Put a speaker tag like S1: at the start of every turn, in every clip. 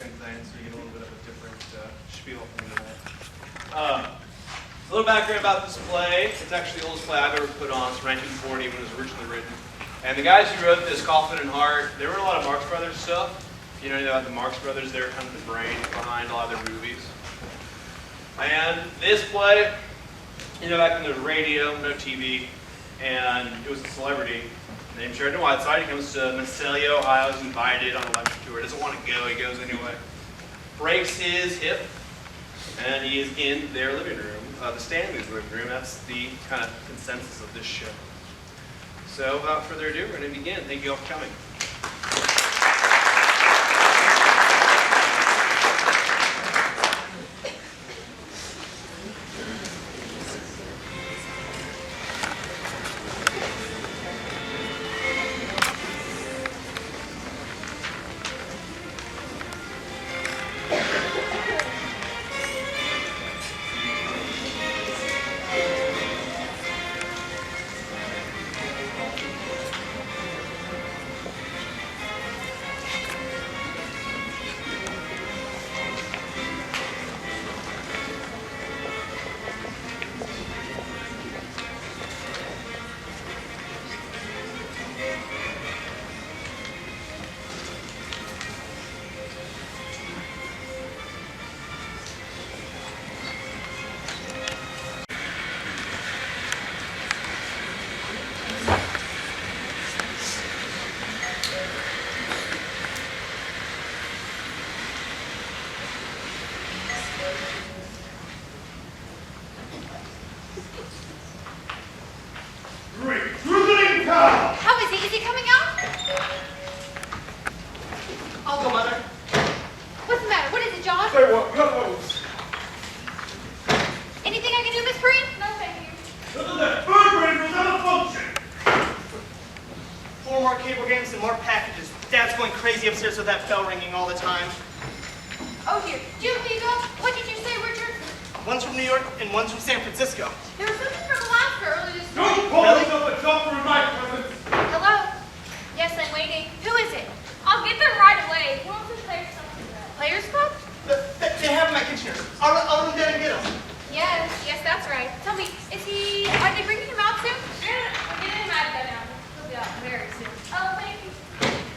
S1: So you get a little bit of a different spiel from the internet. A little background about this play. It's actually the oldest play I've ever put on. It's from 1940 when it was originally written. And the guys who wrote this, Kaufman and Hart, they wrote a lot of Marx Brothers stuff. If you know anything about the Marx Brothers, they're kind of the brains behind a lot of their movies. And this play, back when there was radio, no TV, and it was a celebrity named Sheridan Whiteside. He comes to Mancelia, Ohio. He's invited on a lecture tour. Doesn't want to go. He goes anyway. Breaks his hip, and he is in their living room, the Stanley's living room. That's the kind of consensus of this show. So without further ado, we're going to begin. Thank you all for coming.
S2: Upstairs with that bell ringing all the time.
S3: Oh dear. Hugo, what did you say, Richard?
S2: One's from New York and one's from San Francisco.
S3: There was something from Alaska earlier this morning.
S4: Don't call yourself a doctor in my presence!
S3: Hello? Yes, I'm waiting. Who is it? I'll get them right away. Who wants to play Players Club?
S2: They have them at Kitchener. I'll run down and get them.
S3: Yes, that's right. Tell me, are they bringing him out soon? I'm getting him out of there now. He'll be out very soon. Oh, thank you.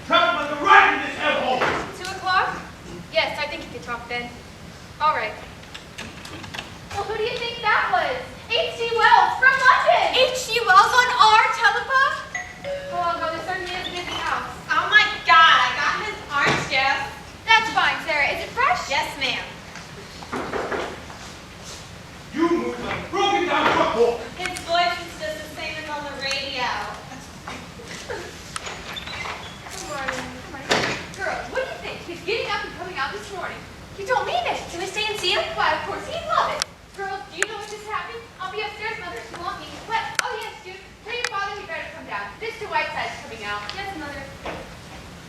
S4: Trapped like a rat in this hellhole!
S3: 2 o'clock? Yes, I think you can talk then. All right. Well, who do you think that was? H.G. Wells from London! H.G. Wells on our telephone? Oh, I'll go. This certainly is a busy house.
S5: Oh my God, I got his orange juice.
S3: That's fine, Sarah. Is it fresh?
S5: Yes, ma'am.
S4: You move like a broken down truck.
S5: His voice is just the same as on the radio.
S3: Girls, what do you think? He's getting up and coming out this morning. You don't mean it. Can we stay and see him? Why, of course, he'd love it. Girls, do you know what just happened? I'll be upstairs, Mother, if you want me. What? Oh, yes, Jude. Tell your father he better come down. Mr. Whiteside's coming out. Yes, Mother.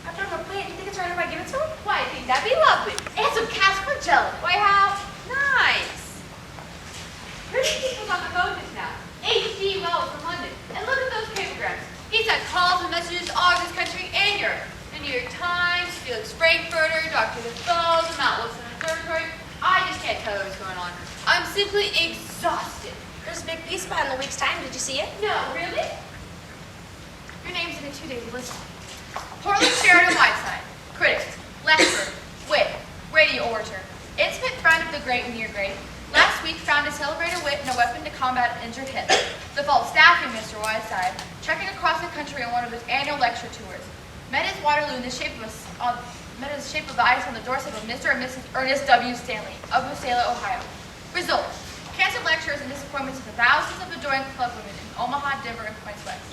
S3: After I'm a plant, do you think it's right if I give it to him? Why, I think that'd be lovely. It has some Casper jelly. Why, how nice. Here's the people on the phone just now. H.G. Wells from London. And look at those cablegrams. He's had calls and messages all over this country and Europe. The New York Times, Felix Frankfurter, Dr. Defoe, the Mount Wilson Observatory. I just can't tell what's going on. I'm simply exhausted.
S5: There's a big piece about it in a week's time. Did you see it?
S3: No, really? Your name's in a 2-day list. Portland Sheridan Whiteside. Critic, lecturer, wit, radio orator. Intimate friend of the great and near great. Last week found a celebrated wit and a weapon to combat an injured hip. The fault staffing Mr. Whiteside, trekking across the country on one of his annual lecture tours. Met his Waterloo in the shape of ice on the doorstep of Mr. and Mrs. Ernest W. Stanley of Mancelia, Ohio. Result: canceled lectures and disappointments to thousands of adoring club women in Omaha, Denver, and Points West.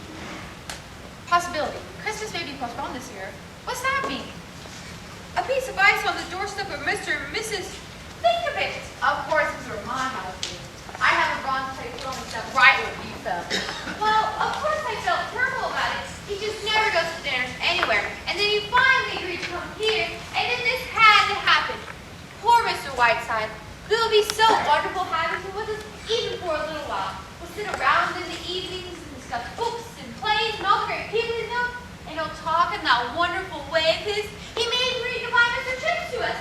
S3: Possibility: Christmas may be postponed this year. What's that mean? A piece of ice on the doorstep of Mr. and Mrs. Think of it! Of course, these were my houses. I have a bronze plate put on the stuff right where he fell. Well, of course I felt terrible about it. He just never goes to dinners anywhere. And then he finally agreed to come here, and then this had to happen. Poor Mr. Whiteside. It will be so wonderful having him with us even for a little while. We'll sit around in the evenings and discuss books and plays and all the great people he knows, and he'll talk in that wonderful way of his. He may even read goodbye Mr. Chips to us.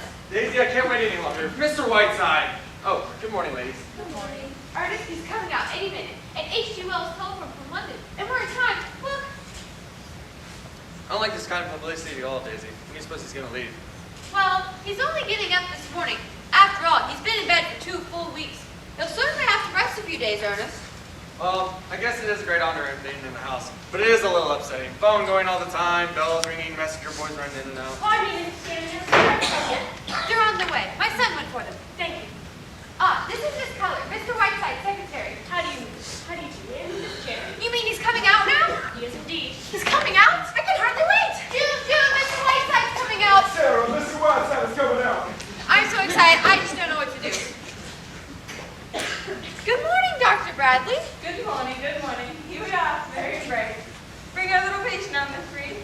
S1: Daisy, I can't wait any longer. Mr. Whiteside. Oh, good morning, ladies.
S3: Good morning. Ernest is coming out any minute. And H.G. Wells telephoned from London. And we're in time. Look.
S1: I don't like this kind of publicity at all, Daisy. When do you suppose he's going to leave?
S3: Well, he's only getting up this morning. After all, he's been in bed for 2 full weeks. He'll certainly have to rest a few days, Ernest.
S1: Well, I guess it is a great honor being in the house, but it is a little upsetting. Phone going all the time, bells ringing, messenger boys running in and out.
S5: Pardon me, Mrs. Stanley. Yes.
S3: They're on the way. My son went for them.
S5: Thank you.
S3: This is Miss Keller, Mr. Whiteside's secretary.
S5: How do you do, Mrs. Cherry?
S3: You mean he's coming out now?
S5: Yes, indeed.
S3: He's coming out? I can hardly wait. June, Mr. Whiteside's coming out.
S4: Sarah, Mr. Whiteside is coming out.
S3: I'm so excited, I just don't know what to do. Good morning, Dr. Bradley.
S5: Good morning, good morning. Here we are, very brave. Bring our little patient on, Miss Reed.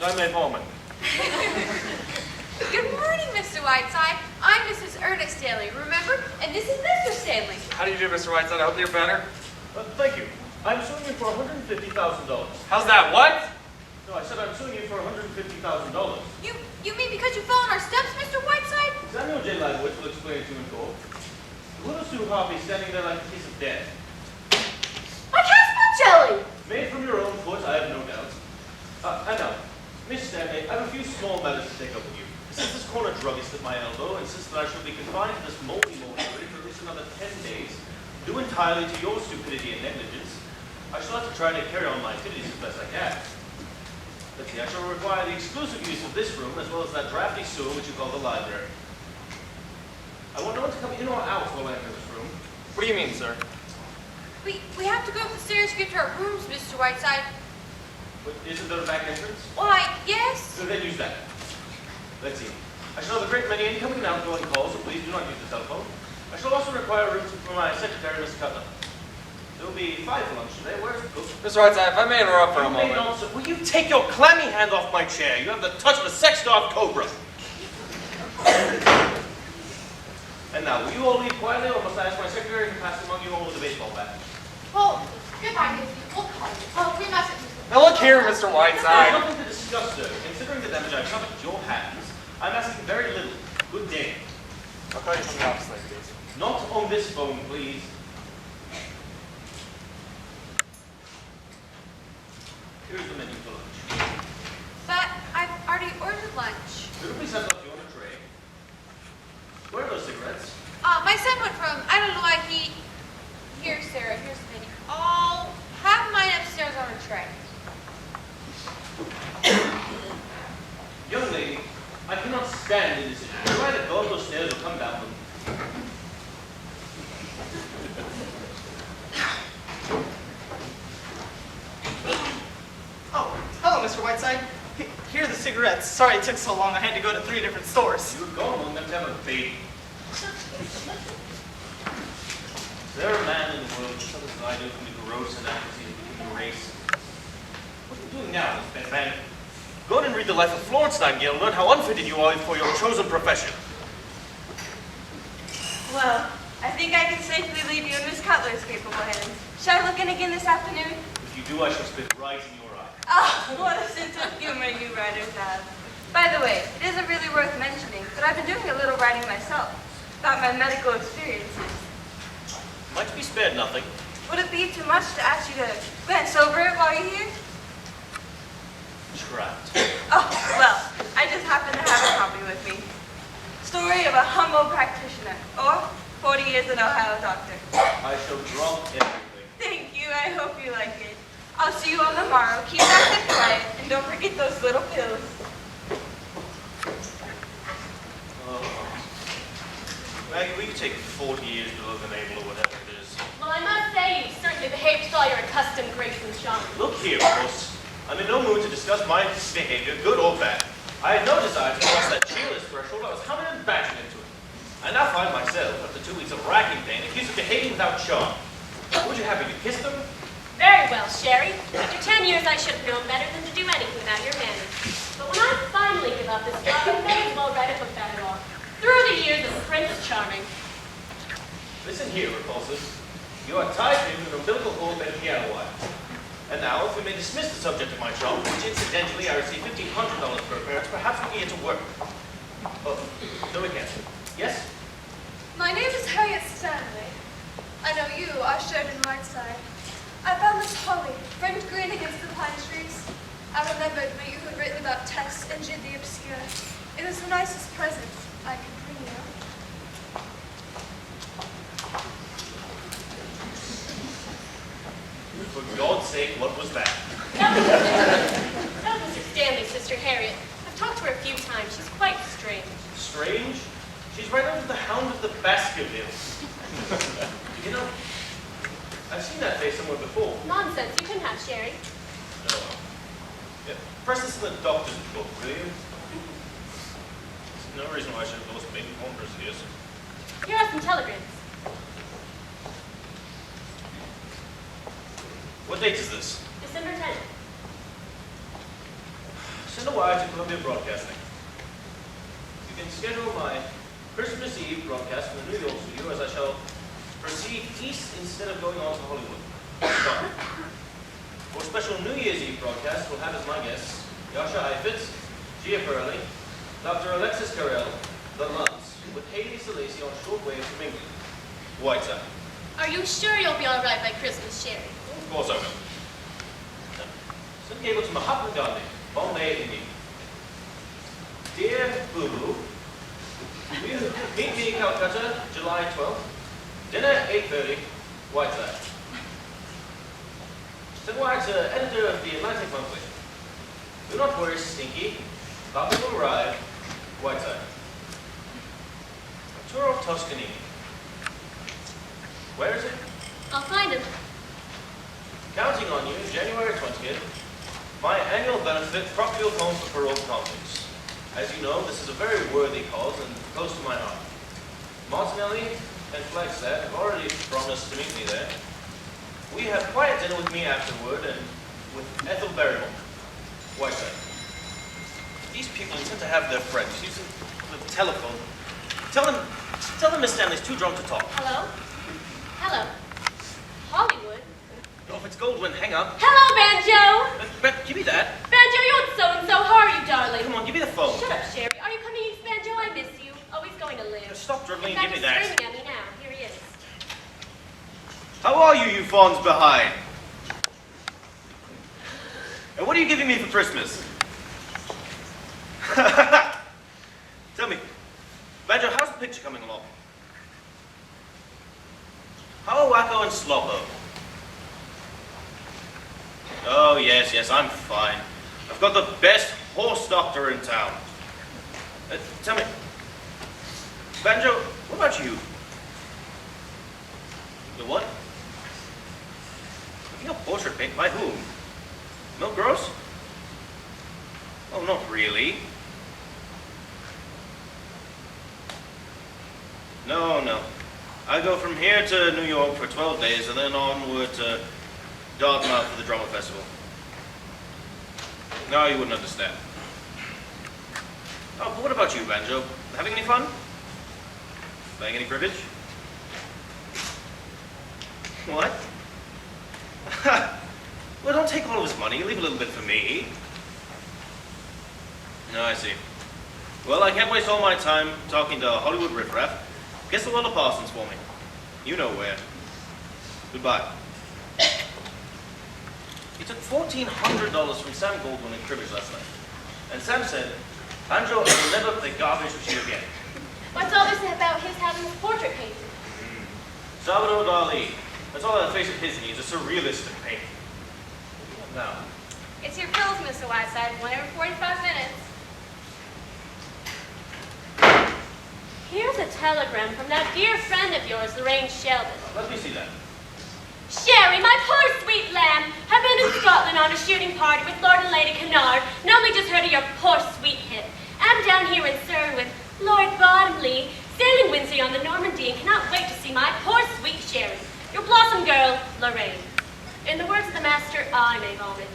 S1: I'm a woman.
S3: Good morning, Mr. Whiteside. I'm Mrs. Ernest Stanley, remember? And this is Mr. Stanley.
S1: How do you do, Mr. Whiteside? I hope you're better.
S6: Thank you. I'm suing you for $150,000.
S1: How's that? What?
S6: No, I said I'm suing you for $150,000.
S3: You mean because you fell on our steps, Mr. Whiteside?
S6: Samuel J. Language will explain it to you in court. Little Sue Harvey standing there like a piece of death.
S3: My castle jelly!
S6: Made from your own foot, I have no doubt. And now, Miss Stanley, I have a few small matters to take up with you. Since this corner druggist at my elbow insists that I shall be confined to this moldy mortuary for at least another 10 days, due entirely to your stupidity and negligence, I shall have to try to carry on my activities as best I can. Let's see, I shall require the exclusive use of this room as well as that drafty sewer which you call the library. I want no one to come in or out while I enter this room.
S1: What do you mean, sir?
S3: We have to go up the stairs to get to our rooms, Mr. Whiteside.
S6: But isn't there a back entrance?
S3: Why, yes.
S6: So then use that. Let's see. I shall have a great many incoming and outgoing calls, so please do not use the telephone. I shall also require a room for my secretary, Miss Cutler. There will be 5 for lunch today. Where's the cook?
S1: Mr. Whiteside, if I may interrupt for a moment.
S6: Will you take your clammy hand off my chair? You have the touch of a sex-starved cobra. And now, will you all leave quietly, or must I ask my secretary to pass among you all with a baseball bat?
S3: Well, goodbye, Daisy. We'll call you. Oh, we mustn't.
S1: Now look here, Mr.
S6: There's
S1: Whiteside.
S6: nothing to discuss, sir. Considering the damage I've suffered at your hands, I'm asking very little. Good day.
S1: I'll call you from the office later, Daisy.
S6: Not on this phone, please. Here's the menu for lunch.
S3: But I've already ordered lunch.
S6: It'll be sent up to you on a tray. Where are those cigarettes?
S3: My son went from, I don't know why he... Here, Sarah, here's the menu. I'll have mine upstairs on a tray.
S6: Young lady, I cannot stand indecision. You either go up those stairs or come down them.
S2: Oh, hello, Mr. Whiteside. Here are the cigarettes. Sorry it took so long. I had to go to 3 different stores.
S6: You would go among them to have a baby. Is there a man in the world who suffers as I do from the gross inadequacy of the human race? What are you doing now, Miss Benman? Go on and read the life of Florence Nightingale and learn how unfitted you are for your chosen profession.
S5: Well, I think I can safely leave you in Miss Cutler's capable hands. Shall I look in again this afternoon?
S6: If you do, I shall spit right in your eye.
S5: Oh, what a sense of humor you writers have. By the way, it isn't really worth mentioning, but I've been doing a little writing myself about my medical experiences.
S6: Might be spared nothing.
S5: Would it be too much to ask you to glance over it while you're here?
S6: Trapped.
S5: Oh, well, I just happen to have a copy with me. Story of a humble practitioner, or 40 years an Ohio doctor.
S6: I shall drop everything.
S5: Thank you, I hope you like it. I'll see you on the morrow. Keep nice and quiet, and don't forget those little pills.
S6: Maggie, will you take 40 years to look enable or whatever it is?
S7: Well, I must say, you certainly behaved to all your accustomed grace and charm.
S6: Look here, Puss. I'm in no mood to discuss my behavior, good or bad. I had no desire to cross that cheerless threshold. I was coming and bashing into it. I now find myself, after 2 weeks of racking pain, accused of behaving without charm. Would you have me to kiss them?
S7: Very well, Sherry. After 10 years, I should have known better than to do anything without your manners. But when I finally give up this job, I may as well write a book about it all. Through the years of Prince Charming.
S6: Listen here, Repulsive. You are tied to an umbilical cord and piano wire. And now, if we may dismiss the subject of my job, which incidentally I receive $1,500 per appearance, perhaps we can get to work. Oh, no we can't. Yes?
S8: My name is Harriet Stanley. I know you are Sheridan Whiteside. I found this holly, framed green against the pine trees. I remembered what you had written about Tess and Jid the Obscure. It was the nicest present I could bring you.
S6: For God's sake, what was that?
S7: That was Mr. Stanley's sister, Harriet. I've talked to her a few times. She's quite strange.
S6: Strange? She's right out of the Hound of the Baskervilles. You know, I've seen that face somewhere before.
S7: Nonsense. You couldn't have, Sherry.
S6: No. Yeah, press this in the doctor's book, will you? There's no reason why I should have lost baby corners here.
S7: Here are some telegrams.
S6: What date is this?
S7: December 10th.
S6: Send a wire to Columbia Broadcasting. You can schedule my Christmas Eve broadcast from the New York studio as I shall proceed east instead of going on to Hollywood. Stop. For special New Year's Eve broadcast, we'll have as my guests Yasha Eifetz, Gia Furley, Dr. Alexis Carrell, The Lunds, with Haley Selassie on shortwave from England. Whiteside.
S3: Are you sure you'll be all right by Christmas, Sherry?
S6: Of course I will. Send cable to Mahatma Gandhi, Bombay, India. Dear Boo Boo, meet me in Calcutta, July 12th. Dinner 8:30, Whiteside. Send wire to editor of the Atlantic Monthly. Do not worry, Stinky. Copy will arrive, Whiteside. A tour of Tuscany. Where is it?
S3: I'll find him.
S6: Counting on you, January 20th. My annual benefit, Crockfield Home for Paroled Convicts. As you know, this is a very worthy cause and close to my heart. Martinelli and Flagstaff have already promised to meet me there. We have quiet dinner with me afterward and with Ethel Barrymore, Whiteside. These people intend to have their friends using the telephone. Tell them Miss Stanley's too drunk to talk.
S7: Hello? Hello? Hollywood?
S6: Oh, if it's Goldwyn, hang up.
S7: Hello, Banjo!
S6: But give me that.
S7: Banjo, you're on so-and-so. How are you, darling?
S6: Come on, give me the phone.
S7: Shut up, Sherry. Are you coming east, Banjo? I miss you. Oh, he's going to live.
S6: Stop dribbling
S7: In
S6: and
S7: fact,
S6: give me that.
S7: he's screaming at me now. Here he is.
S1: How are you fawns behind? And what are you giving me for Christmas? Tell me, Banjo, how's the picture coming along? How are Wacko and Sloppo? Oh, yes, I'm fine. I've got the best horse doctor in town. Tell me, Banjo, what about you? The what? Looking up portrait paint by whom? Milk Gross? Oh, not really. No. I go from here to New York for 12 days and then onward to Dartmouth for the drama festival. No, you wouldn't understand. Oh, but what about you, Banjo? Having any fun? Playing any cribbage? What? Well, don't take all of his money. Leave a little bit for me. No, I see. Well, I can't waste all my time talking to Hollywood riffraff. Guess the Lola Parsons for me. You know where. Goodbye. He took $1,400 from Sam Goldwyn in cribbage last night. And Sam said, Banjo, I will never play garbage with you again.
S3: What's all this about his having his portrait painted?
S6: Salvador Dali. That's all that face of his needs, a surrealistic painting. Now,
S8: It's your pills, Mr. Whiteside. 1 every 45 minutes.
S7: Here's a telegram from that dear friend of yours, Lorraine Sheldon.
S6: let me see that.
S7: Sherry, my poor sweet lamb, have been in Scotland on a shooting party with Lord and Lady Kennard, and only just heard of your poor sweet hit. I'm down here in Surrey with Lord Bottomley, sailing Windsor on the Normandy, and cannot wait to see my poor sweet Sherry, your blossom girl, Lorraine. In the words of the master, I may vomit.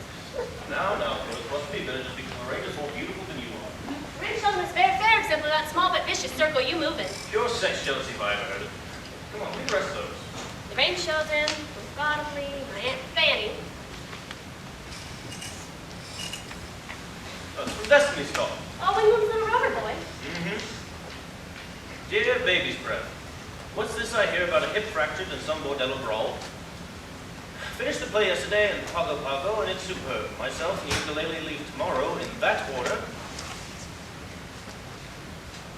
S6: Now, it must be better just because Lorraine is more beautiful than you are.
S7: Lorraine Sheldon is very fair, except for that small but vicious circle you move in.
S6: Pure sex jealousy if I ever heard it. Come on, leave the rest of those.
S7: Lorraine Sheldon, Miss Bottomley, my Aunt Fanny.
S6: It's from Destiny's Call.
S7: Oh, England's little rubber boy.
S6: Dear baby's breath, what's this I hear about a hip fractured and some bordello brawl? Finished the play yesterday in Pago Pago, and it's superb. Myself and ukulele leave tomorrow in that order.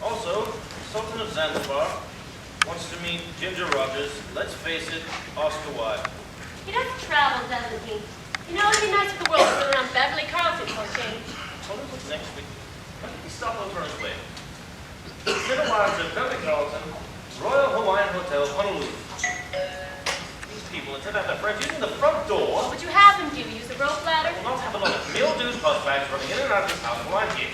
S6: Also, Sultan of Zanzibar wants to meet Ginger Rogers. Let's face it, Oscar Wilde.
S7: He does travel, doesn't he? You know, it'd be nice if the world was around Beverly Carlton for a change.
S6: Told him what's next week. Why did he stop over on his way? Middle miles of Beverly Carlton, Royal Hawaiian Hotel, Honolulu. These people, instead of their friends using the front door,
S7: What would you have him do? Use a rope ladder?
S6: will not have a lot of mildewed bus bags running in and out of this house while I'm here.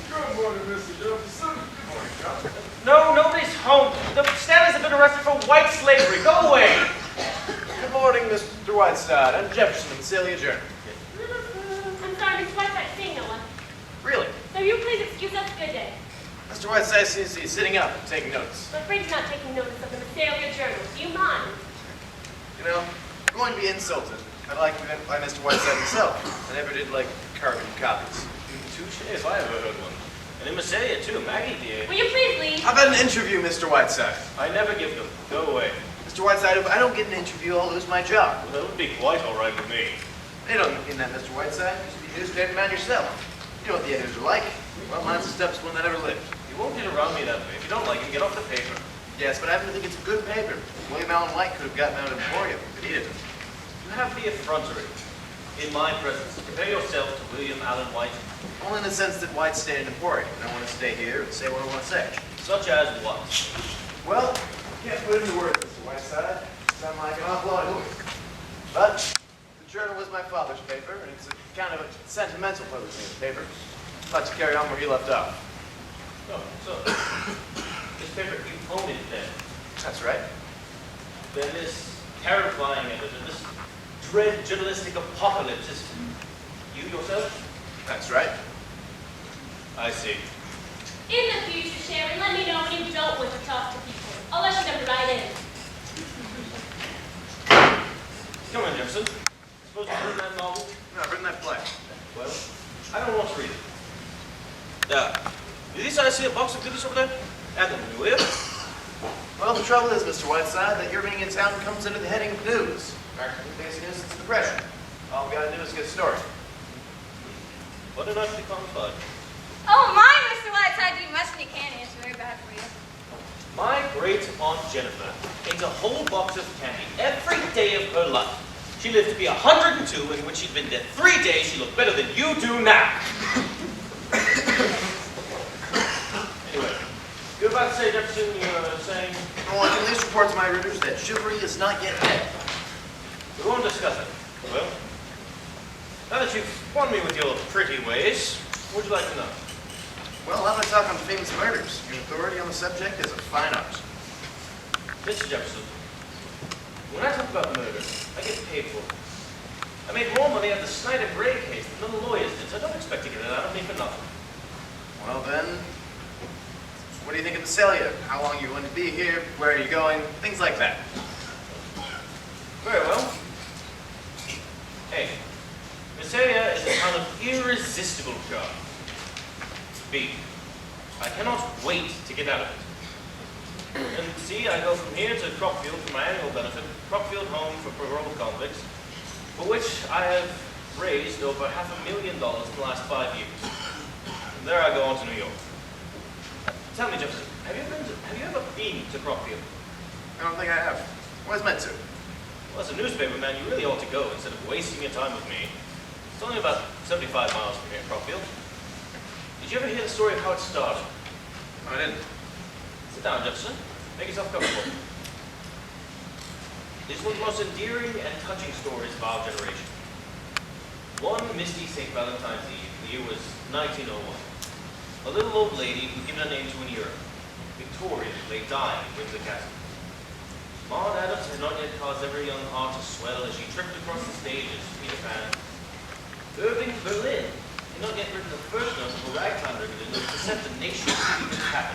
S4: Good morning, Mr. Jefferson. Good morning, Doctor.
S6: No, nobody's home. The Stanleys have been arrested for white slavery. Go away.
S1: Good morning, Mr. Whiteside. I'm Jefferson of the Celia Journal.
S7: I'm sorry, Miss Whiteside's seeing no one.
S1: Really?
S7: So you please excuse us. Good day.
S1: Mr. Whiteside seems to be sitting up and taking notes.
S7: I'm afraid he's not taking notice of the Celia Journal. Do you mind?
S1: You know, I'm going to be insulted. I'd like to be met by Mr. Whiteside himself. I never did like carbon copies.
S6: Touche, if I ever heard one. And in Massalia, too. Maggie, dear.
S7: Will you please leave?
S1: How about an interview, Mr. Whiteside?
S6: I never give them. Go away.
S1: Mr. Whiteside, if I don't get an interview, I'll lose my job.
S6: Well, that would be quite all right with me.
S1: You don't mean that, Mr. Whiteside. You should be a newspaper man yourself. You know what the editors are like. Well, mine's the steps one that ever lived.
S6: You won't get around me that way. If you don't like it, get off the paper.
S1: Yes, but I happen to think it's a good paper. William Allen White could have gotten out of Emporium if he needed it.
S6: You have the effrontery. In my presence, compare yourself to William Allen White.
S1: Only in the sense that White stayed in Emporium, and I want to stay here and say what I want to say.
S6: Such as what?
S1: Well, can't put into words, Mr. Whiteside. Sound like an awful lot of hooey. But the Journal was my father's paper, and it's a kind of a sentimental paper. I'd like to carry on where he left off.
S6: Oh, so, this paper, you own it then.
S1: That's right.
S6: Then this terrifying editor, this dread journalistic apocalypse is you yourself?
S1: That's right.
S6: I see.
S7: In the future, Sharon, let me know when you don't want to talk to people. I'll let you come right in.
S6: Come on, Jefferson. Suppose you've heard that novel?
S1: No, I've written that play.
S6: Well, I don't want to read it. Did I see a box of goodies over there? Add them to me, will you?
S1: Well, the trouble is, Mr. Whiteside, that your being in town comes under the heading of news. Practically facing innocence and depression. All we gotta do is get a story.
S6: What did I become fudge?
S5: Oh, my, Mr. Whiteside, you mustn't, you can't. It's very bad for you.
S6: My great Aunt Jennifer ate a whole box of candy every day of her life. She lived to be 102, and when she'd been dead 3 days, she looked better than you do now. Anyway, you're about to say, Jefferson, you were saying?
S1: Well, I can at least report to my readers that chivalry is not yet dead.
S6: We won't discuss it. Well, now that you've won me with your pretty ways, what would you like to know?
S1: Well, how about talk on famous murders? Your authority on the subject is a fine art.
S6: Mr. Jefferson, when I talk about murder, I get paid for it. I made more money on the Snyder Gray case than the lawyers did, so I don't expect to get it out of me for nothing.
S1: Well then, what do you think of the Celia? How long are you going to be here? Where are you going? Things like that.
S6: Very well. A. Massalia is a town of irresistible charm. B. I cannot wait to get out of it. And C. I go from here to Cropfield for my annual benefit, Cropfield Home for Parole Convicts, for which I have raised over $500,000 in the last 5 years. From there I go on to New York. Tell me, Jefferson, have you ever been to Cropfield?
S1: I don't think I have. Well, I was meant to.
S6: Well, as a newspaper man, you really ought to go instead of wasting your time with me. It's only about 75 miles from here, Cropfield. Did you ever hear the story of how it started?
S1: No, I didn't.
S6: Sit down, Jefferson. Make yourself comfortable. This is one of the most endearing and touching stories of our generation. One misty St. Valentine's Eve, the year was 1901. A little old lady who'd given a name to an era. Victoria lay dying in Windsor Castle. Maud Adams had not yet caused every young heart to swell as she tripped across the stage as Peter Pan. Irving Berlin had not yet written the first note of a ragtime record to set the nation to happen.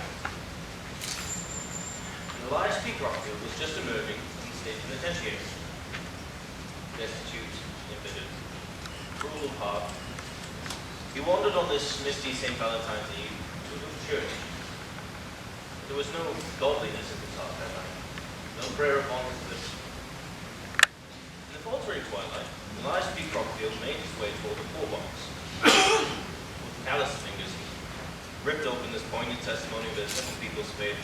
S6: And Elias P. Cropfield was just emerging from the state penitentiary. Destitute, embittered, cruel of heart, he wandered on this misty St. Valentine's Eve to a little church. There was no godliness in his heart that night, no prayer upon his lips. In the faltering twilight, Elias P. Crockfield made his way toward the poor box. With calloused fingers, he ripped open this poignant testimony of his simple people's faith.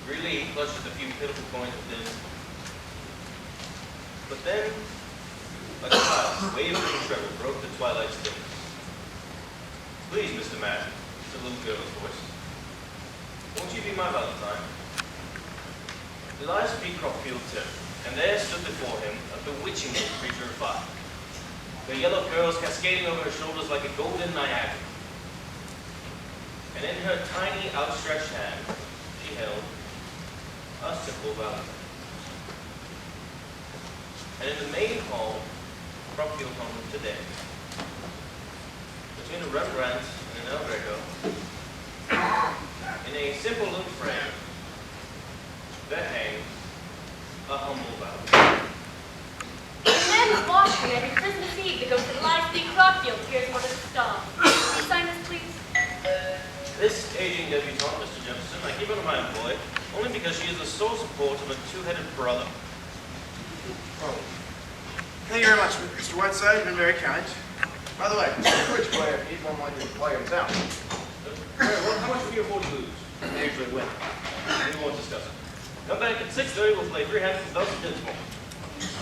S6: Really, he clutched at a few pitiful coins within. But then, like a child, wavering treble broke the twilight stillness. Please, Mr. Matt, it's a little girl's voice. Won't you be my Valentine? Elias P. Crockfield turned, and there stood before him a bewitching little creature of fire. Her yellow curls cascading over her shoulders like a golden Niagara. And in her tiny, outstretched hand, she held a simple Valentine. And in the main hall, Crockfield hung today. Between a Rembrandt and an El Greco, in a simple little frame, there hangs a humble Valentine.
S7: The man who's watching every Christmas Eve that goes to Elias P. Crockfield here's one of the stars. Will you sign this, please?
S6: This aging debutante, Mr. Jefferson, I keep under my employ only because she is the sole support of a two-headed brother.
S9: Oh. Thank you very much, Mr. Whiteside. You've been very kind. By the way, which player needs one like this player in town?
S6: How much can you afford to lose?
S9: They usually win.
S6: We won't discuss it. Come back at 6:30. We'll play 3 hands without some Dinsmore.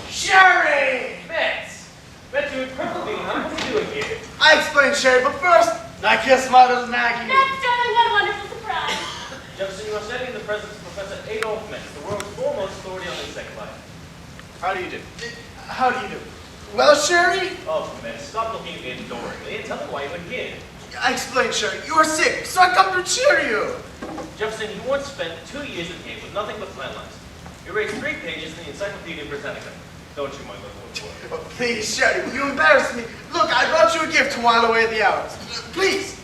S9: Sherry!
S6: Bets! Bet you Purple Bean, how are we doing here?
S9: I explained Sherry, but first, I kiss my little Maggie.
S7: That's darling, what a wonderful surprise.
S6: Jefferson, you are standing in the presence of Professor Adolf Metz, the world's foremost authority on insect life.
S9: How do you do? How do you do? Well, Sherry?
S6: Oh, Metz, stop looking at me adoringly and tell me why you were here.
S9: I explained, Sherry. You are sick, so I come to cheer you.
S6: Jefferson, you once spent 2 years at Cambridge with nothing but plant lice. You raised 3 pages in the Encyclopedia Britannica. Don't you, my little boy?
S9: Oh, please, Sherry, you embarrass me. Look, I brought you a gift to while away the hours. Please.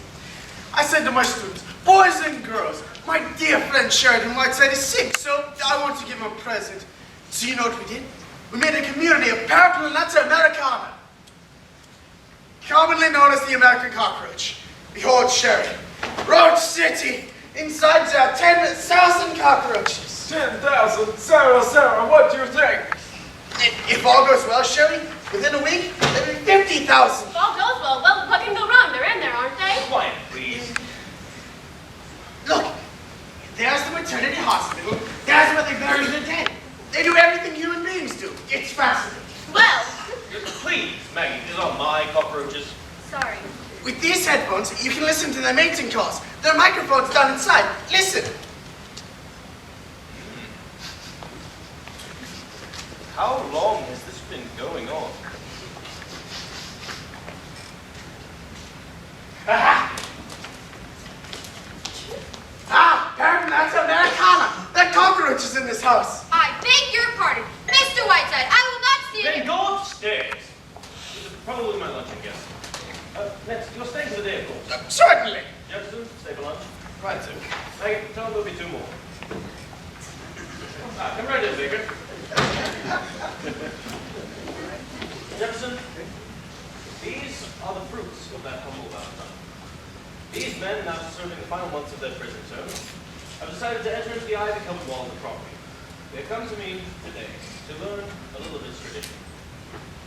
S9: I said to my students, boys and girls, my dear friend Sheridan Whiteside is sick, so I want to give him a present. So you know what we did? We made a community of Paraplaneta Americana, commonly known as the American cockroach. Behold, Sheridan, Roach City. Inside there are 10,000 cockroaches.
S4: 10,000? Sarah, what do you think?
S9: If all goes well, Sherry, within a week, there'll be 50,000.
S7: If all goes well, what can go wrong? They're in there, aren't they?
S6: Quiet, please.
S9: Look, there's the maternity hospital. There's where they bury the dead. They do everything human beings do. It's fascinating.
S7: Well,
S6: Please, Maggie, these are my cockroaches.
S7: sorry.
S9: With these headphones, you can listen to their mating calls. There are microphones down inside. Listen.
S6: How long has this been going on?
S9: Aha! Paraplaneta Americana. There are cockroaches in this house.
S3: I beg your pardon. Mr. Whiteside, I will not stand
S6: Then
S3: here.
S6: go upstairs. This is probably my luncheon guest. Next, you're staying for the day, of course.
S9: Certainly.
S6: Jefferson, stay for lunch.
S9: Right, sir.
S6: Maggie, tell them there'll be 2 more. Come right in, Baker. Jefferson, these are the fruits of that humble Valentine. These men, now serving the final months of their prison term, have decided to enter into the ivy-covered wall of the property. They have come to me today to learn a little of its tradition.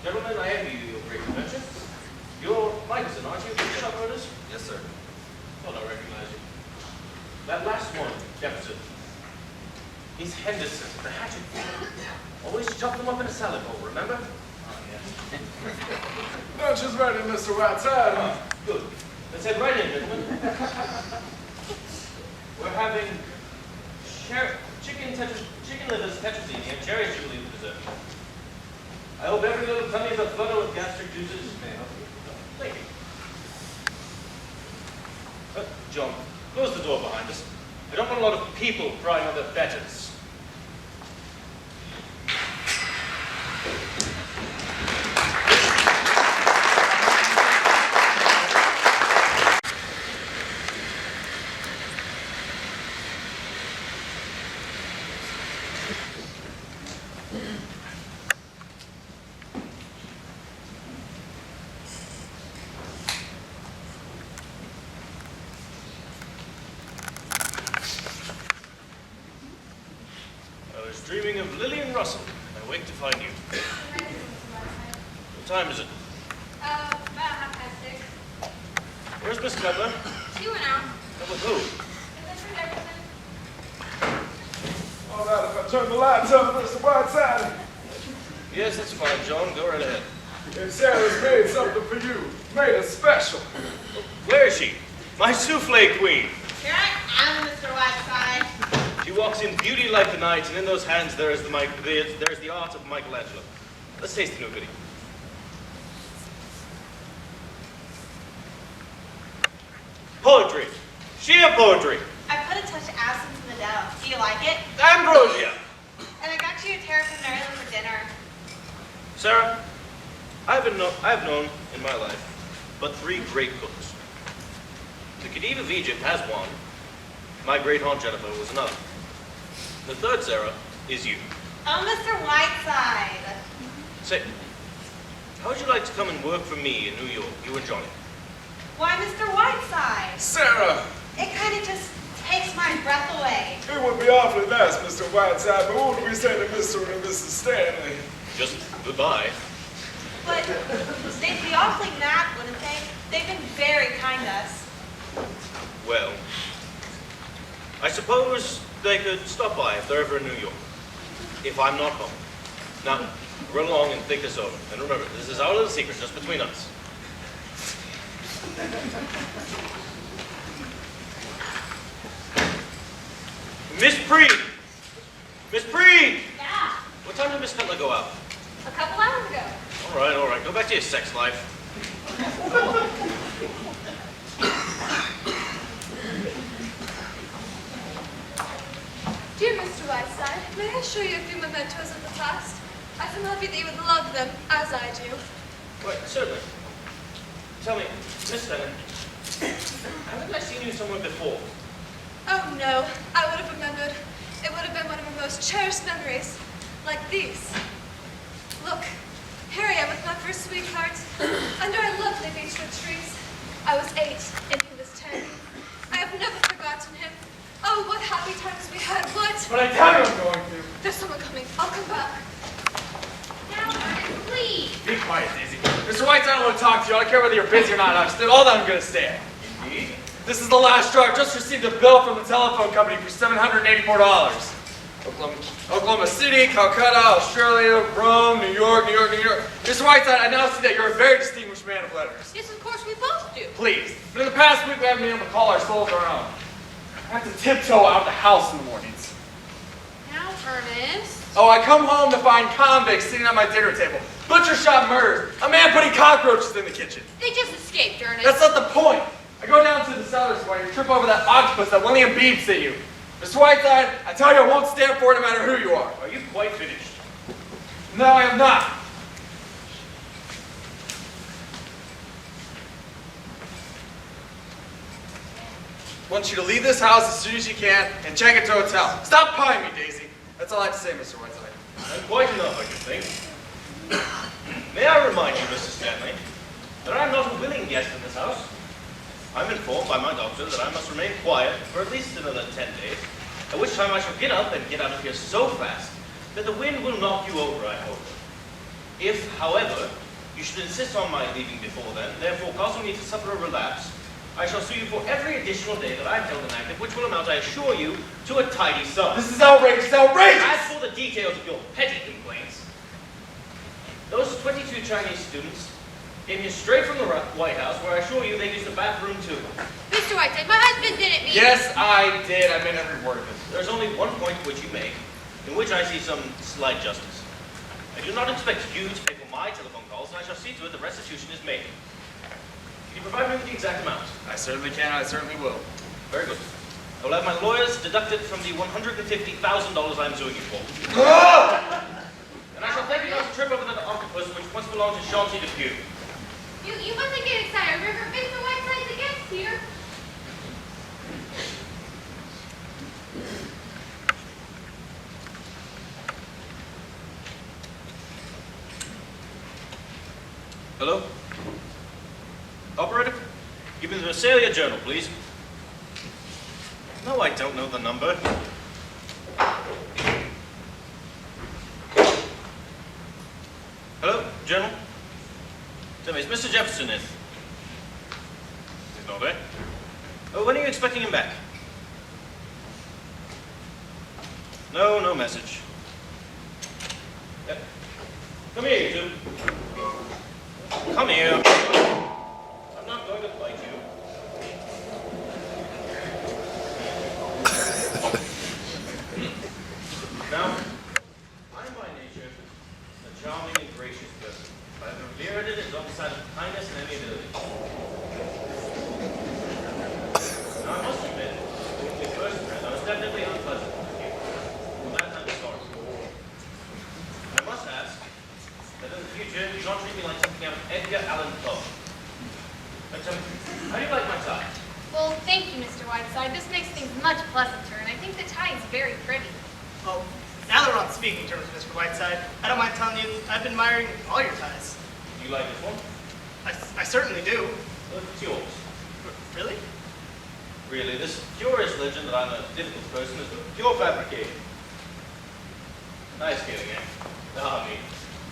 S6: Gentlemen, I envy you your great convention. You're Michelson, aren't you? Shop owners?
S10: Yes, sir.
S6: Oh, I recognize you. That last one, Jefferson, is Henderson, the hatchet. Always chop them up in a salad bowl, remember? Oh, yes.
S4: Lunch is ready, Mr. Whiteside.
S6: Oh, good. Let's head right in, gentlemen. We're having chicken livers, tetrazzini, and cherry jubilee for dessert. I hope every little tummy is a flutter with gastric juices. Thank you. John, close the door behind us. I don't want a lot of people crying on their betters. awake to find you. What time is it?
S5: About 6:30.
S6: Where's Miss Cutler?
S5: She went out.
S6: And with who?
S4: All right, if I turn the lights on, Mr. Whiteside.
S6: Yes, that's fine, John. Go right ahead.
S4: And Sarah's made something for you. Made a special.
S6: Where is she? My souffle queen.
S2: Here I am, Mr. Whiteside.
S6: She walks in beauty like the night, and in those hands there is there's the art of Michelangelo. Let's taste the new goodie. Poetry. Sheer poetry.
S2: I put a touch of absinthe in the dough. Do you like it?
S6: Ambrosia.
S2: And I got you a terrapin early for dinner.
S6: Sarah, I've known in my life but 3 great cooks. The Khedive of Egypt has one. My great aunt Jennifer was another. The third, Sarah, is you.
S2: Oh, Mr. Whiteside.
S6: Say, how would you like to come and work for me in New York, you and Johnny?
S2: Why, Mr. Whiteside?
S4: Sarah,
S2: It kind of just takes my breath away.
S4: it would be awfully nice, Mr. Whiteside, but what would we say to Mr. and Mrs. Stanley?
S6: Just goodbye.
S2: But they'd be awfully mad, wouldn't they? They've been very kind to us.
S6: Well, I suppose they could stop by if they're ever in New York, if I'm not home. Now, run along and think this over. And remember, this is our little secret, just between us. Miss Preed! Miss Preed!
S7: Yeah,
S6: What time did Miss Cutler go out?
S7: a couple hours ago.
S6: All right. Go back to your sex life.
S8: Dear Mr. Whiteside, may I show you a few mementos of the past? I feel happy that you would love them, as I do.
S6: Wait, certainly. Tell me, Miss Stanley, haven't I seen you somewhere before?
S8: Oh no, I would have remembered. It would have been one of our most cherished memories. Like these. Look, here I am with my first sweetheart, under our lovely beechwood trees. I was 8, and he was 10. I have never forgotten him. Oh, what happy times we had, what?
S9: But I tell you I'm going to.
S8: There's someone coming. I'll come back.
S7: Now, please.
S9: Be quiet, Daisy. Mr. Whiteside, I don't want to talk to you. I don't care whether you're busy or not. I'm still all that I'm going to stay.
S6: Indeed.
S9: This is the last straw. I've just received a bill from the telephone company for $784. Oklahoma City, Calcutta, Australia, Rome, New York. Mr. Whiteside, I now see that you're a very distinguished man of letters.
S2: Yes, of course we both do.
S9: Please. But in the past week, we haven't been able to call our souls our own. I have to tiptoe out of the house in the mornings.
S3: Now, Ernest.
S9: Oh, I come home to find convicts sitting at my dinner table. Butcher shop murders. A man putting cockroaches in the kitchen.
S3: They just escaped, Ernest.
S9: That's not the point. I go down to the cellar square and trip over that octopus that William Beebe sent you. Mr. Whiteside, I tell you I won't stand for it no matter who you are.
S6: Are you quite finished?
S9: No, I am not. I want you to leave this house as soon as you can and check into a hotel. Stop pawing me, Daisy. That's all I have to say, Mr. Whiteside.
S6: And quite enough, I should think. May I remind you, Mrs. Stanley, that I am not a willing guest in this house. I'm informed by my doctor that I must remain quiet for at least another 10 days, at which time I shall get up and get out of here so fast that the wind will knock you over, I hope. If, however, you should insist on my leaving before then, therefore causing me to suffer a relapse, I shall sue you for every additional day that I have held inactive, which will amount, I assure you, to a tidy sum.
S9: This is outrageous, outrageous!
S6: As for the details of your petty complaints, those 22 Chinese students came here straight from the White House, where I assure you they used the bathroom too.
S3: Mr. Whiteside, my husband didn't mean...
S9: Yes, I did. I meant every word of it.
S6: There's only one point which you make, in which I see some slight justice. I do not expect you to pay for my telephone calls, and I shall see to it that restitution is made. Can you provide me with the exact amount?
S9: I certainly can. I certainly will.
S6: Very good. I will have my lawyers deducted from the $150,000 I'm suing you for. And I shall take you on a trip over that octopus which once belonged to Chauncey Depew.
S3: You mustn't get excited. Remember, Mr. Whiteside's a guest here.
S6: Hello? Operator? Give me the Visalia Journal, please. No, I don't know the number. Hello, General? Tell me, is Mr. Jefferson in? He's not there. Oh, when are you expecting him back? No, no message. Come here, you two. Come here. I'm not going to fight you. Now, I'm by nature a charming and gracious person. But I've revered it as on the side of kindness and amiability. Now, I must admit, when we first met, I was definitely unpleasant with you. For that, I'm sorry. I must ask that in the future, you don't treat me like something out of Edgar Allan Poe. But tell me, how do you like my tie?
S3: Well, thank you, Mr. Whiteside. This makes things much pleasanter, and I think the tie is very pretty.
S10: Well, now that we're on speaking terms, Mr. Whiteside, I don't mind telling you I've been admiring all your ties.
S6: You like this one?
S10: I certainly do.
S6: Well, it's yours.
S10: Really?
S6: Really, this curious legend that I'm a difficult person is pure fabrication. Nice feeling, eh? Ah, me.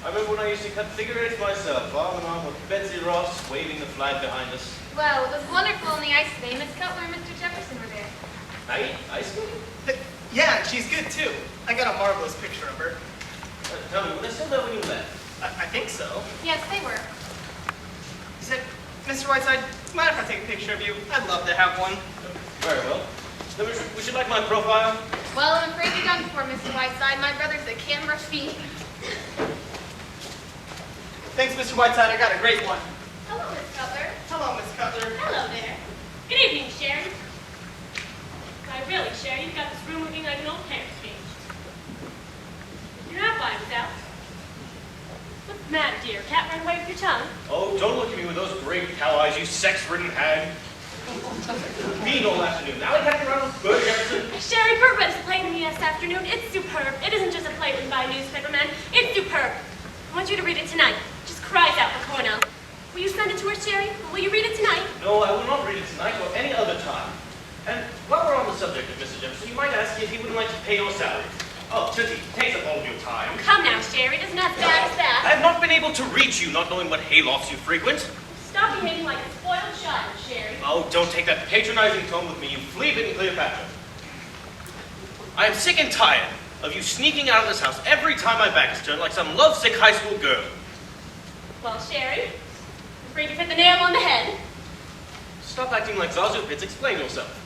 S6: I remember when I used to cut figure eights myself, arm in arm with Betsy Ross, waving the flag behind us.
S3: Well, it was wonderful on the ice today. Miss Cutler and Mr. Jefferson were there.
S6: Ice skating?
S10: Yeah, she's good too. I got a marvelous picture of her.
S6: Tell me, were they still there when you left?
S10: I think so.
S3: Yes, they were.
S10: He said, Mr. Whiteside, mind if I take a picture of you? I'd love to have one.
S6: Very well. Then we should like my profile.
S3: Well, I'm afraid you're done for, Mr. Whiteside. My brother's a camera fiend.
S10: Thanks, Mr. Whiteside. I got a great one.
S3: Hello, Miss Cutler.
S10: Hello, Miss Cutler.
S7: Hello there. Good evening, Sherry. Why, really, Sherry, you've got this room looking like an old parents' cage. You're not by without. What's the matter, dear? Cat ran away with your tongue?
S6: Oh, don't look at me with those great cow eyes, you sex-ridden hag. Mean all afternoon. Now I have to run with Bert Jefferson.
S7: Sherry, Bert read a play to me this afternoon. It's superb. It isn't just a play written by a newspaper man. It's superb. I want you to read it tonight. It just cries out for Cornell. Will you send it to her, Sherry? Or will you read it tonight?
S6: No, I will not read it tonight or any other time. And while we're on the subject of Mr. Jefferson, you might ask if he wouldn't like to pay your salary. Oh, since he takes up all of your time.
S7: Come now, Sherry. It isn't as bad as that.
S6: I have not been able to reach you, not knowing what haylofts you frequent.
S7: Stop behaving like a spoiled child, Sherry.
S6: Oh, don't take that patronizing tone with me, you flea-bitten Cleopatra. I am sick and tired of you sneaking out of this house every time my back is turned like some lovesick high school girl.
S7: Well, Sherry, I'm afraid you've hit the nail on the head.
S6: Stop acting like Zazu Pitts. Explain yourself.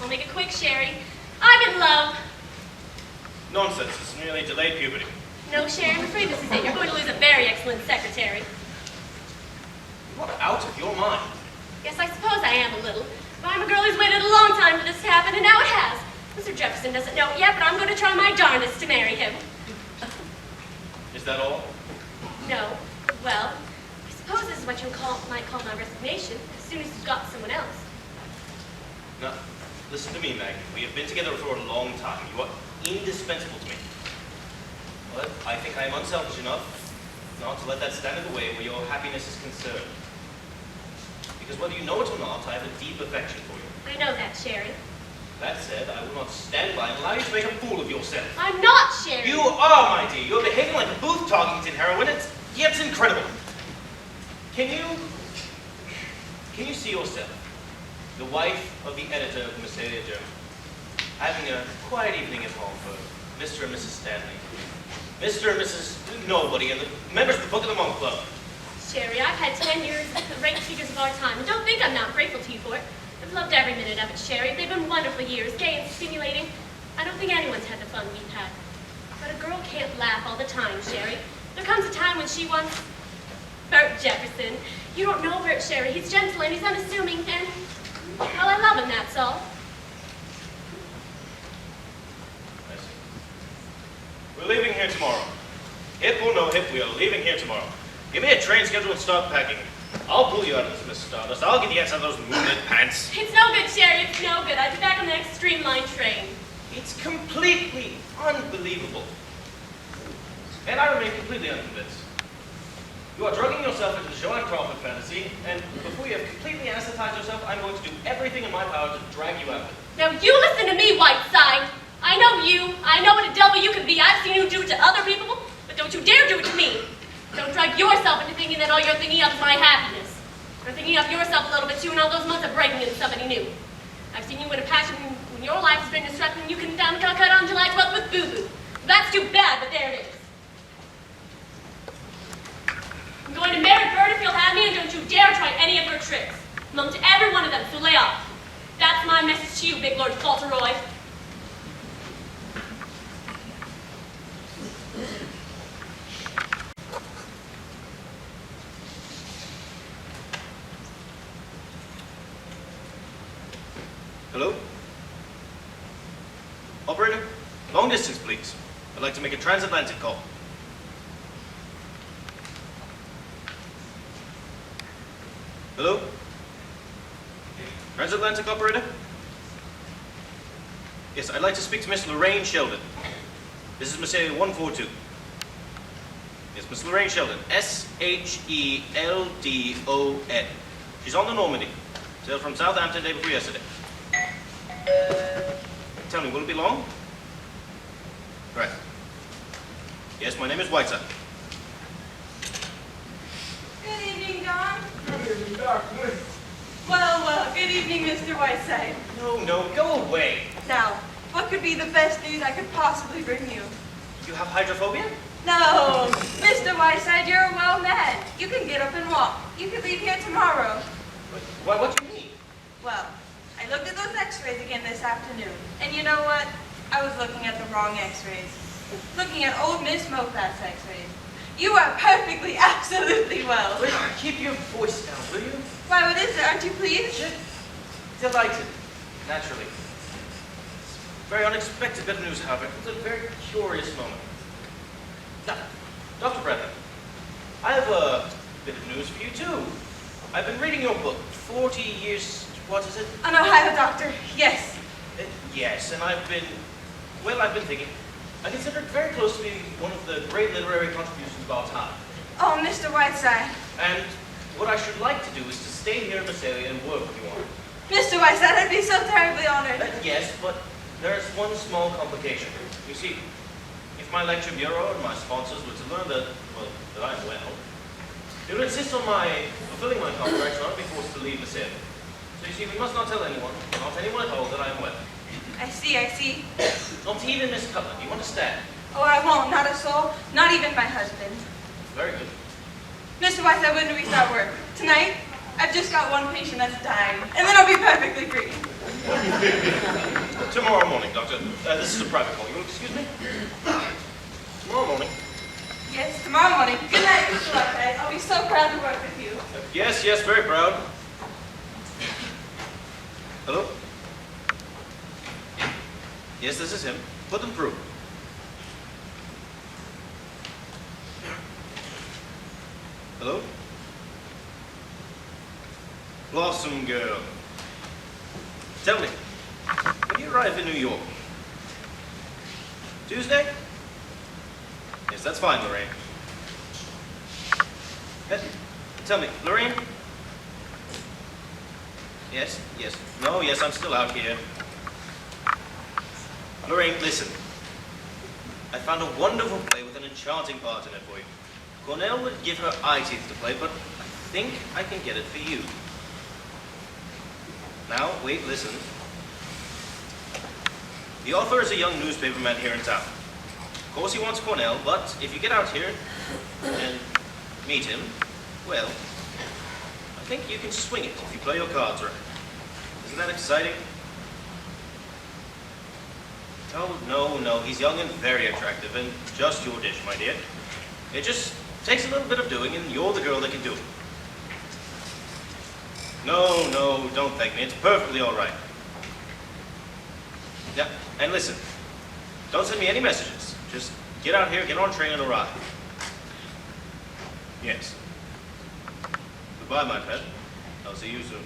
S7: I'll make it quick, Sherry. I'm in love.
S6: Nonsense. It's merely delayed puberty.
S7: No, Sherry, I'm afraid this is it. You're going to lose a very excellent secretary.
S6: You are out of your mind.
S7: Yes, I suppose I am a little. But I'm a girl who's waited a long time for this to happen, and now it has. Mr. Jefferson doesn't know it yet, but I'm going to try my darndest to marry him.
S6: Is that all?
S7: No. Well, I suppose this is what you might call my resignation, as soon as you've got someone else.
S6: Now, listen to me, Maggie. We have been together for a long time. You are indispensable to me. But I think I am unselfish enough not to let that stand in the way where your happiness is concerned. Because whether you know it or not, I have a deep affection for you.
S7: I know that, Sherry.
S6: That said, I will not stand by and allow you to make a fool of yourself.
S7: I'm not, Sherry.
S6: You are, my dear. You're behaving like a Booth Tarkington heroine. It's incredible. Can you see yourself, the wife of the editor of Mercedes Jones, having a quiet evening at home for Mr. and Mrs. Stanley, Mr. and Mrs. Nobody, and the members of the Book of the Monk Club?
S7: Sherry, I've had 10 years of the great figures of our time, and don't think I'm not grateful to you for it. I've loved every minute of it, Sherry. They've been wonderful years, gay and stimulating. I don't think anyone's had the fun we've had. But a girl can't laugh all the time, Sherry. There comes a time when she wants Bert Jefferson. You don't know Bert, Sherry. He's gentle and he's unassuming, and, well, I love him, that's all.
S6: I see. We're leaving here tomorrow. Hip or no hip, we are leaving here tomorrow. Give me a train schedule and start packing. I'll pull you out of this, Miss Stardust. I'll get the ass out of those moonlit pants.
S7: It's no good, Sherry. It's no good. I'll be back on the next streamline train.
S6: It's completely unbelievable. And I remain completely unconvinced. You are drugging yourself into the Joanne Crawford fantasy, and before you have completely anesthetized yourself, I'm going to do everything in my power to drag you out of it.
S7: Now you listen to me, Whiteside. I know you. I know what a devil you can be. I've seen you do it to other people, but don't you dare do it to me. Don't thinking that all you're thinking of is my happiness. You're thinking of yourself a little bit too, and all those months of breaking into somebody new. I've seen you in a passion when your life has been disrupted and you couldn't down Calcutta on July 12th with boo-boo. That's too bad, but there it is. I'm going to marry Bird if you'll have me, and don't you dare try any of her tricks. I'm up to every one of them, so lay off. That's my message to you, Big Lord Fauntleroy.
S6: Hello? Operator? Long distance, please. I'd like to make a transatlantic call. Hello? Transatlantic operator? Yes, I'd like to speak to Miss Lorraine Sheldon. This is Miss 142. Yes, Miss Lorraine Sheldon. S-H-E-L-D-O-N. She's on the Normandy. Sailed from Southampton day before yesterday. Tell me, will it be long? Right. Yes, my name is Whiteside.
S5: Good evening, Don.
S4: Good evening, Doctor.
S5: Well, good evening, Mr. Whiteside.
S6: No, go away.
S5: Now, what could be the best news I could possibly bring you?
S6: You have hydrophobia?
S5: No, Mr. Whiteside, you're a well man. You can get up and walk. You could leave here tomorrow.
S6: What do you mean?
S5: Well, I looked at those x-rays again this afternoon, and you know what? I was looking at the wrong x-rays. Looking at old Miss Mofat's x-rays. You are perfectly, absolutely well.
S6: Keep your voice down, will you?
S5: Why, what is it? Aren't you pleased?
S6: Delighted, naturally. Very unexpected bit of news, however. It was a very curious moment. Now, Dr. Bradley, I have a bit of news for you, too. I've been reading your book, 40 Years, what is it?
S5: An Ohio doctor, yes.
S6: Yes, and I've been thinking, I consider it very close to being one of the great literary contributions of our time.
S5: Oh, Mr. Whiteside.
S6: And what I should like to do is to stay here in Visalia and work with you on it.
S5: Mr. Whiteside, I'd be so terribly honored.
S6: Yes, but there's one small complication. You see, if my lecture bureau and my sponsors were to learn that I'm well, they would insist on my fulfilling my contract and I'd be forced to leave Visalia. So you see, we must not tell anyone, not anyone at all, that I am well.
S5: I see.
S6: Not even Miss Cutler, do you understand?
S5: Oh, I won't, not a soul, not even my husband.
S6: Very good.
S5: Mr. Whiteside, when do we start work? Tonight? I've just got one patient that's dying, and then I'll be perfectly free.
S6: Tomorrow morning, Doctor. This is a private call. You will excuse me? Tomorrow morning.
S5: Yes, tomorrow morning. Good night, Mr. Whiteside. I'll be so proud to work with you.
S6: Yes, very proud. Hello? Yes, this is him. Put them through. Hello? Blossom girl. Tell me, when you arrive in New York? Tuesday? Yes, that's fine, Lorraine. Tell me, Lorraine? Yes. No, yes, I'm still out here. Lorraine, listen. I found a wonderful play with an enchanting part in it for you. Cornell would give her eye teeth to play, but I think I can get it for you. Now, wait, listen. The author is a young newspaperman here in town. Of course he wants Cornell, but if you get out here and meet him, well, I think you can swing it if you play your cards right. Isn't that exciting? Oh, no, he's young and very attractive, and just your dish, my dear. It just takes a little bit of doing, and you're the girl that can do it. No, don't thank me. It's perfectly all right. Yeah, and listen, don't send me any messages. Just get out here, get on a train, and arrive. Yes. Goodbye, my pet. I'll see you soon.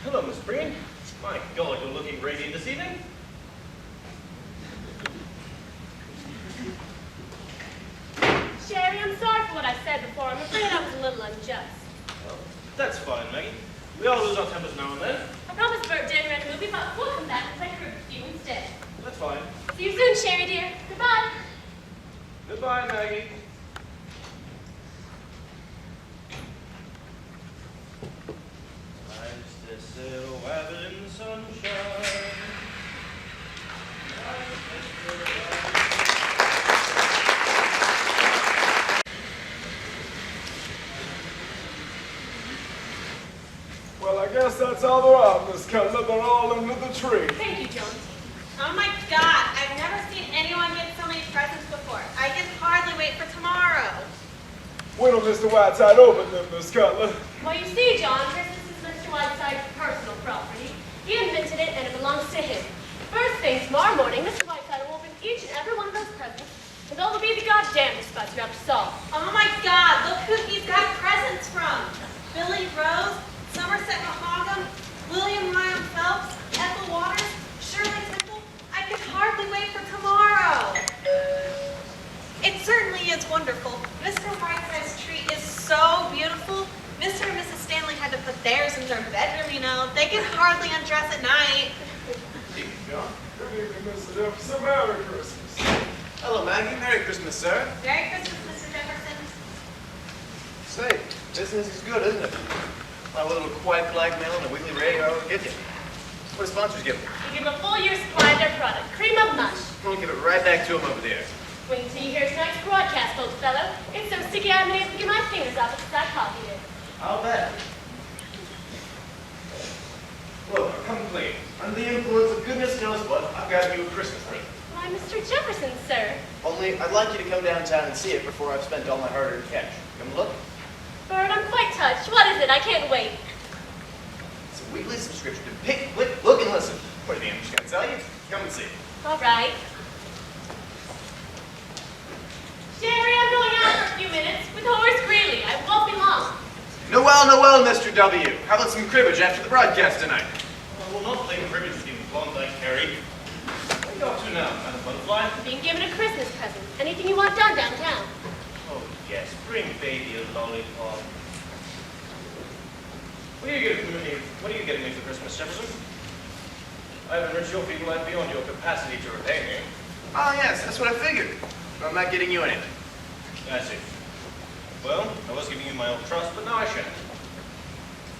S6: Hello, Miss Breen. My God, you're looking radiant this evening.
S7: Sherry, I'm sorry for what I said before. I'm afraid I was a little unjust.
S6: Well, that's fine, Maggie. We all lose our tempers now and then.
S7: I promised Bert dinner and a movie, but we'll come back and play cribbage with you instead.
S6: That's fine.
S7: See you soon, Sherry dear. Goodbye.
S6: Goodbye, Maggie. Times to sail wabbit in the sunshine.
S4: Well, I guess that's all there are, Miss Cutler. They're all under the tree.
S7: Thank you, Jones.
S2: Oh my God, I've never seen anyone get so many presents before. I can hardly wait for tomorrow.
S4: When will Mr. Whiteside open them, Miss Cutler?
S7: Well, you see, John, Christmas is Mr. Whiteside's personal property. He invented it, and it belongs to him. First thing tomorrow morning, Mr. Whiteside will open each and every one of those presents, and those will be the goddamnest fuss you have to solve.
S2: Oh my God, look who he's got presents from. Billy Rose, Somerset Mahogam, William Ryan Phelps, Ethel Waters, Shirley Temple. I can hardly wait for tomorrow. It certainly is wonderful. Mr. Whiteside's tree is so beautiful. Mr. and Mrs. Stanley had to put theirs in their bedroom, you know. They can hardly undress at night.
S4: Good evening, Mr. Jefferson. Merry Christmas.
S9: Hello, Maggie. Merry Christmas, sir.
S2: Merry Christmas, Mr. Jefferson.
S9: Say, business is good, isn't it? My little quiet blackmail and a weekly radio will get you. What do sponsors give them?
S7: You give them a full year's supply of their product, cream of mush.
S9: We'll give it right back to them over there.
S7: Wait until you hear tonight's broadcast, old fellow. It's so sticky I'm unable to get my fingers off it since I copied it.
S9: I'll bet. Look, come clean. Under the influence of goodness knows what, I've got you a Christmas present.
S7: Why, Mr. Jefferson, sir.
S9: Only, I'd like you to come downtown and see it before I've spent all my hard-earned cash. Come look.
S7: Bird, I'm quite touched. What is it? I can't wait.
S9: It's a weekly subscription to Pick, Click, Look, and Listen. What do you think I'm just gonna tell you? Come and see it.
S7: All right. Jerry, I'm going out for a few minutes with Horace Greeley. I won't be long.
S9: Noel, Mr. W. How about some cribbage after the broadcast tonight?
S6: Well, we'll not play cribbage with you, Klondike Harry. What are you up to now, Madam Butterfly?
S7: Being given a Christmas present. Anything you want done downtown.
S6: Oh, yes, bring baby a lollipop. What are you getting me for Christmas, Jefferson? I've enriched your people life beyond your capacity to repay me.
S9: Oh, yes, that's what I figured. But I'm not getting you anything.
S6: I see. Well, I was giving you my old trust, but now I shan't.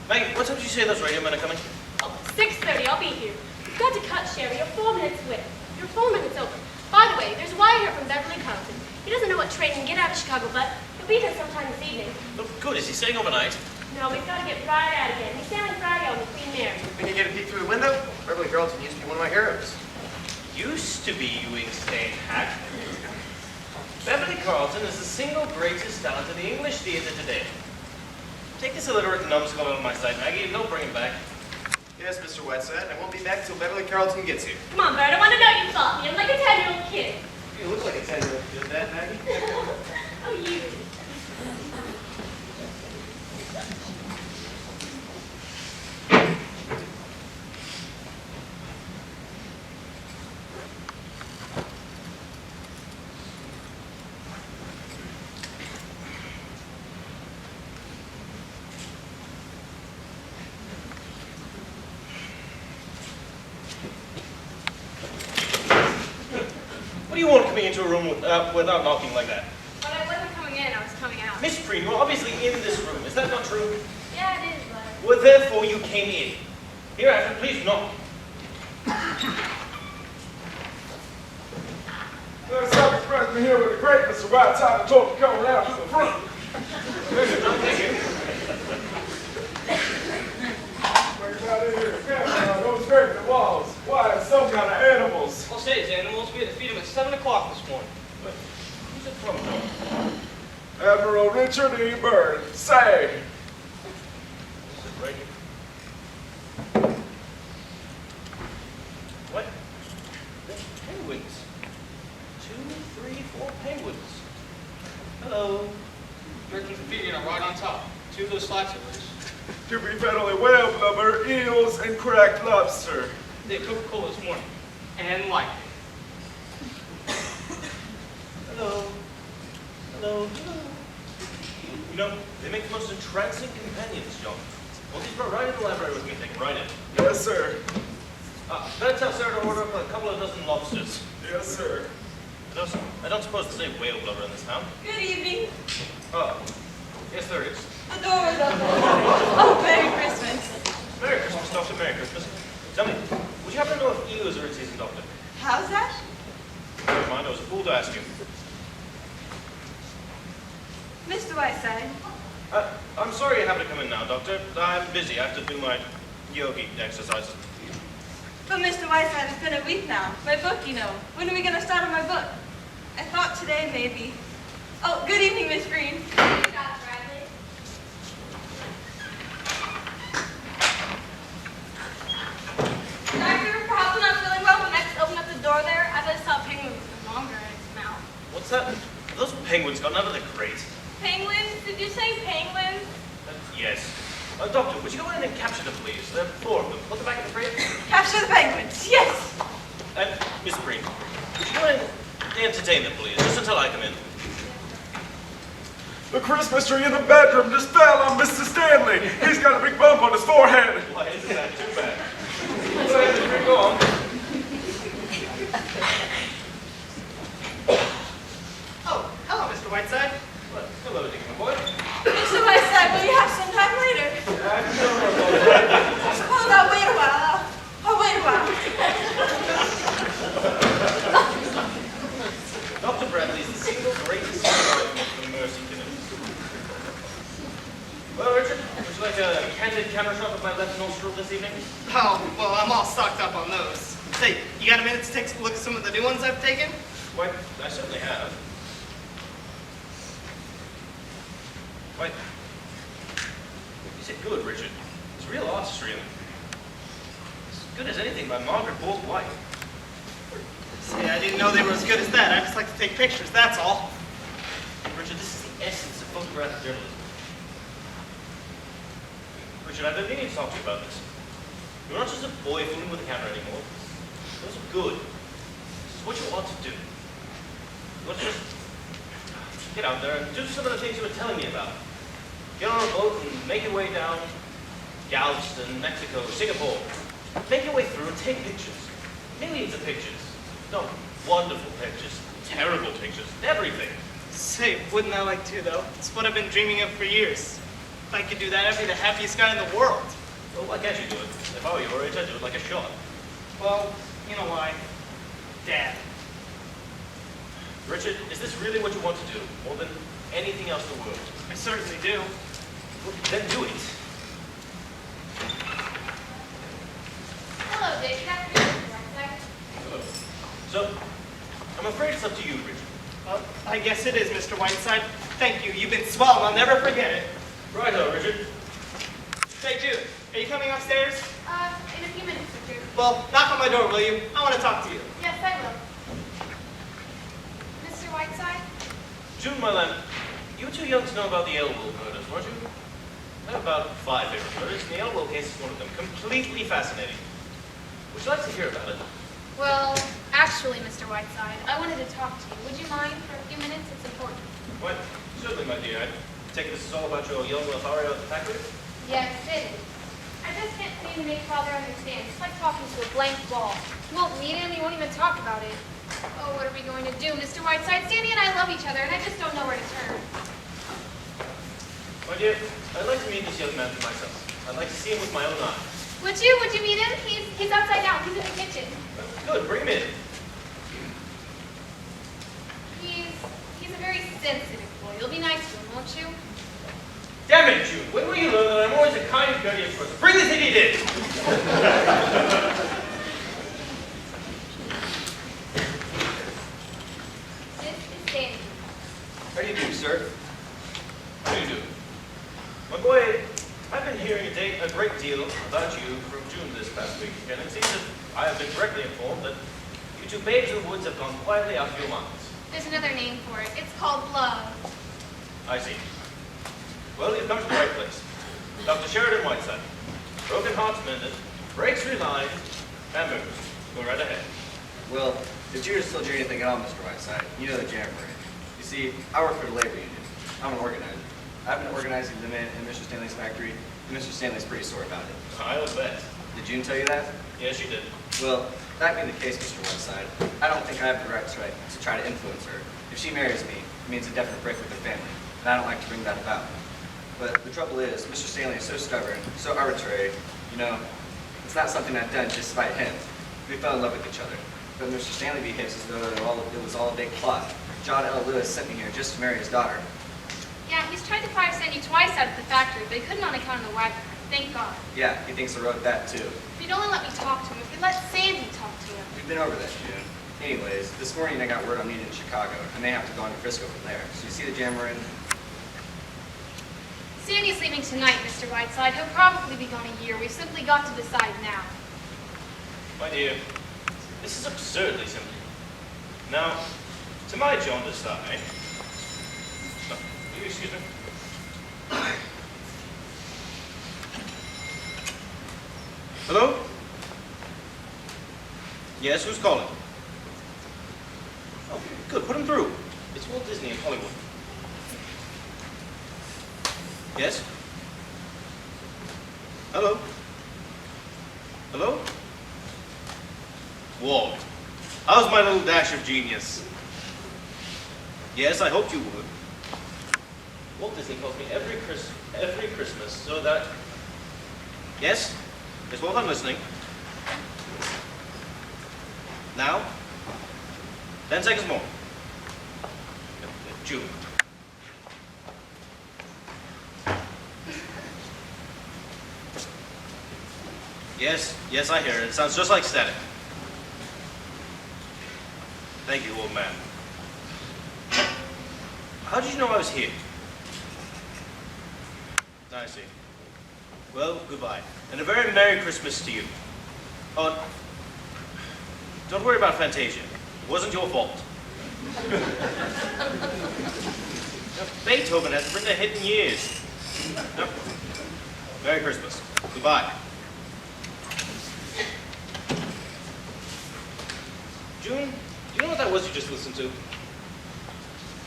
S6: Maggie, what time did you say those radio men are coming?
S7: Oh, 6:30. I'll be here. You've got to cut, Sherry. You're 4 minutes late. You're 4 minutes over. By the way, there's a wire here from Beverly Carlton. He doesn't know what train he can get out of Chicago, but he'll be here sometime this evening.
S6: Oh, good. Is he staying overnight?
S7: No, he's got to get right out again. He's sailing Friday on the Queen Mary.
S9: Can you get a peek through the window? Beverly Carlton used to be one of my heroes.
S6: Used to be, you ink-stained hack. Beverly Carlton is the single greatest talent in the English theater today. Take this illiterate numbskull out of my sight, Maggie, and don't bring him back.
S9: Yes, Mr. Whiteside. I won't be back till Beverly Carlton gets here.
S7: Come on, Bird. I want to know you thought me. I'm like a 10-year-old kid.
S9: You look like a 10-year-old kid, that, Maggie.
S7: Oh, you.
S6: What do you want coming into a room without knocking like that?
S8: But I wasn't coming in, I was coming out.
S6: Miss Preen, you're obviously in this room. Is that not true?
S8: Yeah, it is, but...
S6: Well, therefore you came in. Hereafter, please knock.
S4: There's something present here with the great Mr. Whiteside and told to come around to the front.
S6: Thank you.
S4: Those scraping the walls. Why, it's some kind of animals.
S1: I'll say it's animals. We had to feed them at 7 o'clock this morning.
S6: Who's it from, John?
S4: Admiral Richard E. Byrd, say.
S6: Is it right here? What? Penguins. 2, 3, 4 penguins. Hello.
S1: Directions for feeding are right on top. 2 of those flats are loose.
S4: To be fed only whale blubber, eels, and cracked lobster.
S1: They had Coca-Cola this morning. And like it.
S6: Hello. Hello. Hello. You know, they make the most entrancing companions, John. Well, these brought right in the library with me. Take them right in.
S4: Yes, sir.
S6: Better tell Sarah to order up a couple of dozen lobsters.
S4: Yes, sir.
S6: I don't suppose there's any whale blubber in this town.
S5: Good evening.
S6: Oh, yes there is.
S5: The door is open. Oh, Merry Christmas.
S6: Merry Christmas, Doctor. Merry Christmas. Tell me, would you happen to know if eels are in season, Doctor?
S5: How's that?
S6: Never mind, I was a fool to ask you.
S5: Mr. Whiteside.
S6: I'm sorry you have to come in now, Doctor. I'm busy. I have to do my yogi exercises.
S5: But Mr. Whiteside, it's been a week now. My book, you know. When are we going to start on my book? I thought today, maybe. Oh, good evening, Miss Green.
S2: Doctor, perhaps I'm not feeling well. When I just opened up the door there, I just saw a penguin with a longer in its mouth.
S6: What's that? Have those penguins gotten out of the crate?
S2: Penguins? Did you say penguins?
S6: Yes. Doctor, would you go in and capture them, please? There are 4 of them. Put them back in the crate.
S5: Capture the penguins. Yes.
S6: Miss Green, would you go in and entertain them, please, just until I come in?
S4: The Christmas tree in the bedroom just fell on Mr. Stanley. He's got a big bump on his forehead.
S6: Why, isn't that too bad? Go ahead, Miss Green, go on.
S10: Oh, hello, Mr. Whiteside.
S6: Well, hello, Dicky, my boy.
S5: Mr. Whiteside, will you have some time later? Oh, no, wait a while. Oh, wait a while.
S6: Dr. Bradley is the single greatest argument for mercy killings. Well, Richard, would you like a candid camera shot of my left nostril this evening?
S10: Oh, well, I'm all stocked up on those. Say, you got a minute to take a look at some of the new ones I've taken?
S6: Why, I certainly have. Why, you said good, Richard. It's real artistry and as good as anything by Margaret Bolt White.
S10: Say, I didn't know they were as good as that. I just like to take pictures, that's all.
S6: Richard, this is the essence of photographic journalism. Richard, I've been meaning to talk to you about this. You're not just a boy fooling with a camera anymore. Those are good. This is what you ought to do. You ought to just get out there and do some of the things you were telling me about. Get on a boat and make your way down Galveston, Mexico, Singapore. Make your way through and take pictures. Millions of pictures. No, wonderful pictures, terrible pictures, everything.
S10: Say, wouldn't I like to, though? It's what I've been dreaming of for years. If I could do that, I'd be the happiest guy in the world.
S6: Well, why can't you do it? If I were your age, I'd do it like a shot.
S10: Well, you know why? Dad.
S6: Richard, is this really what you want to do, more than anything else in the world?
S10: I certainly do.
S6: Well, then do it.
S3: Hello, Dick. Good afternoon, Mr. Whiteside.
S6: Hello. So, I'm afraid it's up to you, Richard.
S10: Well, I guess it is, Mr. Whiteside. Thank you. You've been swell, and I'll never forget it.
S6: Righto, Richard.
S10: Say, Jude, are you coming upstairs?
S3: In a few minutes, Richard.
S10: Well, knock on my door, will you? I want to talk to you.
S3: Yes, I will. Mr. Whiteside?
S6: June, my lamb, you were too young to know about the Elwell murders, weren't you? There are about 5 different murders, and the Elwell case is one of them. Completely fascinating. Would you like to hear about it?
S3: Well, actually, Mr. Whiteside, I wanted to talk to you. Would you mind for a few minutes? It's important.
S6: Why, certainly, my dear. I take this is all about your young Lothario at the factory?
S3: Yes, it is. I just can't seem to make Father understand. It's like talking to a blank wall. You won't meet him, you won't even talk about it. Oh, what are we going to do, Mr. Whiteside? Sandy and I love each other, and I just don't know where to turn.
S6: My dear, I'd like to meet this young man for myself. I'd like to see him with my own eyes.
S3: Would you? Would you meet him? He's outside now. He's in the kitchen.
S6: Good, bring him in.
S3: He's a very sensitive boy. You'll be nice to him, won't you?
S6: Damn it, June. When will you learn that I'm always a kind and courteous person? Bring this idiot in!
S3: This is Sandy.
S6: How do you do, sir? How do you do? My boy, I've been hearing a great deal about you from June this past week, and it seems that I have been correctly informed that you two babes in the woods have gone quietly out of your minds.
S3: There's another name for it. It's called love.
S6: I see. Well, you've come to the right place. Dr. Sheridan Whiteside. Broken hearts mended, brakes relined, and moves. Go right ahead.
S11: Well, if Judas told you anything at all, Mr. Whiteside, you know the jam branch. You see, I work for the labor union. I'm an organizer. I've been organizing the men in Mr. Stanley's factory, and Mr. Stanley's pretty sore about it.
S6: I'll bet.
S11: Did June tell you that?
S6: Yes, you did.
S11: Well, That being the case, Mr. Whiteside, I don't think I have the right to try to influence her. If she marries me, it means a definite break with her family, and I don't like to bring that about. But the trouble is, Mr. Stanley is so stubborn, so arbitrary, you know, it's not something I've done just to spite him. We fell in love with each other. But Mr. Stanley behaves as though it was all a big plot. John L. Lewis sent me here just to marry his daughter.
S3: Yeah, he's tried to fire Sandy twice out of the factory, but he couldn't on account of the wagon. Thank God.
S11: Yeah, he thinks I wrote that too.
S3: If he'd only let me talk to him, if he'd let Sandy talk to him.
S11: We've been over that, June. Anyways, this morning I got word I'm needed in Chicago. I may have to go on to Frisco from there. So you see the jammer in?
S3: Sandy's leaving tonight, Mr. Whiteside. He'll probably be gone a year. We've simply got to decide now.
S6: My dear, this is absurdly simple. Now, to my jaundiced eye... Oh, will you excuse me? Hello? Yes, who's calling? Oh, good, put him through. It's Walt Disney in Hollywood. Yes? Hello? Hello? Walt, how's my little dash of genius? Yes, I hoped you would. Walt Disney calls me every Christmas so that... Yes? Yes, Walt, I'm listening. Now? 10 seconds more. June. Yes, I hear it. It sounds just like static. Thank you, old man. How did you know I was here? I see. Well, goodbye. And a very Merry Christmas to you. Oh, don't worry about Fantasia. It wasn't your fault. Beethoven hasn't written a hit in years. No. Merry Christmas. Goodbye. June, do you know what that was you just listened to?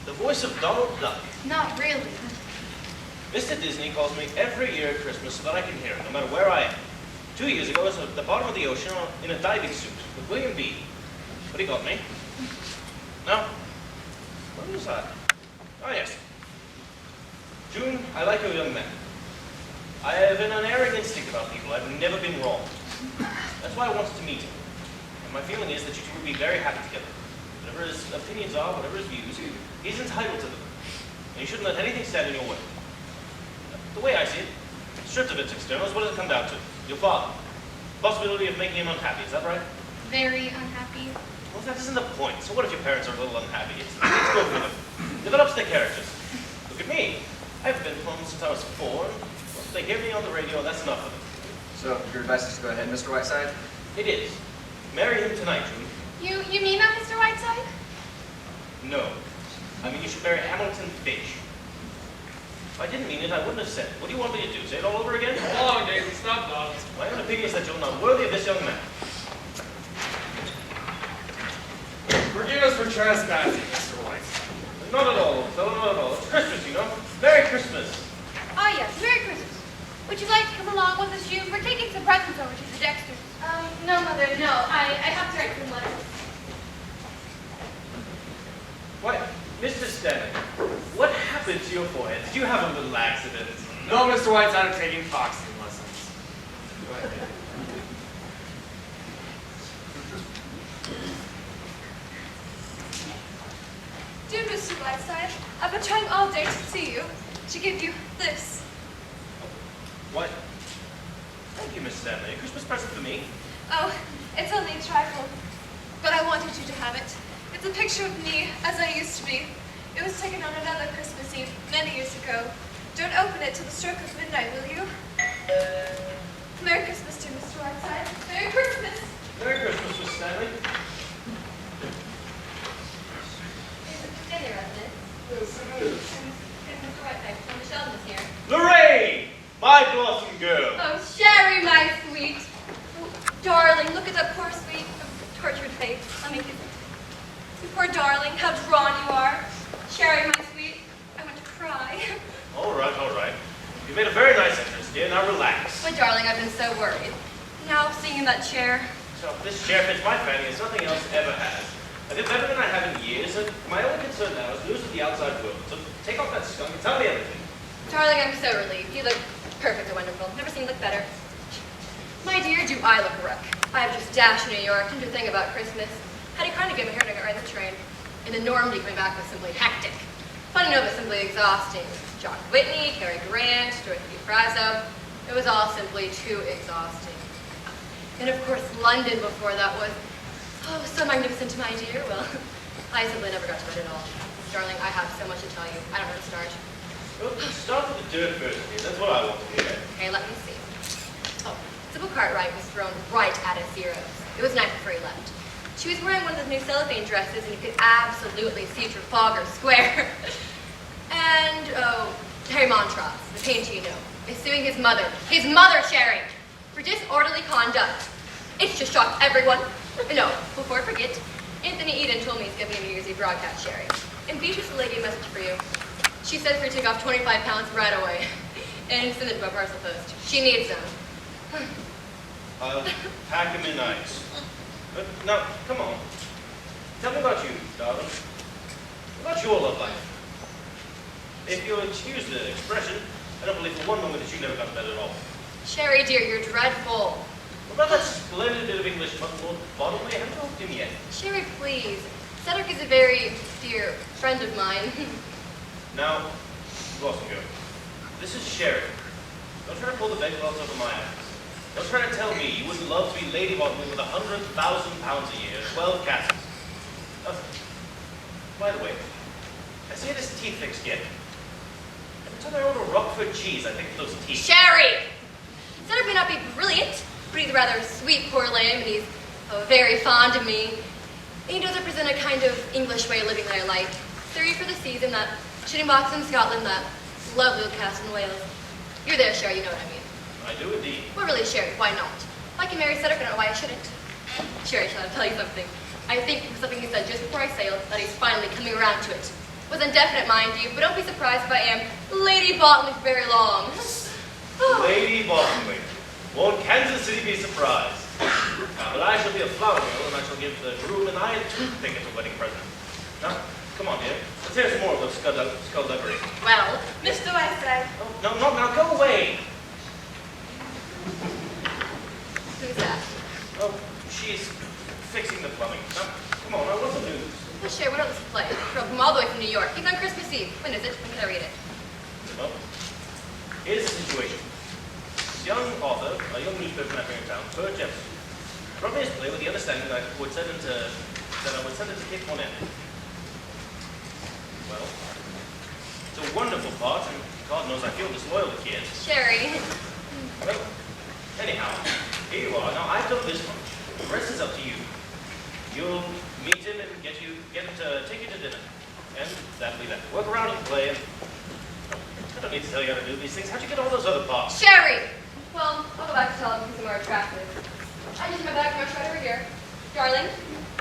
S6: The voice of Donald Duck.
S3: Not really.
S6: Mr. Disney calls me every year at Christmas so that I can hear it, no matter where I am. 2 years ago, I was at the bottom of the ocean in a diving suit with William B. But he got me. No? What was that? Oh, yes. June, I like your young man. I have an unerring instinct about people. I've never been wrong. That's why I wanted to meet him. And my feeling is that you two would be very happy together. Whatever his opinions are, whatever his views, he's entitled to them. And you shouldn't let anything stand in your way. The way I see it, stripped of its externals, what does it come down to? Your father. Possibility of making him unhappy, is that right?
S3: Very unhappy.
S6: Well, that isn't the point. So what if your parents are a little unhappy? It's good for them. Develops their characters. Look at me. I've been home since I was 4, and once they hear me on the radio, that's enough for them.
S11: So, your advice is to go ahead, Mr. Whiteside?
S6: It is. Marry him tonight, June.
S3: You mean that, Mr. Whiteside?
S6: No. I mean, you should marry Hamilton Fish. If I didn't mean it, I wouldn't have said it. What do you want me to do? Say it all over again?
S4: Hold on, Daisy. Stop, Bob.
S6: My own opinion is that you're not worthy of this young man.
S4: Forgive us for trespassing, Mr. Whiteside.
S6: Not at all, fellow, not at all. It's Christmas, you know. Merry Christmas.
S3: Oh, yes, Merry Christmas. Would you like to come along with us, June? We're taking some presents over to the Dexters.
S7: No, Mother, no. I have to write some letters.
S6: Why, Mr. Stanley, what happened to your forehead? Did you have a little accident?
S4: No, Mr. Whiteside, I'm taking boxing lessons. Go ahead.
S8: Dear Mr. Whiteside, I've been trying all day to see you, to give you this.
S6: What? Thank you, Miss Stanley. A Christmas present for me?
S8: Oh, it's only a trifle, but I wanted you to have it. It's a picture of me as I used to be. It was taken on another Christmas Eve many years ago. Don't open it till the stroke of midnight, will you? Merry Christmas, dear Mr. Whiteside. Merry Christmas.
S6: Merry Christmas, Miss Stanley.
S7: Dinner of this.
S4: Yes, it is.
S7: And Mr. Whiteside, Mr. Sheldon is here.
S6: Lorraine! My blossom girl!
S8: Oh, Sherry, my sweet. Oh, darling, look at that poor sweet tortured face. Let me kiss it. You poor darling, how drawn you are. Sherry, my sweet, I want to cry.
S6: All right, all right. You made a very nice entrance, dear. Now relax.
S8: But darling, I've been so worried. Now, sitting in that chair,
S6: So this chair fits my fanny as nothing else ever has. I did better than I have in years, and my only concern now is news of the outside world. So take off that skunk and tell me everything.
S3: Darling, I'm so relieved. You look perfect and wonderful. Never seen you look better. My dear, do I look a wreck? I've just dashed New York, didn't do a thing about Christmas. Had a kind of get my hair to get right on the train. And the Normandy coming back was simply hectic. Funny Nova simply exhausting. John Whitney, Cary Grant, Dorothy Frazzo. It was all simply too exhausting. And of course, London before that was, oh, so magnificent, my dear. Well, I simply never got to bed at all. Darling, I have so much to tell you. I don't know where to start.
S6: Well, start with the dirt first, please. That's what I want to hear.
S3: Okay, let me see. Oh, Sybil Cartwright was thrown right at his heroes. It was night before he left. She was wearing one of those new cellophane dresses, and you could absolutely see Trafalgar Square. And, oh, Harry Montross, the painter you know, is suing his mother, Sherry, for disorderly conduct. It's just shocked everyone. No, before I forget, Anthony Eden told me he's giving a New Year's Eve broadcast, Sherry. And Beatrice will leave you a message for you. She says for you to take off 25 pounds right away and send it by parcel post. She needs them.
S6: I'll pack them in ice. But now, come on. Tell me about you, darling. About your love life. If you'll excuse the expression, I don't believe for one moment that you never got to bed at all.
S3: Sherry, dear, you're dreadful.
S6: What about that splendid bit of English about Lord Bottomley? I haven't talked to him yet.
S3: Sherry, please. Cedric is a very dear friend of mine.
S6: Now, Blossom, this is Sherry. Don't try to pull the bedclothes over my eyes. Don't try to tell me you wouldn't love to be Lady Bottomley with £100,000 a year, 12 castles. By the way, I see this teeth fixed yet. Every time I order Roquefort cheese, I think of those teeth.
S3: Sherry! Cedric may not be brilliant, but he's a rather sweet poor lamb, and he's very fond of me. And he does represent a kind of English way of living that I like. 3 for the season, that shooting box in Scotland, that lovely little castle in Wales. You're there, Sherry, you know what I mean.
S6: I do indeed.
S3: Well, really, Sherry, why not? If I can marry Cedric, I don't know why I shouldn't. Sherry, shall I tell you something? I think from something he said just before I sailed that he's finally coming around to it. It was indefinite, mind you, but don't be surprised if I am Lady Bottomley for very long.
S6: Lady Bottomley. Won't Kansas City be surprised? But I shall be a flower girl, and I shall give the groom and I a toothpick as a wedding present. Now, come on, dear. Let's hear some more of those skullduggery.
S3: Well,
S5: Mr. Whiteside.
S6: Oh, no, now go away.
S3: who's that?
S6: Oh, she's fixing the plumbing. Now, come on, now, what's the news?
S3: Well, Sherry, what else to play? Drove him all the way from New York. He's on Christmas Eve. When is it? When can I read it?
S6: Well, here's the situation. This young author, a young newspaper man here in town, Bert Jefferson, brought me his play with the understanding that I would send it to Cape Horn. Well, it's a wonderful part, and God knows I feel disloyal to kids.
S3: Sherry.
S6: Well, anyhow, here you are. Now, I've done this much. The rest is up to you. You'll meet him and get him to take you to dinner. And that'll be that. Work around and play. And I don't need to tell you how to do these things. How'd you get all those other parts?
S3: Sherry! Well, I'll go back to tell him he's more attractive. I just my bag much right over here. Darling,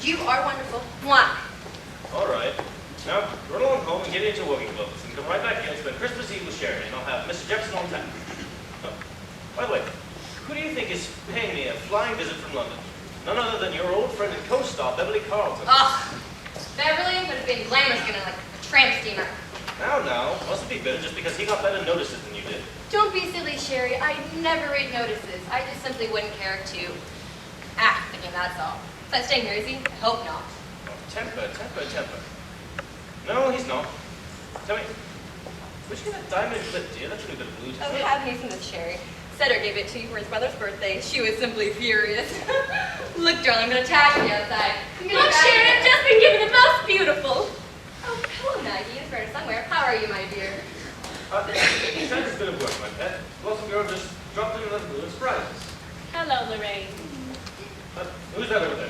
S3: you are wonderful. Mwah!
S6: All right. Now, run along home and get into working clothes. And come right back here and spend Christmas Eve with Sherry. And I'll have Mr. Jefferson on tap. Oh, by the way, who do you think is paying me a flying visit from London? None other than your old friend and co-star, Beverly Carlton.
S3: Ugh! Beverly would have been glamorous in like a tramp steamer.
S6: Now, mustn't be bitter just because he got better notices than you did.
S3: Don't be silly, Sherry. I never read notices. I just simply wouldn't care to act thinking that's all. Is that staying here, is he? I hope not.
S6: Oh, temper. No, he's not. Tell me, where'd you get that diamond clip, dear? That's a new bit of blue.
S3: Oh, have me some of this, Sherry. Cedric gave it to you for his brother's birthday. She was simply furious. Look, darling, I'm gonna tag you outside.
S7: Look, Sherry, I've just been given the most beautiful.
S3: Oh, hello, Maggie. It's better somewhere. How are you, my dear?
S6: Besides a bit of work, my pet. Blossom Girl just dropped in another blue and surprises.
S7: Hello, Lorraine.
S6: Who's that over there?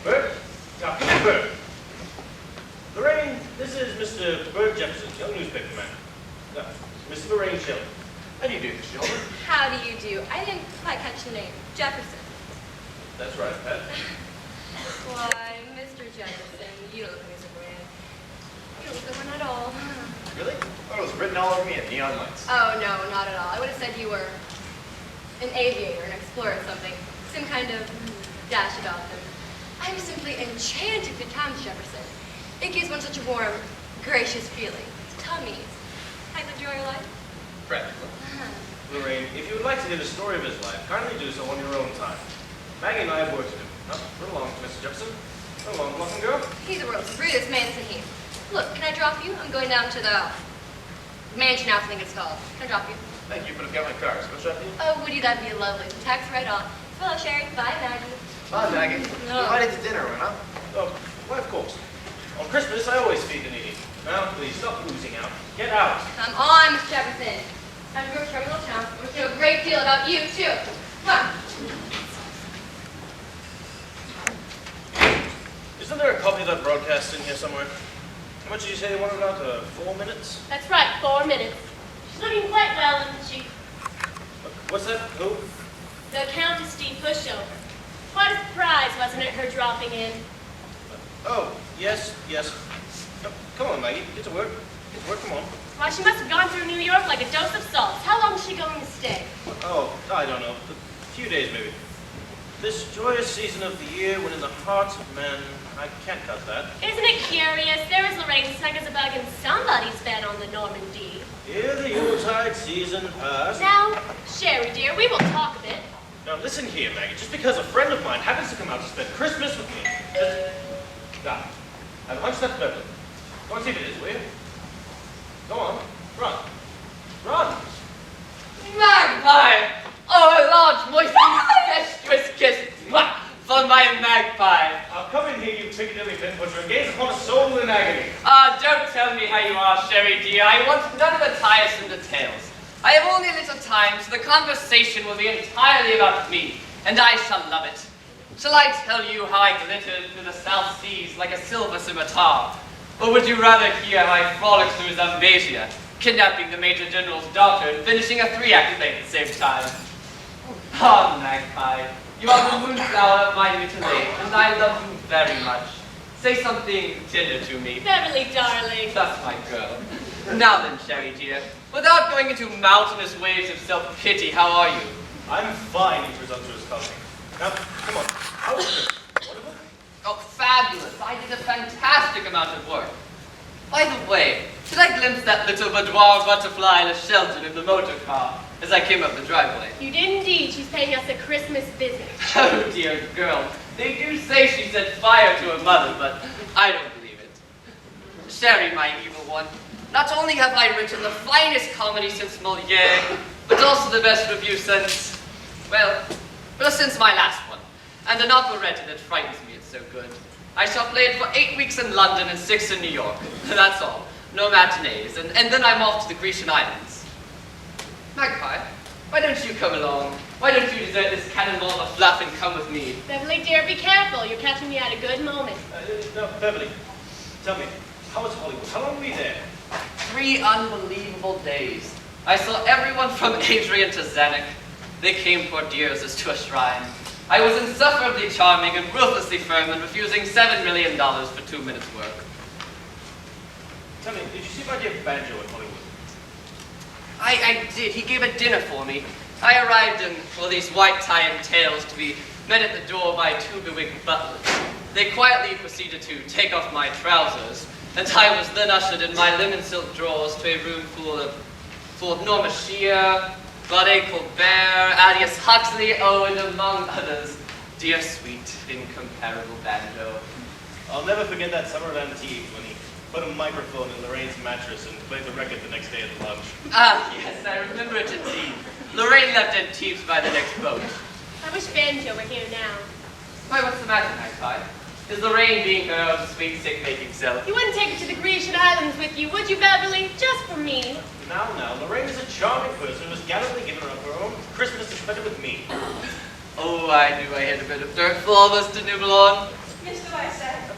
S6: Bert? Now, come here, Bert. Lorraine, this is Mr. Bert Jefferson, young newspaper man. No, Miss Lorraine Shelley. How do you do, Miss Shelley?
S3: How do you do? I didn't quite catch your name. Jefferson.
S6: That's right, Pat.
S3: Why, Mr. Jefferson, you don't look like a man. You don't look like one at all.
S12: Really? I thought it was written all over me in neon lights.
S3: Oh, no, not at all. I would have said you were an aviator, an explorer, something. Some kind of dash about them. I'm simply enchanted with Tom Jefferson. It gives one such a warm, gracious feeling. Tommy, I've enjoyed your life.
S6: Practically. Lorraine, if you would like to hear the story of his life, kindly do so on your own time. Maggie and I have work to do. Now, run along, Mr. Jefferson. Run along, Bluffing girl.
S3: He's the world's rudest man, isn't he? Look, can I drop you? I'm going down to the mansion house, I think it's called. Can I drop you?
S6: Thank you, but I've got my car. So what's up, you?
S3: Oh, Woody, that'd be lovely. Tax right on. Hello, Sherry. Bye, Maggie.
S12: Bye, Maggie.
S3: No.
S12: Invited to dinner, huh?
S6: Oh, why, of course. On Christmas, I always feed the needy. Now, please, stop oozing out. Get out.
S3: Come on, Mr. Jefferson. I'm from a little town. We know a great deal about you, too. Come on.
S6: Isn't there a copy of that broadcast in here somewhere? How much did you say you wanted out? 4 minutes?
S7: That's right, 4 minutes. She's looking quite well, isn't she?
S6: What's that? Who?
S7: The Countess D. Pushover. Quite a surprise, wasn't it, her dropping in?
S6: Oh, yes, yes. Come on, Maggie. Get to work. Get to work, come on.
S7: Why, she must have gone through New York like a dose of salt. How long is she going to stay?
S6: Oh, I don't know. A few days, maybe. This joyous season of the year when in the hearts of men, I can't cut that.
S7: Isn't it curious? There is Lorraine snug as a bug in somebody's bed on the Normandy.
S6: Here the Yuletide season passed.
S7: Now, Sherry dear, we will talk a bit.
S6: Now listen here, Maggie. Just because a friend of mine happens to come out to spend Christmas with me, I have a hunch that's Beverly. Go and see if it is, will you? Go on. Run. Run.
S13: Magpie! Oh, a large, moist, incestuous kiss for my magpie.
S6: I'll come in here, you Piccadilly pin pusher, and gaze upon a soul in agony.
S13: Don't tell me how you are, Sherry dear. I want none of the tiresome details. I have only a little time, so the conversation will be entirely about me, and I shall love it. Shall I tell you how I glittered through the South Seas like a silver scimitar? Or would you rather hear how I frolicked through Zambasia, kidnapping the Major General's daughter and finishing a 3-act play at the same time? Ah, Magpie, you are the moonflower of my mutilate, and I love you very much. Say something tender to me.
S7: Beverly, darling.
S13: That's my girl. Now then, Sherry dear, without going into mountainous waves of self-pity, how are you?
S6: I'm fine, you presumptuous colony. Now, come on. How was it? Wonderful?
S13: Oh, fabulous. I did a fantastic amount of work. By the way, did I glimpse that little boudoir butterfly in a Shelton in the motor car as I came up the driveway?
S7: You did indeed. She's paying us a Christmas visit.
S13: Oh, dear girl. They do say she set fire to her mother, but I don't believe it. Sherry, my evil one, not only have I written the finest comedy since Moliere, but also the best review since, well, since my last one. And an operetta that frightens me, it's so good. I shall play it for 8 weeks in London and 6 in New York. That's all. No matinees. And then I'm off to the Grecian Islands. Magpie, why don't you come along? Why don't you desert this cannonball of fluff and come with me?
S7: Beverly, dear, be careful. You're catching me at a good moment.
S6: No, Beverly, tell me, how was Hollywood? How long were we there?
S13: 3 unbelievable days. I saw everyone from Adrian to Zanuck. They came poor dears as to a shrine. I was insufferably charming and ruthlessly firm in refusing $7 million for 2 minutes' work.
S6: Tell me, did you see my dear Banjo in Hollywood?
S13: I did. He gave a dinner for me. I arrived in, these white tie and tails to be met at the door by 2 bewigged butlers. They quietly proceeded to take off my trousers, and I was then ushered in my linen silk drawers to a room full of Norma Shear, Claude Colbert, Aldous Huxley, oh, and among others, dear, sweet, incomparable Banjo.
S6: I'll never forget that summer at Antibes when he put a microphone in Lorraine's mattress and played the record the next day at lunch.
S13: Ah, yes, I remember it indeed. Lorraine left Antibes by the next boat.
S7: I wish Banjo were here now.
S13: Why, what's the matter, Magpie? Is Lorraine being her own sweet, sick-making self?
S7: You wouldn't take her to the Grecian Islands with you, would you, Beverly? Just for me.
S6: Now, Lorraine is a charming person who has gallantly given up her own Christmas to spend it with me.
S13: Oh, I knew I had a bit of dirt for all of us to nibble on.
S5: Mr. Whiteside.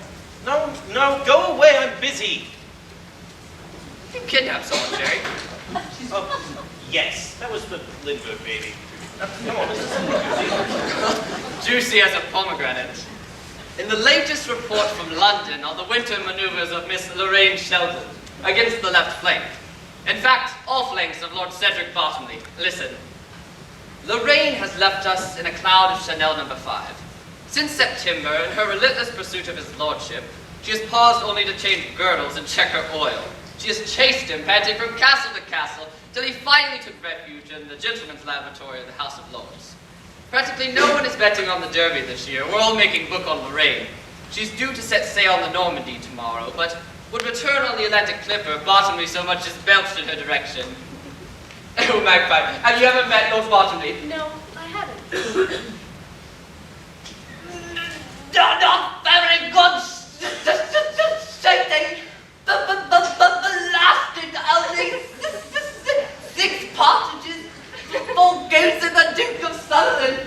S6: No, go away, I'm busy.
S13: You kidnapped someone, Jerry.
S6: Oh, yes, that was the Lindbergh baby. Come on, this is
S13: Juicy as a pomegranate. In the latest report from London on the winter maneuvers of Miss Lorraine Sheldon against the left flank. In fact, all flanks of Lord Cedric Bottomley. Listen. Lorraine has left us in a cloud of Chanel No. 5. Since September, in her relentless pursuit of his lordship, she has paused only to change girdles and check her oil. She has chased him, panting from castle to castle, till he finally took refuge in the gentleman's lavatory of the House of Lords. Practically no one is betting on the Derby this year. We're all making book on Lorraine. She's due to set sail on the Normandy tomorrow, but would return on the Atlantic Clipper, Bottomley so much as belched in her direction. Oh, Magpie, have you ever met Lord Bottomley?
S7: No, I haven't.
S13: Not very good shooting. The blasted only 6 partridges, 4 goose and the Duke of Sutherland.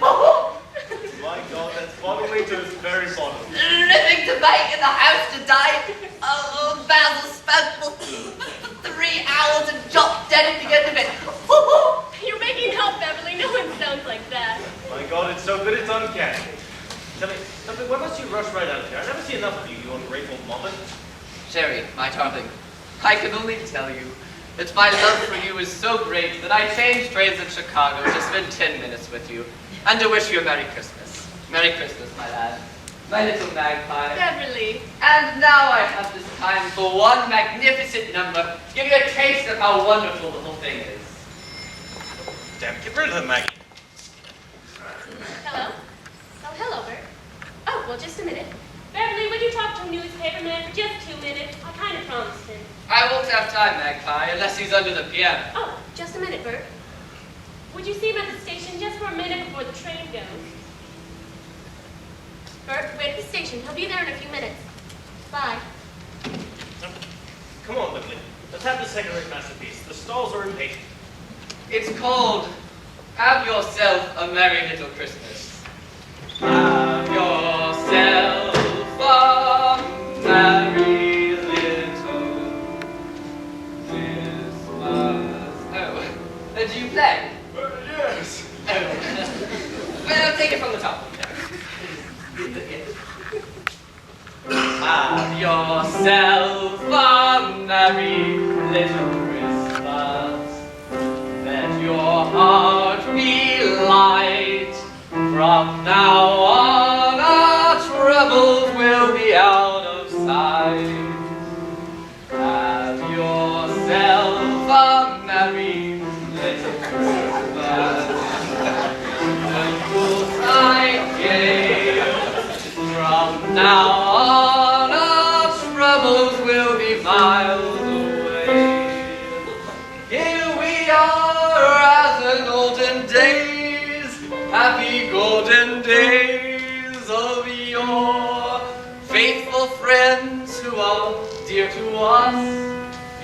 S6: My God, that's Bottomley to his very bottom.
S13: Living to make in the house to die. Oh, Basil spoke for 3 hours and dropped dead at the end of it.
S7: You're making up, Beverly. No one sounds like that.
S6: My God, it's so good it's uncanny. Tell me, why must you rush right out of here? I never see enough of you, you ungrateful muppet.
S13: Sherry, my darling, I can only tell you that my love for you is so great that I changed trains in Chicago to spend 10 minutes with you and to wish you a Merry Christmas. Merry Christmas, my lad. My little magpie.
S7: Beverly.
S13: And now I have this time for one magnificent number to give you a taste of how wonderful the whole thing is.
S6: Damn, get rid of them, Maggie.
S7: Hello? Oh, hello, Bert. Oh, well, just a minute. Beverly, would you talk to a newspaper man for just 2 minutes? I kind of promised him.
S13: I won't have time, Magpie, unless he's under the piano.
S7: Oh, just a minute, Bert. Would you see him at the station just for a minute before the train goes? Bert, wait at the station. He'll be there in a few minutes. Bye.
S6: Come on, Beverly. Let's have the second-rate masterpiece. The stalls are impatient.
S13: It's called Have Yourself a Merry Little Christmas. Have yourself a merry little Christmas. Oh, do you play?
S4: Yes.
S13: Oh. Well, take it from the top. Have yourself a merry little Christmas. Let your heart be light. From now on, our troubles will be out of sight. Have yourself a merry little Christmas. The Yuletide gay. From now on, our troubles will be miles away. Here we are as in olden days, happy golden days of yore. Faithful friends who are dear to us,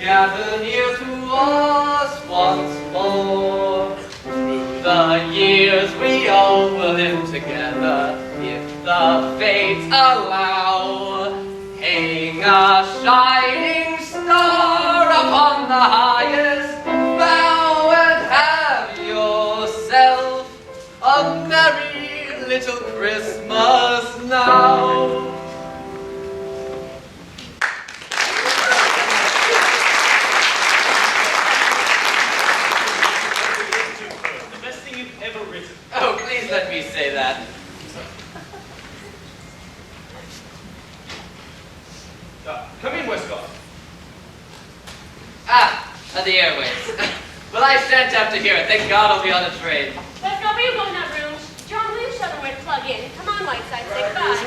S13: gather near to us once more. Through the years we all will live together, if the fates allow. Hang a shining star upon the highest bough and have yourself a merry little Christmas now.
S6: The best thing you've ever written.
S13: Oh, please let me say that.
S6: Come in, Westcott.
S13: The airways. Well, I shan't have to hear it. Thank God I'll be on a train.
S7: Let's go. Will you go in that room? John, will you show them where to plug in? Come on, Whiteside. Say goodbye.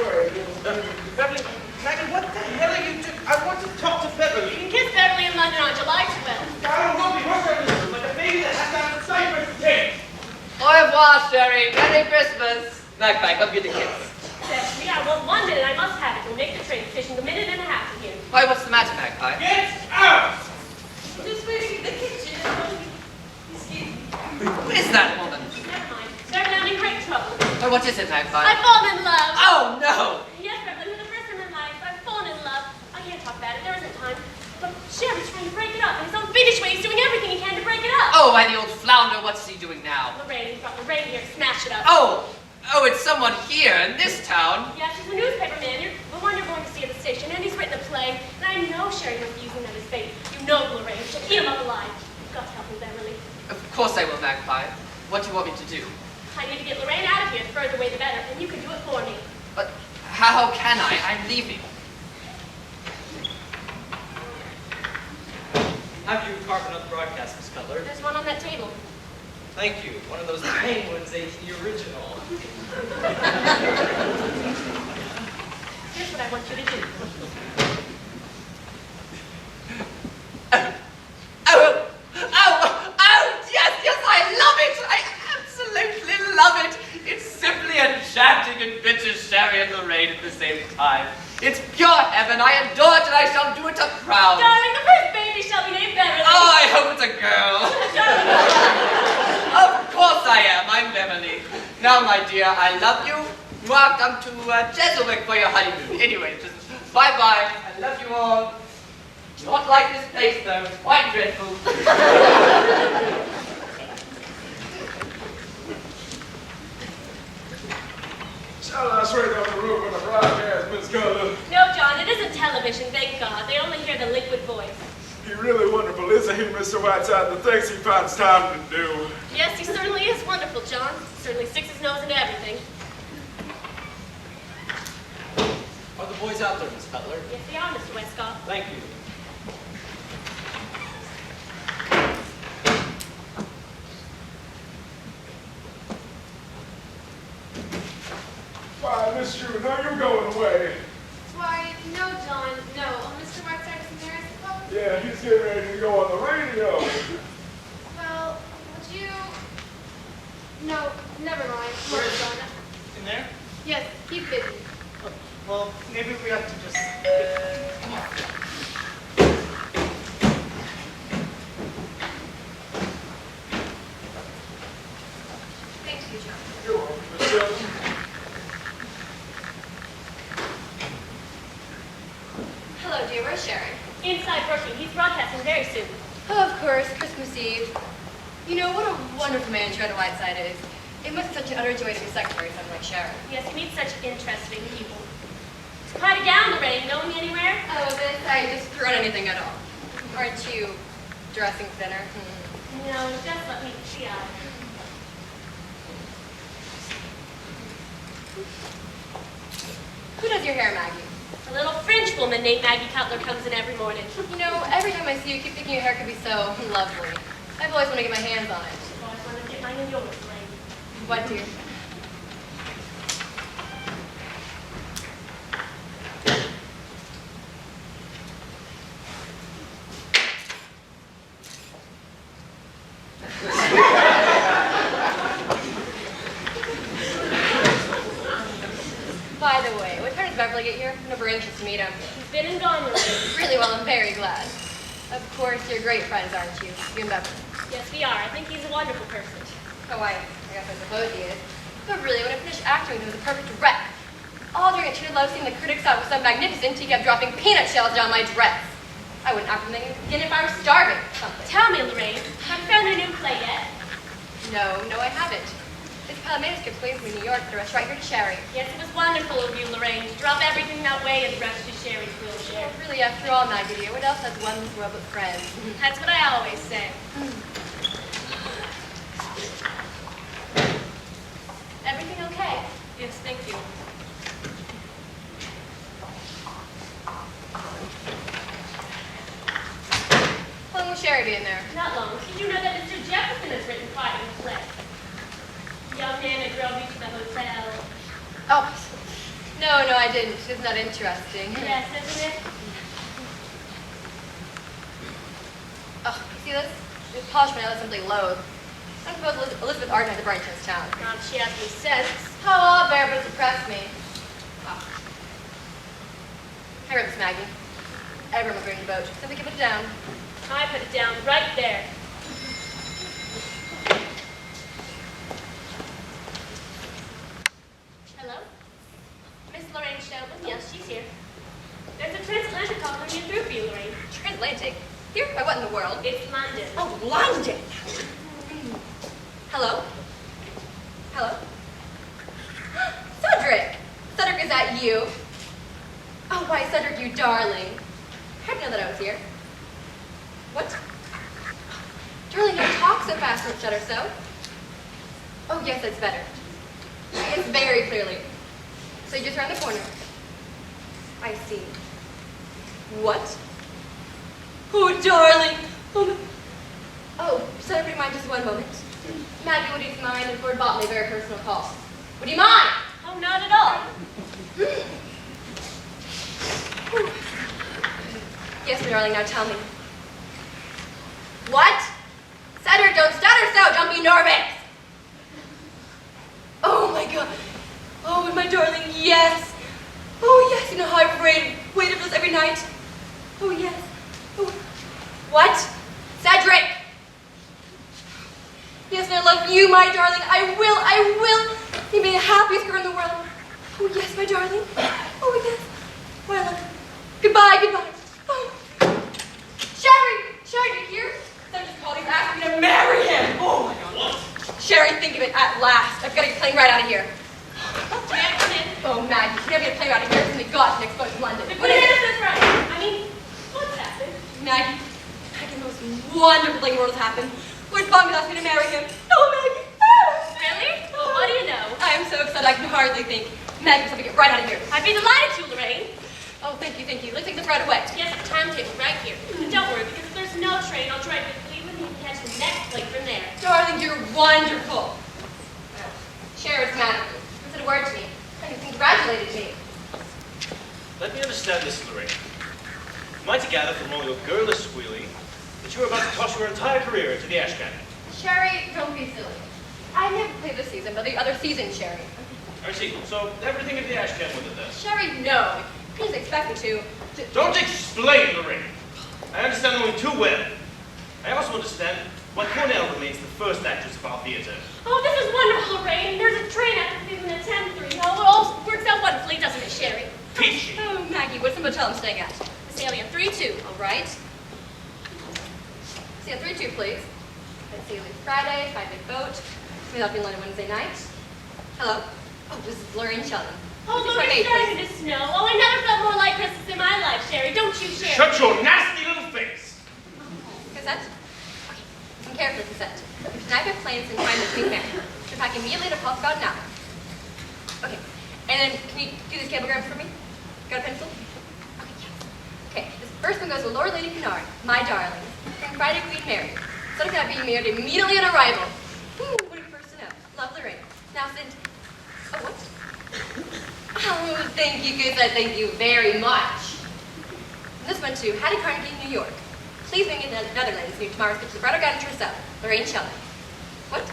S6: Beverly, Maggie, what the hell are you doing? I want to talk to Beverly.
S7: You can kiss Beverly in London on July 12th.
S6: I don't know, be worse like a baby that has to have a diaper to change.
S13: Au revoir, Sherry. Merry Christmas. Magpie, come get a kiss.
S7: Beverly, I want 1 minute. I must have it. We'll make the train station a minute and a half from here.
S13: Why, what's the matter, Magpie?
S6: Get out!
S5: Just waiting in the kitchen. Excuse me.
S13: Who is that woman?
S7: Never mind. Beverly, I'm in great trouble.
S13: Oh, what is it, Magpie?
S7: I've fallen in love.
S13: Oh, no!
S7: Yes, Beverly, for the first time in my life, I've fallen in love. I can't talk about it. There isn't time. But Sherry's trying to break it up. In his own fiendish way, he's doing everything he can to break it up.
S13: Oh, why, the old flounder, what's he doing now?
S7: Lorraine, he brought Lorraine here to smash it up.
S13: Oh, it's someone here in this town.
S7: Yes, he's the newspaper man. You're the one you're going to see at the station, and he's written a play. And I know Sherry must be using that as bait. You know Lorraine. She'll eat him up alive. You've got to help me, Beverly.
S13: Of course I will, Magpie. What do you want me to do?
S7: I need to get Lorraine out of here. The further away, the better. And you can do it for me.
S13: How can I? I'm leaving.
S10: Have you carved another broadcast, Miss Cutler?
S7: There's one on that table.
S10: Thank you. One of those penguins ate the original.
S7: Here's what I want you to do.
S13: Yes, I love it! I absolutely love it! It's simply enchanting and bitter sherry and Lorraine at the same time. It's pure heaven. I adore it and I shall do it to crowd.
S7: Darling, the first baby shall be named Beverly.
S13: Oh, I hope it's a girl. Of course I am. I'm Beverly. Now, my dear, I love you. Welcome to Chesapeake for your honeymoon. Anyway, just bye-bye. I love you all. Not like this place, though. It's quite dreadful.
S4: Shall I straight down the roof on the broadcast, Miss Cutler?
S7: No, John, it isn't television, thank God. They only hear the liquid voice.
S4: You're really wonderful, isn't he, Mr. Whiteside? The things he finds time to do.
S7: Yes, he certainly is wonderful, John. Certainly sticks his nose into everything.
S10: Are the boys out there, Miss Cutler?
S7: Yes, they are, Mr. Westcott.
S10: Thank you.
S4: Why, Miss June, are you going away?
S3: Why, no, John, no. Oh, Mr. Whiteside isn't there, I suppose?
S4: Yeah, he's getting ready to go on the radio.
S3: Well, would you... No, never mind.
S10: Where is
S3: John.
S10: In there?
S3: Yes, he's busy.
S10: Oh, well, maybe we have to just...
S3: Thank you, John.
S4: You're welcome, Miss Cutler.
S14: Hello, dear. Where's Sharon?
S7: Inside working. He's broadcasting very soon.
S14: Oh, of course. Christmas Eve. You know, what a wonderful man Sharon Whiteside is. It must be such an utter joy to be secretary to someone like Sharon.
S7: Yes, he meets such interesting people. It's quite a gown, Lorraine. Going anywhere?
S14: Oh, this, I just threw on anything at all. Aren't you dressing thinner?
S7: No, just let me see.
S14: Who does your hair, Maggie?
S7: A little French woman named Maggie Cutler comes in every morning.
S14: You know, every time I see you, I keep thinking your hair could be so lovely. I've always wanted to get my hands on it.
S7: So I want to get mine and yours, Lorraine.
S14: What, dear? By the way, what time does Beverly get here? I'm never anxious to meet him.
S7: He's been and gone, Lorraine.
S14: Really, well, I'm very glad. Of course, you're great friends, aren't you? You and Beverly.
S7: Yes, we are. I think he's a wonderful person.
S14: Oh, I guess I suppose he is. But really, when I finished acting, he was a perfect wreck. All during a cheated love scene, the critics thought was so magnificent, he kept dropping peanut shells down my dress. I wouldn't act with him again if I were starving or something.
S7: Tell me, Lorraine, have you found a new play yet?
S14: No, I haven't. This pile of manuscripts waiting for me in New York for the rest right here to Sherry.
S7: Yes, it was wonderful of you, Lorraine. Drop everything that way and rush to Sherry's wheelchair.
S14: Well, really, after all, Maggie dear, what else has one in this world but friends?
S7: That's what I always say. Everything okay?
S14: Yes, thank you. How long will Sherry be in there?
S7: Not long. Did you know that Mr. Jefferson has written quite a play? Young man and girl reach the hotel.
S14: Oh, no, I didn't. It's not interesting.
S7: Yes, isn't it?
S14: Oh, you see this? This polishment I simply loathe. I suppose Elizabeth Arden has a branch in this town.
S7: Not if she has any sense.
S14: How all bear but suppress me. Oh. I read this, Maggie. Everyone was reading the boat. Simply keep it down.
S7: I put it down right there. Hello? Miss Lorraine Sheldon? Yes, she's here. There's a transatlantic call coming in through for you, Lorraine.
S14: Transatlantic? Here? By what in the world?
S7: It's London.
S14: Oh, London! Hello? Hello? Cedric! Cedric, is that you? Oh, why, Cedric, you darling. How did you know that I was here? What? Darling, don't talk so fast, don't shudder so. Oh, yes, it's better. It's very clearly. So you just around the corner. I see. What? Oh, darling. Oh, Senator, mind just one moment. Maggie, would you mind if Lord Botley a very personal call? Would you mind?
S7: Oh, not at all.
S14: Yes, my darling, now tell me. What? Cedric, don't stutter so, don't be nervous. Oh my God. Oh, my darling, yes. Oh, yes, you know how I've waited for this every night. Oh, yes. Oh. What? Cedric! Yes, and I love you, my darling. I will. You be the happiest girl in the world. Oh, yes, my darling. Oh, yes. Oh, I love you. Goodbye. Oh. Sherry, you here? Someone just called. He's asking me to marry him. Oh, my God.
S6: What?
S14: Sherry, think of it at last. I've got to get a plane right out of here.
S7: May I come in?
S14: Oh, Maggie, you never get a plane out of here. It's in the gods next boat to London.
S7: What is this, right? I mean, what's happened?
S14: Maggie, the most wonderful thing in the world has happened. Lord Botley asked me to marry him. Oh, Maggie.
S7: Really? Well, what do you know?
S14: I am so excited I can hardly think. Maggie, let's get right out of here.
S7: I'd be delighted to, Lorraine.
S14: Oh, thank you. Let's take this right away.
S7: Yes, the timetable right here. And don't worry, because if there's no train, I'll drive to Cleveland and you can catch the next flight from there.
S14: Darling, you're wonderful. Sheriff's mad at me. He said a word to me. And he congratulated me.
S6: Let me understand this, Lorraine. Am I to gather from all your girlish squealing that you are about to toss your entire career into the ash can?
S14: Sherry, don't be silly. I never played this season, but the other season, Sherry.
S6: I see. So everything in the ash can with it then?
S14: Sherry, no. You didn't expect me to.
S6: Don't explain, Lorraine. I understand only too well. I also understand why Cornell remains the first actress of our theater.
S7: Oh, this is wonderful, Lorraine. There's a train at Cleveland at 10:03. Oh, it all works out wonderfully, doesn't it, Sherry?
S6: Peachy.
S14: Oh, Maggie, what's the motel I'm staying at?
S7: Sailing at 3:02.
S14: All right. See at 3:02, please. Let's see, leave Friday, 5-big boat. Maybe I'll be in London Wednesday night. Hello. Oh, this is Lorraine Sheldon.
S7: Oh,
S14: This is
S7: look,
S14: my
S7: it's
S14: maid,
S7: starting
S14: please.
S7: to snow. Oh, I never felt more like Christmas in my life, Sherry. Don't you, Sherry?
S6: Shut your nasty little face!
S14: Cassette? Okay, listen carefully, Cassette. If tonight my planes in time to Queen Mary, to pack immediately to Pulse about an hour. Okay, and then can you do these cablegrams for me? Got a pencil? Okay, yes. Okay, this first one goes to Lord Lady Kennard, my darling, from Friday Queen Mary. Instead of that being married immediately on arrival. What a first to know. Lovely ring. Now send. Oh, what? Oh, thank you, Cassette. Thank you very much. And this one to Hattie Carnegie, New York. Please bring in the Netherlands, new tomorrow's picture of Brother Guide to herself, Lorraine Sheldon. What?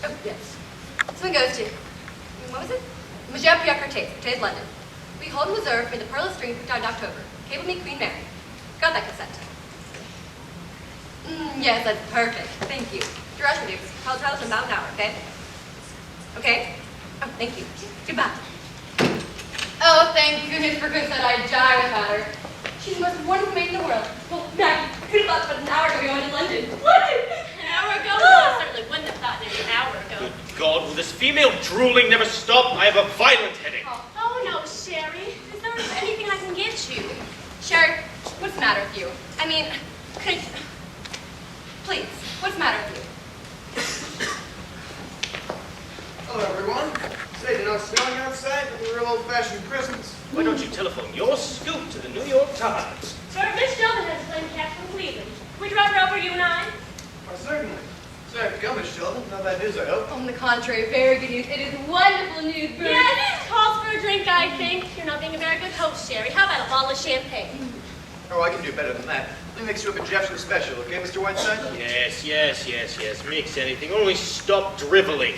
S14: Oh, yes. This one goes to, what was it? Major Pierre Cortez, London. We hold in reserve for the Pearl of Spring picked out in October. Cable me Queen Mary. Got that, Cassette? Yes, that's perfect. Thank you. Rush with you. Tell us in about an hour, okay? Okay? Oh, thank you. Goodbye. Oh, thank goodness for Cassette. I'd die without her. She's the most wonderful maid in the world. Well, Maggie, I could have thought about an hour ago going to London. What?
S7: An hour ago? Well, I certainly wouldn't have thought it an hour ago.
S6: Good God, will this female drooling never stop? I have a violent headache.
S7: Oh, no, Sherry. Is there anything I can get you?
S14: Sherry, what's the matter with you? I mean, could I... Please, what's the matter with you?
S9: Hello, everyone. Say, you know, snowing outside with a real old-fashioned Christmas.
S6: Why don't you telephone your scoop to the New York Times?
S7: Sir, Miss Sheldon has a plane catch from Cleveland. Would you rather over, you and I?
S9: Why, certainly. Sorry to go, Miss Sheldon. Not bad news, I hope.
S14: On the contrary, very good news. It is wonderful news, Bert.
S7: Yeah, this calls for a drink, I think. You're not being a very good host, Sherry. How about a bottle of champagne?
S9: Oh, I can do better than that. Let me mix you up a Jefferson special, okay, Mr. Whiteside?
S6: Yes. Mix anything. Only stop driveling.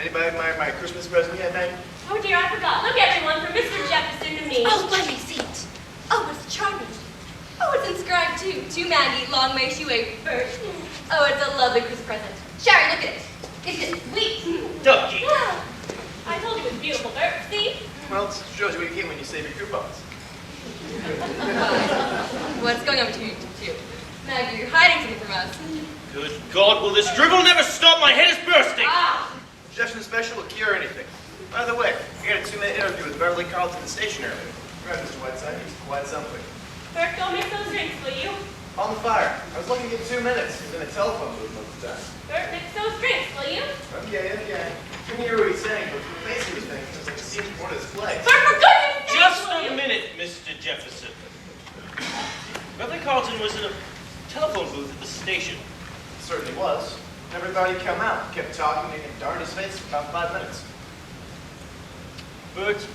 S9: Anybody admire my Christmas present yet, Maggie?
S7: Oh, dear, I forgot. Look, everyone, from Mr. Jefferson to me.
S14: Oh, let me see it. Oh, it's charming. Oh, it's inscribed to Maggie, long may she wait, Bert. Oh, it's a lovely Christmas present. Sherry, look at it. Isn't it sweet?
S6: Ducky.
S7: Yeah. I told you it was beautiful, Bert. See?
S9: Well, it shows you what you get when you save your coupons.
S14: What's going on between you two? Maggie, you're hiding something from us.
S6: Good God, will this drivel never stop? My head is bursting.
S14: Ah!
S9: Jefferson special will cure anything. By the way, we had a 2-minute interview with Beverly Carlton at the station earlier. Right, Mr. Whiteside, he's quite something.
S7: Bert, go make those drinks, will you?
S9: On the fire. I was looking to get 2 minutes. He's in a telephone booth most of the time.
S7: Bert, mix those drinks, will you?
S9: Okay. Couldn't hear what he's saying, but the face he was making was like a scene from one of his plays.
S7: Bert, for goodness sake!
S6: Just a minute, Mr. Jefferson. Beverly Carlton was in a telephone booth at the station.
S12: Certainly was. Never thought he'd come out. Kept talking, making darn his face for about 5 minutes.
S6: Bert,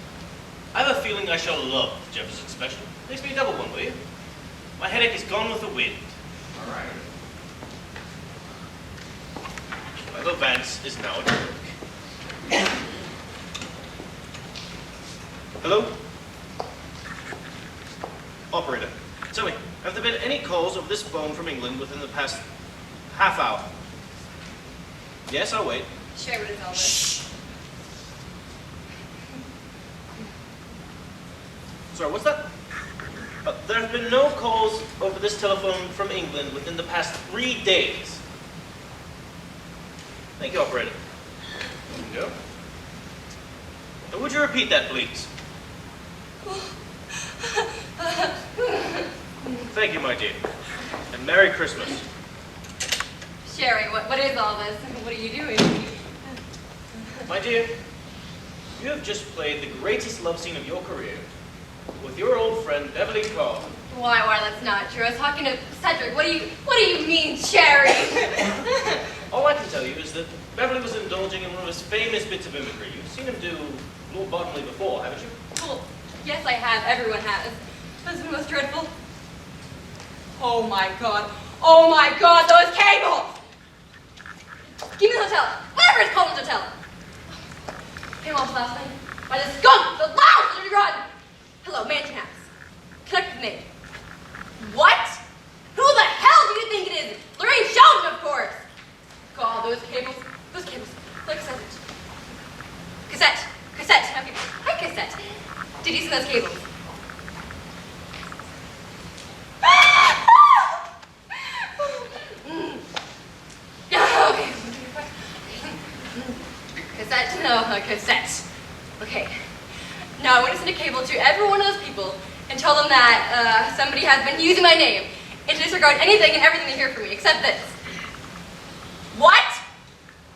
S6: I have a feeling I shall love the Jefferson special. Makes me a double one, will you? My headache is gone with the wind.
S12: All right.
S6: Michael Vance is now at work. Hello? Operator, tell me, have there been any calls over this phone from England within the past half hour? Yes, I'll wait.
S14: Sherry, what is all this?
S6: Sorry, what's that? There have been no calls over this telephone from England within the past 3 days. Thank you, operator. There you go. Now, would you repeat that, please? Thank you, my dear. And Merry Christmas.
S14: Sherry, what is all this? What are you doing?
S6: My dear, you have just played the greatest love scene of your career with your old friend Beverly Carlton.
S14: Why, that's not true. I was talking to Cedric. What do you mean, Sherry?
S6: All I can tell you is that Beverly was indulging in one of his famous bits of mimicry. You've seen him do Lord Bottomley before, haven't you?
S14: Well, yes, I have. Everyone has. That's the most dreadful. Oh my god, those cables! Give me the hotel. Whatever it's called, the hotel. Came off last night by the skunk, the loud little run. Hello, Mansion House. Connect with me. What? Who the hell do you think it is? Lorraine Sheldon, of course. God, those cables. Like cassette. Cassette. Okay. Hi, cassette. Did you see those cables? Cassette? No, cassette. Okay. Now I want to send a cable to every one of those people and tell them that somebody has been using my name and to disregard anything and everything they hear from me, except this. What?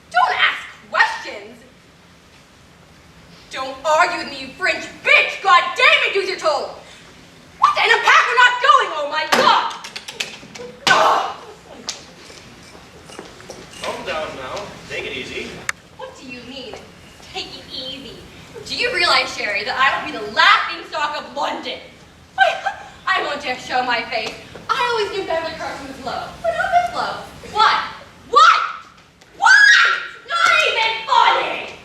S14: Don't ask questions. Don't argue with me, you French bitch! God damn it, do as you're told! What? And I'm packed or not going, oh my god!
S6: Calm down now. Take it easy.
S14: What do you mean? Take it easy. Do you realize, Sherry, that I will be the laughing stock of London? I won't just show my face. I always knew Beverly Carlton was low, but not this low. What? Not even funny!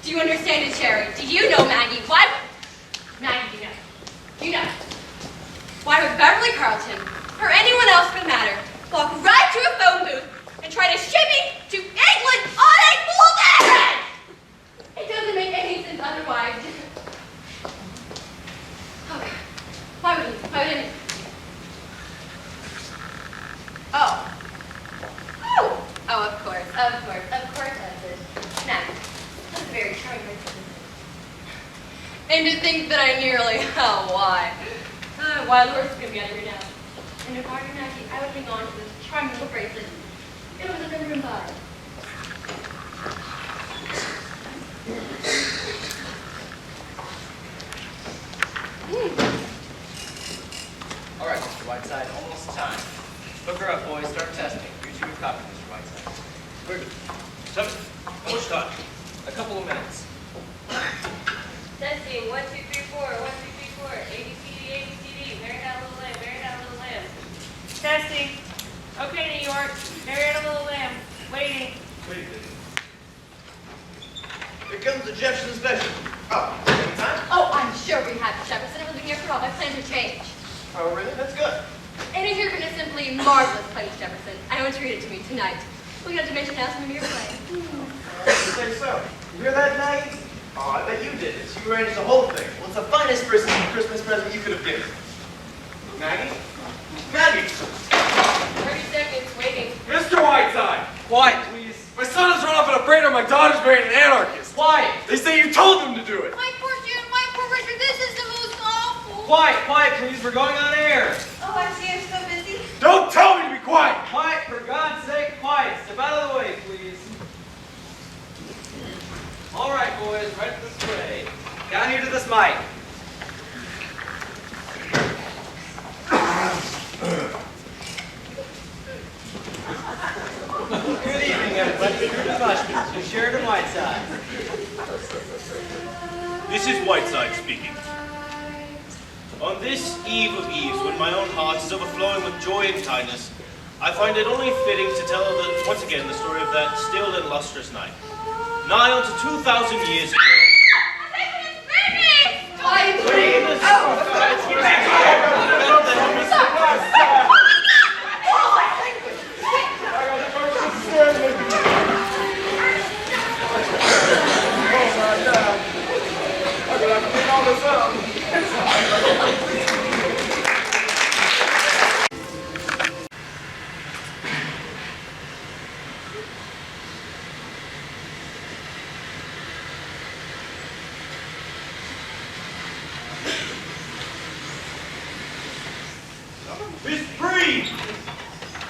S14: Do you understand it, Sherry? Do you know, Maggie? Maggie, do you know? Why would Beverly Carlton, or anyone else for the matter, walk right to a phone booth and try to ship me to England on a fool's errand? It doesn't make any sense otherwise. Okay. Why would he? Oh, of course that's it. Now, that's a very charming person. And to think that I nearly, wild horse is gonna be under now. And if I were Maggie, I would hang on to this charming little bracelet. It was never been bought.
S11: All right, Mr. Whiteside, almost time. Hook her up, boys. Start testing. You two have copied, Mr. Whiteside.
S6: Very good. Tell me, how much time?
S11: A couple of minutes.
S7: Testing, 1, 2, 3, 4, 1, 2, 3, 4, ABCD, ABCD, marry that little lamb, marry that little lamb. Testing. Okay, New York, marry that little lamb. Waiting.
S12: Here comes the Jefferson special. Oh, any time?
S14: Oh, I'm sure we have Jefferson. I was being here for all. My plans are changed.
S12: Oh, really? That's good.
S14: It has been a simply marvelous play, Mr. Jefferson. I want to read it to me tonight. We're going to mention house in the mirror play.
S12: I say so. You hear that, Maggie? Oh, I bet you did it. You arranged the whole thing. Well, it's the finest Christmas present you could have given. Maggie? Maggie!
S14: 30 seconds, waiting.
S4: Mr. Whiteside! Quiet, please. My son has run off in a freighter. My daughter's married an anarchist.
S10: Quiet.
S4: They say you told them to do it.
S3: My poor June, my poor Richard, this is the most awful.
S10: Quiet, please. We're going on air.
S5: Oh, I see I'm so busy.
S4: Don't tell me to be quiet.
S10: Quiet, for God's sake, quiet. Step out of the way, please. All right, boys, right this way. Down here to this mic.
S6: is Whiteside speaking. On this eve of eves, when my own heart is overflowing with joy and kindness, I find it only fitting to tell once again the story of that still and lustrous night. Nigh unto 2,000 years ago. Miss Breen!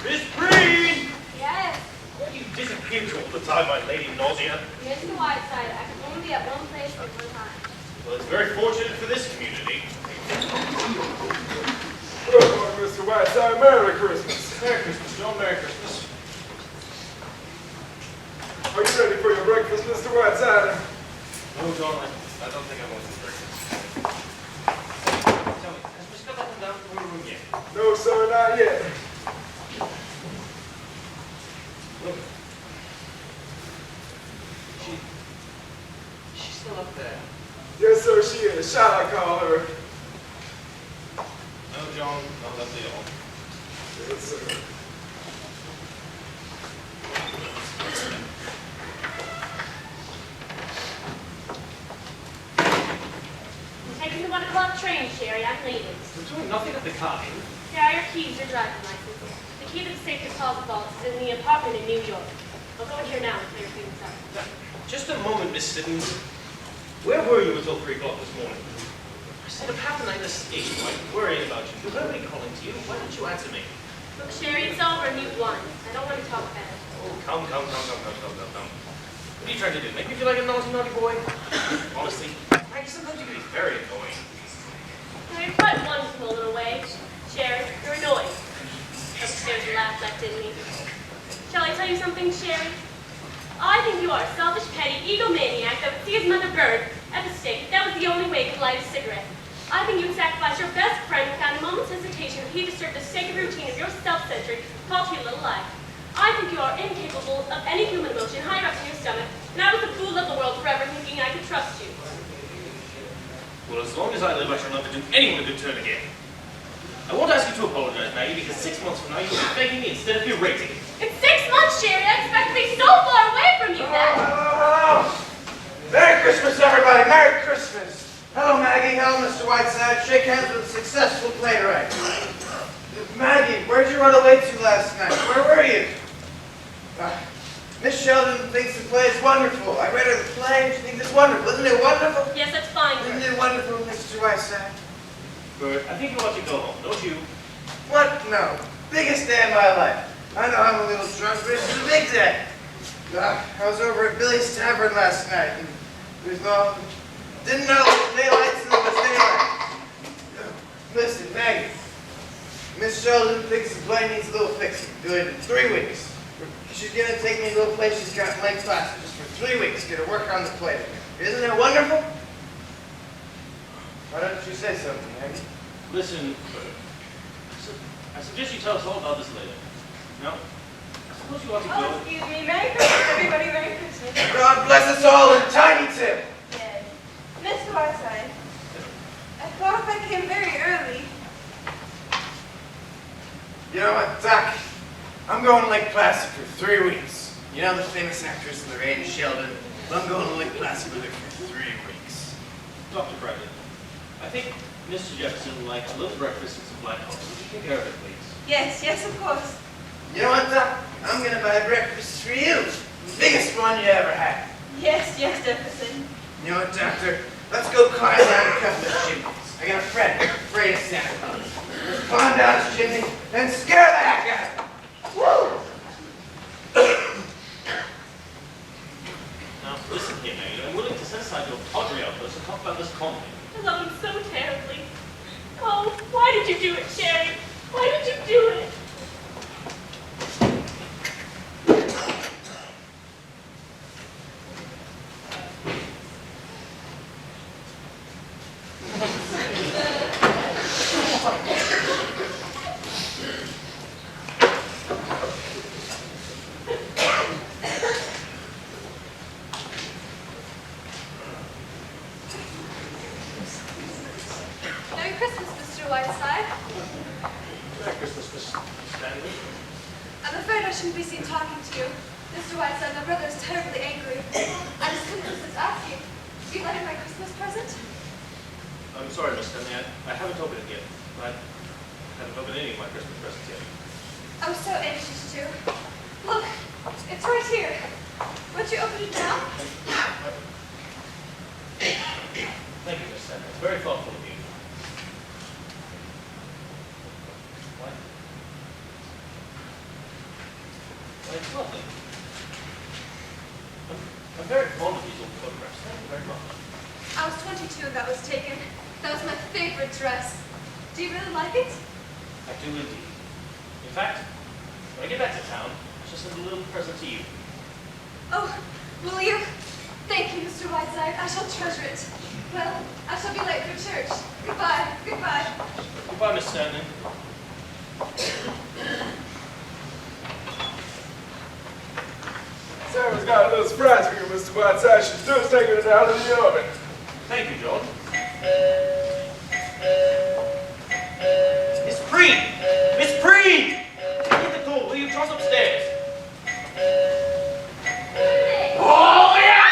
S6: Miss Breen!
S14: Yes,
S6: Where do you disappear to all the time, my lady nausea?
S14: Mr. Whiteside, I can only be at one place at one time.
S6: Well, it's very fortunate for this community.
S4: Good morning, Mr. Whiteside. Merry Christmas.
S6: Merry Christmas, John. Merry Christmas.
S4: Are you ready for your breakfast, Mr. Whiteside?
S6: No, John, I don't think I want this breakfast. Tell me, has Miss got up and down from your room yet?
S4: No, sir, not yet.
S6: Look. She's still up there.
S4: Yes, sir, she is. Shall I call her?
S6: No, John, not up at all.
S4: Yes, sir.
S7: I'm taking the 1 o'clock train, Sherry. I'm leaving.
S6: We're doing nothing of the kind.
S7: Here are your keys, your driving license. The key to the safe deposit vault is in the apartment in New York. I'll go in here now and clear things up.
S6: Now, just a moment, Miss Siddons. Where were you until 3 o'clock this morning? I said, if half the night escaped, I'm worrying about you. Was nobody calling to you? Why didn't you answer me?
S7: Look, Sherry, it's over and you've won. I don't want to talk about it.
S6: Oh, come. What are you trying to do? Make me feel like a naughty boy? Honestly, Maggie, sometimes you can be very annoying.
S7: Now, you're quite wonderful in a way. Sherry, you're annoying. Upstairs you laughed at, didn't he? Shall I tell you something, Sherry? I think you are a selfish, petty egomaniac that would see his mother burned at the stake. That was the only way he could light a cigarette. I think you would sacrifice your best friend without a moment's hesitation if he disturbed the sacred routine of your self-centered, paltry little life. I think you are incapable of any human emotion higher up in your stomach, and I was the fool of the world forever thinking I could trust you.
S6: Well, as long as I live, I shall never do anyone a good turn again. I won't ask you to apologize, Maggie, because 6 months from now you'll be begging me instead of berating me.
S7: In 6 months, Sherry, I expect to be so far away from you that...
S9: Hello. Merry Christmas, everybody. Merry Christmas. Hello, Maggie. Hello, Mr. Whiteside. Shake hands with a successful playwright. Maggie, where'd you run away to last night? Where were you? Miss Sheldon thinks the play is wonderful. I read her the play and she thinks it's wonderful. Isn't it wonderful?
S7: Yes, that's fine.
S9: Isn't it wonderful, Mr. Whiteside?
S6: Bert, I think you ought to go home, don't you?
S9: What? No. Biggest day of my life. I know I'm a little drunk, but it's a big day. I was over at Billy's Tavern last night, and we thought, didn't know there was daylight till there was daylight. Listen, Maggie, Miss Sheldon thinks the play needs a little fixing. Do it in 3 weeks. She's going to take me to a little place she's got in Lake Placid just for 3 weeks, get her work on the play. Isn't it wonderful? Why don't you say something, Maggie?
S6: Listen, I suggest you tell us all about this later. No? I suppose you ought to
S5: Oh,
S6: go.
S5: excuse me. Merry Christmas, everybody. Merry Christmas.
S9: God bless us all and Tiny Tim.
S5: Yes. Mr. Whiteside, I thought if I came very early.
S9: You know what, Doc? I'm going to Lake Placid for 3 weeks. You know the famous actress Lorraine Sheldon? Well, I'm going to Lake Placid with her for 3 weeks.
S6: Dr. Bradley, I think Mr. Jefferson would like a little breakfast and some black coffee. Would you take care of it, please?
S5: Yes, of course.
S9: You know what, Doc? I'm going to buy breakfast for you. The biggest one you ever had.
S5: Yes, Jefferson.
S9: You know what, Doctor? Let's go climb down a couple of chimneys. I got a friend afraid of Santa Claus. Let's climb down his chimney and scare the heck out of him. Woo!
S6: Now, listen here, Maggie. I'm willing to set aside your tawdry outburst and talk about this calmly.
S7: I love him so terribly. Oh, why did you do it, Sherry? Why did you do it?
S6: Stanley.
S8: I'm afraid I shouldn't be seen talking to you. Mr. Whiteside, my brother is terribly angry. I'm as simple as asking, do you like my Christmas present?
S6: I'm sorry, Miss Stanley. I haven't opened it yet. I haven't opened any of my Christmas presents yet.
S8: I was so anxious to. Look, it's right here. Won't you open it now?
S6: Thank you, Miss Stanley. It's very thoughtful of you. What? Well, it's lovely. I'm very fond of these old photographs. Thank you very much.
S8: I was 22 when that was taken. That was my favorite dress. Do you really like it?
S6: I do indeed. In fact, when I get back to town, I shall send a little present to you.
S8: Oh, will you? Thank you, Mr. Whiteside. I shall treasure it. Well, I shall be late for church. Goodbye. Goodbye.
S6: Goodbye, Miss Stanley.
S4: Sarah's got a little surprise for you, Mr. Whiteside. She's just taking it out of the oven.
S6: Thank you, John. Miss Preet! Miss Preet! Hit the door, will you? Trot's upstairs.
S9: Oh, yeah!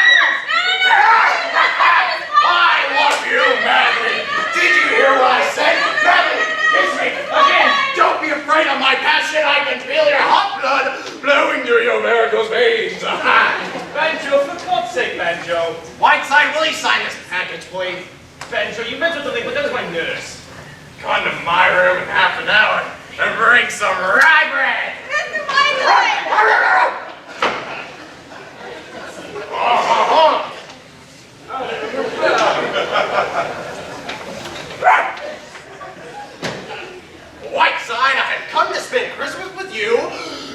S9: I love you, madly. Did you hear what I said? Madly, kiss me again. Don't be afraid of my passion. I can feel your hot blood flowing through your varicose veins.
S6: Banjo, for God's sake, Banjo.
S9: Whiteside, will you sign this package, please?
S6: Banjo, you meant something, but that was my nurse.
S9: Come to my room in half an hour and bring some rye bread.
S8: Mr. Whiteside!
S9: Whiteside, I have come to spend Christmas with you.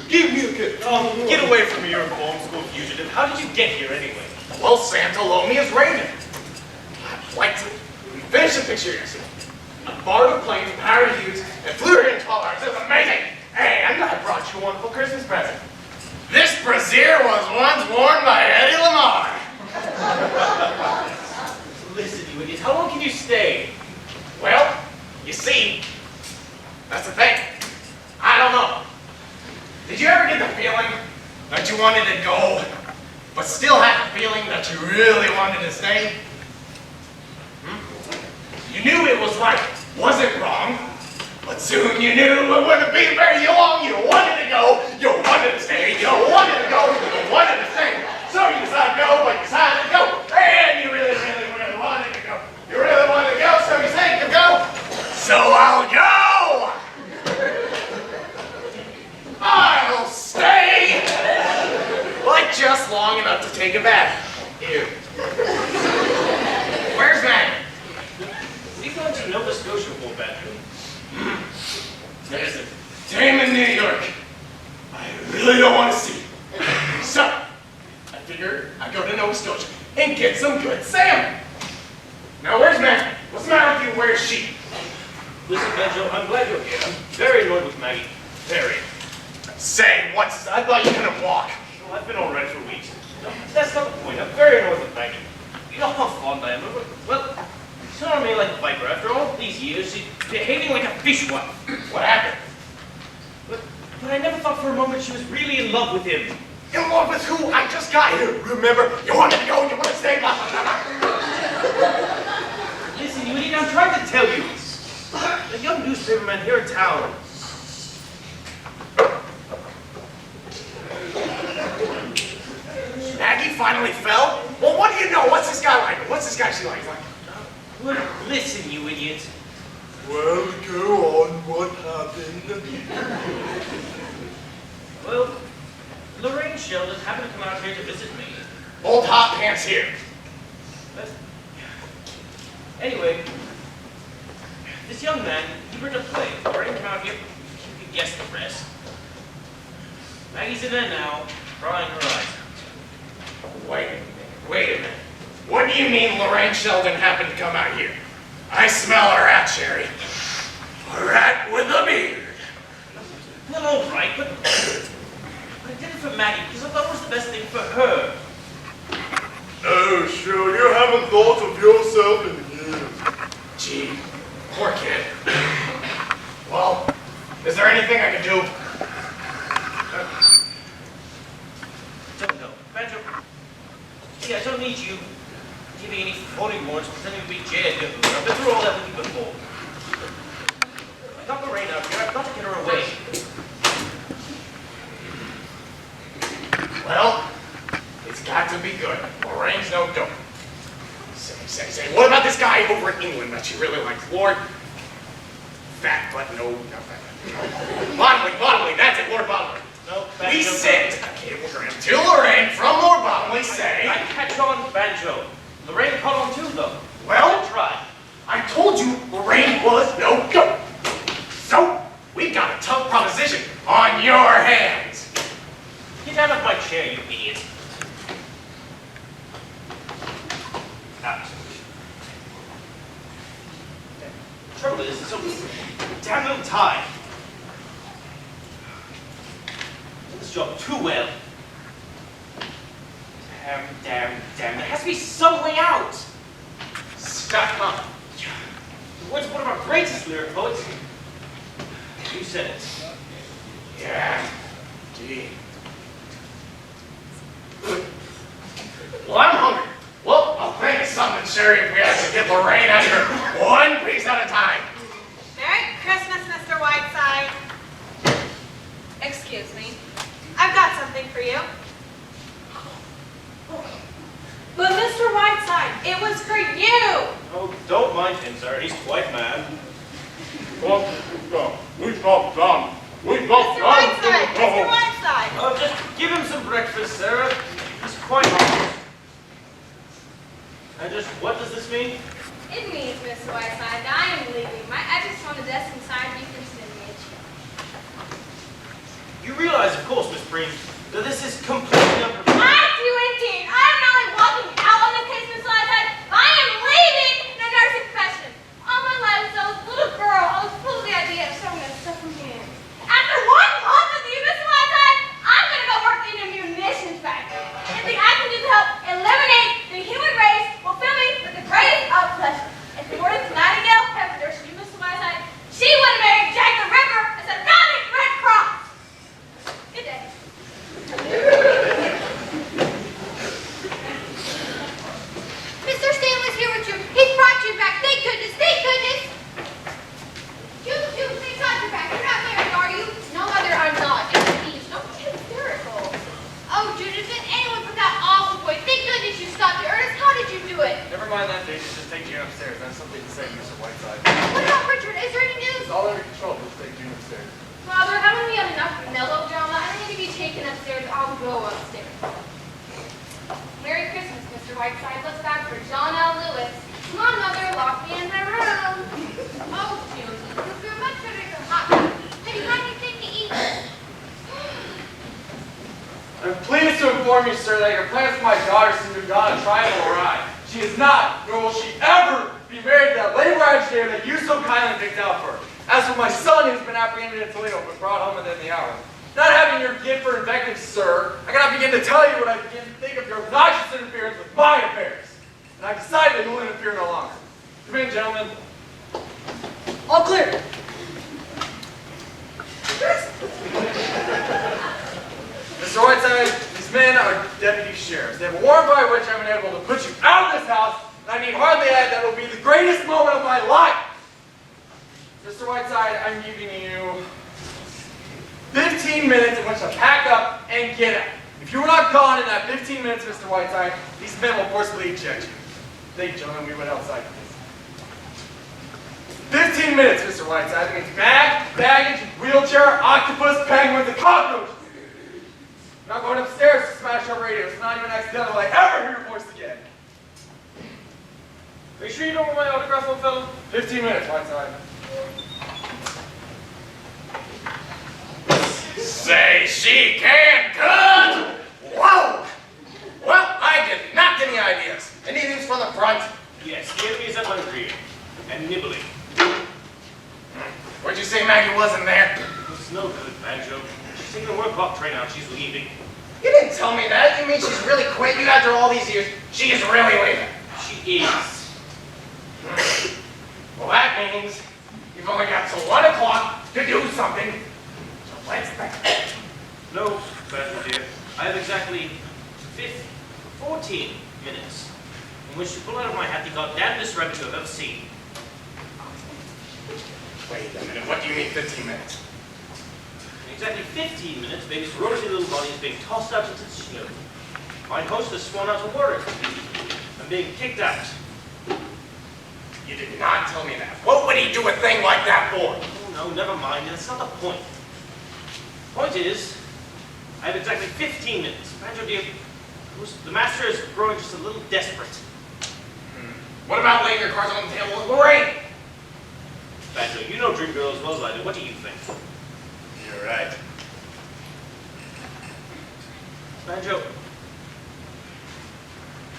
S9: Give me a kiss.
S6: Oh, get away from me, you're a bomb school fugitive. How did you get here anyway?
S9: Well, Santa loaned me his reindeer. Whiteside, we finished the picture yesterday. I borrowed a plane from Harry Hughes and flew here in 12 hours. It was amazing. And I brought you a wonderful Christmas present. This brassiere was once worn by Eddie Lamar.
S6: Listen, you idiot, how long can you stay?
S9: Well, you see, that's the thing. I don't know. Did you ever get the feeling that you wanted to go, but still have the feeling that you really wanted to stay? You knew it was right, wasn't wrong, but soon you knew it wouldn't be very long. You wanted to go, you wanted to stay, you wanted to go, you wanted to stay. So you decided to go, but you decided to go, and you really, really, really wanted to go. You really wanted to go, so you said you go. So I'll go. I'll stay, but just long enough to take a bath. Ew. Where's Maggie?
S6: What are you going to Nova Scotia for, Banjo?
S9: There's a dame in New York I really don't want to see. So, I figured I'd go to Nova Scotia and get some good salmon. Now, where's Maggie? What's the matter with you? Where's she?
S6: Listen, Banjo, I'm glad you're here. I'm very annoyed with Maggie. Very.
S9: Say, what's... I thought you couldn't walk.
S6: Well, I've been all right for weeks. No, that's not the point. I'm very annoyed with Maggie. You know how fond I am of her? Well, she's not me like a viper. After all these years, she's behaving like a fishwife.
S9: What happened?
S6: But I never thought for a moment she was really in love with him.
S9: In love with who? I just got here. Remember, you wanted to go and you want to stay. Blah, blah, blah, blah.
S6: Listen, you idiot, I'm trying to tell you. A young newspaperman here in town.
S9: Maggie finally fell? Well, what do you know? What's this guy like? What's this guy she like?
S6: Well, listen, you idiot.
S4: Well, go on. What happened?
S6: Well, Lorraine Sheldon happened to come out here to visit me.
S9: Old hot pants here.
S6: But, anyway, this young man, he wrote a play. Lorraine came out here, you can guess the rest. Maggie's in there now, crying her eyes out.
S9: Wait a minute. What do you mean Lorraine Sheldon happened to come out here? I smell a rat, Sherry. A rat with a beard.
S6: Well, all right, but I did it for Maggie because I thought it was the best thing for her.
S4: Oh, sure. You haven't thought of yourself in years.
S9: Gee, poor kid. Well, is there anything I can do?
S4: got to be good. Lorraine's no dope. Say, what about this guy over in England that she really likes? Lord Fat, but no, not Fat. Bottomley, that's it, Lord Bottomley.
S6: No,
S4: We sent a cablegram to Lorraine from Lord Bottomley saying...
S6: I catch on, Banjo. Lorraine caught on too, though.
S4: Well,
S6: try.
S4: I told you Lorraine was no dope. So, we've got a tough proposition on your hands.
S6: Get out of my chair, you idiot. The trouble is, it's so damn little time. I did this job too well. Damn. There has to be some way out. Stop, huh? The words of one of our greatest lyric poets. You said it.
S4: Yeah, gee. Well, I'm hungry. Well, I'll think of something, Sherry, if we have to get Lorraine out here one piece at a time.
S2: Merry Christmas, Mr. Whiteside.
S5: Excuse me.
S2: I've got something for you. But Mr. Whiteside, it was for you.
S6: Oh, don't mind him, sir. He's quite mad.
S4: We've got done.
S2: Mr. Whiteside.
S6: Oh, just give him some breakfast, Sarah. He's quite hungry. And just what does this mean?
S3: It means, Mr. Whiteside, that I am leaving. My address is on the desk inside. You can send me a check.
S6: You realize, of course, Miss Breen, that this is completely unprofessional.
S3: I do indeed. I am not only walking out on the case, Mr. Whiteside, I am leaving the nursing profession. All my life, as I was a little girl, I was full of the idea of sewing a second hand. After 1 month with you, Mr. Whiteside, I'm going to go work in a munitions factory. Anything I can do to help eliminate the human race will fill me with the greatest of pleasure. If the word of Nightingale ever nursed you, Mr. Whiteside, she would have married Jack the Ripper instead of not the Red Cross. Good day. Mr. Stanley's here with you. He's brought you back. Thank goodness. Thank goodness. You, they got you back. You're not married, are you? No, Mother, I'm not. Please, don't be hysterical. Oh, Judith, did anyone put that awful boy? Thank goodness you stopped it. Ernest, how did you do it?
S9: Never mind that, Daisy. Just take June upstairs. I have something to say to Mr. Whiteside.
S3: What about Richard? Is there any news?
S9: It's all under control. Just take June upstairs.
S3: Father, haven't we had enough melodrama? I need to be taken upstairs. I'll go upstairs. Merry Christmas, Mr. Whiteside. Let's back for John L. Lewis. Come on, Mother, lock me in my room. Oh, Judy, you feel much better than hot. Have you got anything to eat?
S9: I'm pleased to inform you, sir, that your plans for my daughter seem to have gone a trifle awry. She is not, nor will she ever be married to that labor agitator that you so kindly picked out for her. As for my son, who's been apprehended in Toledo but brought home within the hour, not having your gift for invective, sir, I cannot begin to tell you what I begin to think of your obnoxious interference with my affairs. And I've decided that you will interfere no longer. Come in, gentlemen.
S10: All clear.
S9: Mr. Whiteside, these men are deputy sheriffs. They have a warrant by which I've been able to put you out of this house, and I need hardly add that will be the greatest moment of my life. Mr. Whiteside, I'm giving you 15 minutes in which to pack up and get out. If you are not gone in that 15 minutes, Mr. Whiteside, these men will forcibly eject you. Thank you, gentlemen. We went outside for this. 15 minutes, Mr. Whiteside. That means bag, baggage, wheelchair, octopus, penguins, and cockroaches. I'm not going upstairs to smash our radio. It's not even accidental. I ever hear your voice again.
S6: Are you sure you don't want my autograph, old fellow?
S9: 15 minutes, Whiteside.
S4: Say she can cut! Whoa! Well, I did not get any ideas. Anything's from the front?
S6: Yes, the enemy is at my rear. And nibbling.
S4: What'd you say Maggie wasn't there?
S6: It's no good, Banjo. She's taking the 1 o'clock train out. She's leaving.
S4: You didn't tell me that. You mean she's really quit you after all these years? She is really leaving.
S6: She is.
S4: Well, that means you've only got till 1 o'clock to do something. So let's go.
S6: No, Banjo dear. I have exactly 14 minutes in which to pull out of my hat the goddamnedest rabbit you have ever seen.
S4: Wait a minute. What do you mean 15 minutes?
S6: In exactly 15 minutes, baby's rosy little body is being tossed out into the snow. My hostess sworn out to work. I'm being kicked out.
S4: You did not tell me that. What would he do a thing like that for?
S6: Oh, no, never mind. That's not the point. Point is, I have exactly 15 minutes. Banjo, dear, the master is growing just a little desperate.
S4: What about laying your cards on the table with Lorraine?
S6: Banjo, you know Dream Girl as well as I do. What do you think?
S4: You're right.
S6: Banjo,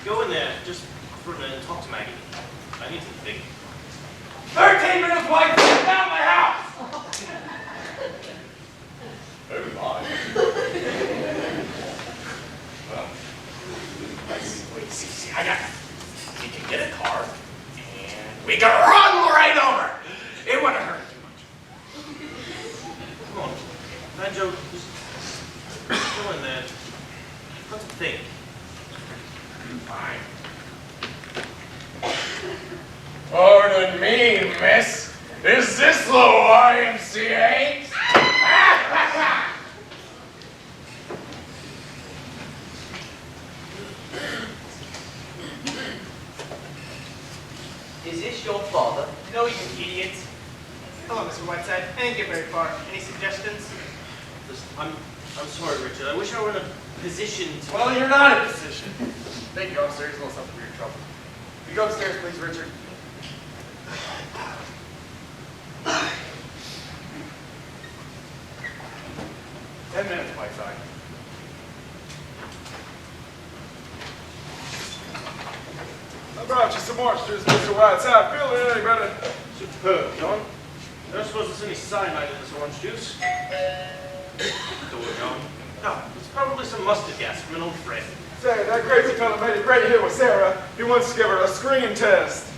S6: go in there just for a minute and talk to Maggie. I need to think.
S4: 13 minutes while get out of my house! Oh my. Well, see, I got it. We can get a car, and we can run right over. It wouldn't hurt too much.
S6: Come on. Banjo, just go in there. Let's think.
S4: Fine. Pardon me, miss. Is this the YMCA?
S12: Is this your father?
S10: No, you idiot. Hello, Mr. Whiteside. I didn't get very far. Any suggestions?
S6: Listen, I'm sorry, Richard. I wish I were in a position to...
S4: Well, you're not in a position. They can go upstairs, a little something for your trouble. You go upstairs, please, Richard. Ten minutes, Whiteside.
S15: I brought you some oysters, Mr. Whiteside. Feeling any better?
S6: Superb, John. I don't suppose there's any cyanide in this orange juice. Door, John. No, it's probably some mustard gas from an old friend.
S15: Say, that crazy fellow made it right here with Sarah. He wants to give her a screening test.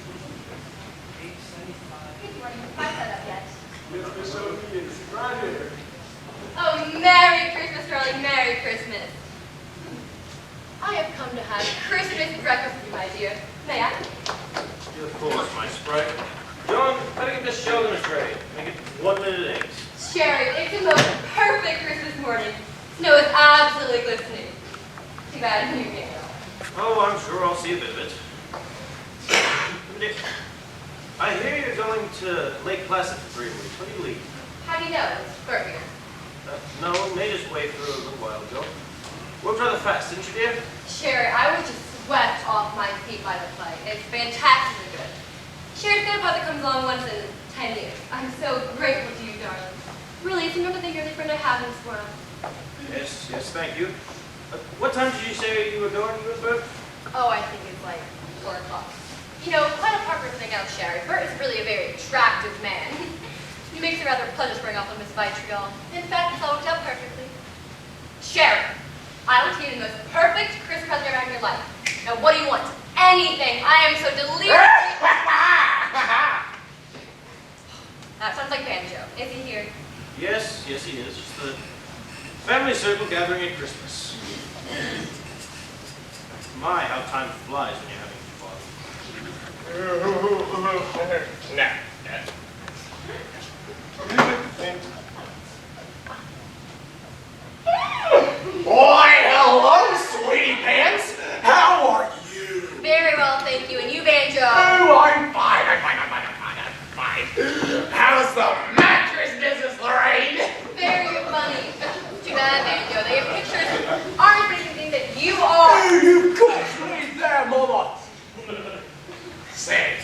S14: Good morning. Is my set up yet?
S15: Yes, Miss Shelley is right here.
S14: Oh, Merry Christmas, darling. Merry Christmas. I have come to have Christmas breakfast with you, my dear. May I?
S6: Of course, my sprite. John, how to get this shelled in a tray? Make it 1 minute eggs.
S14: Sherry, it's the most perfect Christmas morning. Snow is absolutely glistening. Too bad you can't go.
S6: Oh, I'm sure I'll see a bit of it. I hear you're going to Lake Placid for 3 weeks. When do you leave?
S14: How do you know? It's Berger.
S6: No, made his way through a little while ago. Worked rather fast, didn't you, dear?
S14: Sherry, I was just swept off my feet by the play. It's fantastically good. Sherry's got a brother comes along once in 10 years. I'm so grateful to you, darling. Really, it's enough to think you're the friend I have in this world.
S6: Yes, thank you. What time did you say you were going, you and Bert?
S14: Oh, I think it's like 4 o'clock. You know, quite apart from everything else, Sherry, Bert is really a very attractive man. He makes it rather pleasant to bring off on Miss Vitriol. In fact, it's all worked out perfectly. Sherry, I will tell you the most perfect Christmas present you've ever had in your life. Now, what do you want? Anything. I am so deliriously... That sounds like Banjo. Is he here?
S6: Yes, he is. Just the family circle gathering at Christmas. My, how time flies when you're having fun.
S4: Now, why, hello, sweetie pants. How are you?
S14: Very well, thank you. And you, Banjo?
S4: Oh, I'm fine. How's the mattress business, Lorraine?
S14: Very funny. Too bad, Banjo. They have pictures aren't anything that you are.
S4: Oh, you got me there, Mama. Say,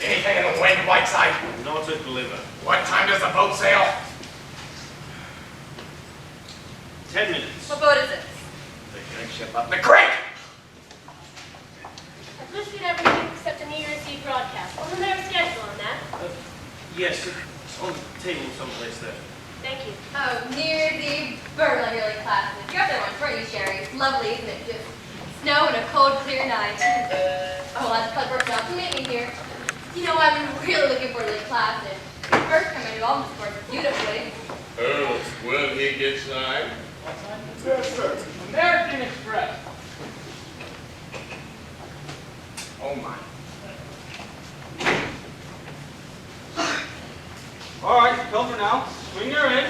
S4: anything in the wind, Whiteside?
S6: Not a glimmer.
S4: What time does the boat sail?
S6: 10 minutes.
S14: What boat is it?
S4: The big ship up the creek.
S7: I've listed everything except a New Year's Eve broadcast. Wasn't there a schedule on that?
S6: Yes, it's on the table someplace there.
S7: Thank you.
S14: Oh, near the Burlington classes. You're up there once, weren't you, Sherry? It's lovely, isn't it? Just snow and a cold, clear night. Oh, well, that's because Bert's not to meet me here. You know, I've been really looking forward to Lake Placid. Bert coming to all this work beautifully.
S16: Oh, will he get signed?
S15: Yes, sir.
S10: American Express.
S4: Oh, my.
S10: All right, Pilfer now. Swing her in.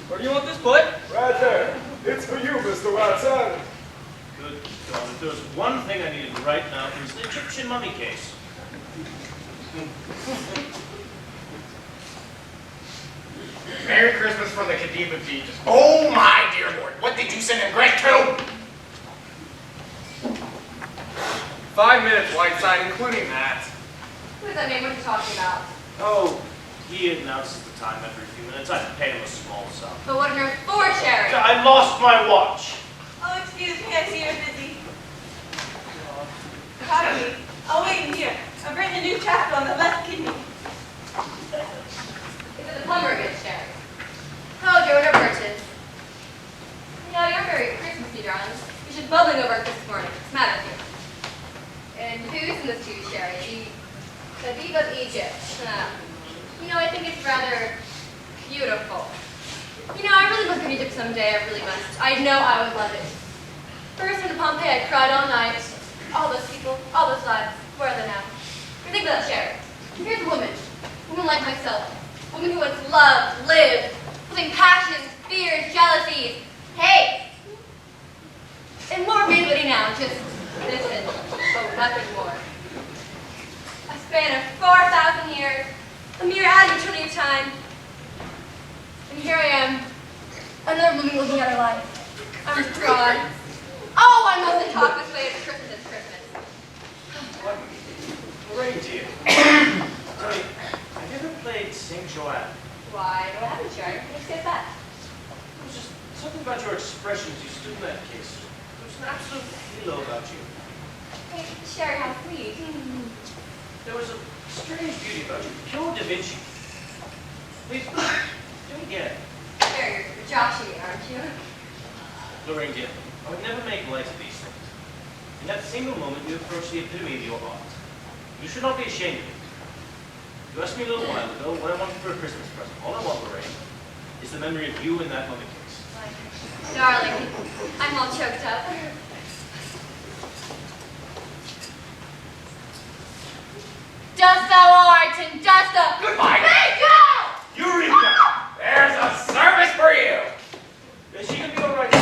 S10: Where do you want this put?
S15: Right there. It's for you, Mr. Whiteside.
S6: Good God, if there was one thing I needed right now, it was the Egyptian mummy case.
S4: Merry Christmas from the Khedive of Egypt. Oh my dear Lord, what did you send him Grant to?
S15: 5 minutes, Whiteside, including that.
S14: What does that mean? What are you talking about?
S6: Oh, he announces the time every few minutes. I pay him a small sum.
S14: But what on earth for, Sherry?
S6: I lost my watch.
S5: Oh, excuse me, I see you're busy. Pardon me. I'll wait in here. I've written a new chapter on the left kidney.
S14: Is it the plumber again, Sherry? Oh, dear, whatever it is. Yeah, you're very Christmassy, darling. You should bubbling over this morning. What's the matter with you? And who's in this to you, Sherry? The Khedive of Egypt. You know, I think it's rather beautiful. You know, I really must go to Egypt someday. I really must. I know I would love it. First, in Pompeii, I cried all night. All those people, all those lives, where are they now? But think about Sherry. Here's a woman like myself, a woman who once loved, lived, living passions, fears, jealousies, hate. And what remains of it now? Just this and oh, nothing more. A span of 4,000 years, a mere atom of time. And here I am, another woman looking at her life. I'm withdrawn. Oh, I mustn't talk this way. It's Christmas. It's Christmas.
S6: What? Reindeer. Tell me, have you ever played St. Joanne?
S14: Why, no, I haven't, Sherry. What says that?
S6: It was just something about your expression as you stood in that case. There was an absolute halo about you.
S14: Hey, Sherry, how sweet.
S6: There was a strange beauty about you, pure Da Vinci. Please, do it again.
S14: Sherry, you're joshing me, aren't you?
S6: Lorraine, dear, I would never make light of these things. In that single moment, you approached the epitome of your art. You should not be ashamed of it. You asked me a little while ago what I wanted for a Christmas present. All I want, Lorraine, is the memory of you in that mummy case.
S14: Darling, I'm all choked up. Dust thou art and dust thou...
S4: Goodbye.
S14: Hey, go!
S6: Eureka!
S4: There's a service for you.
S6: Is she gonna be all right?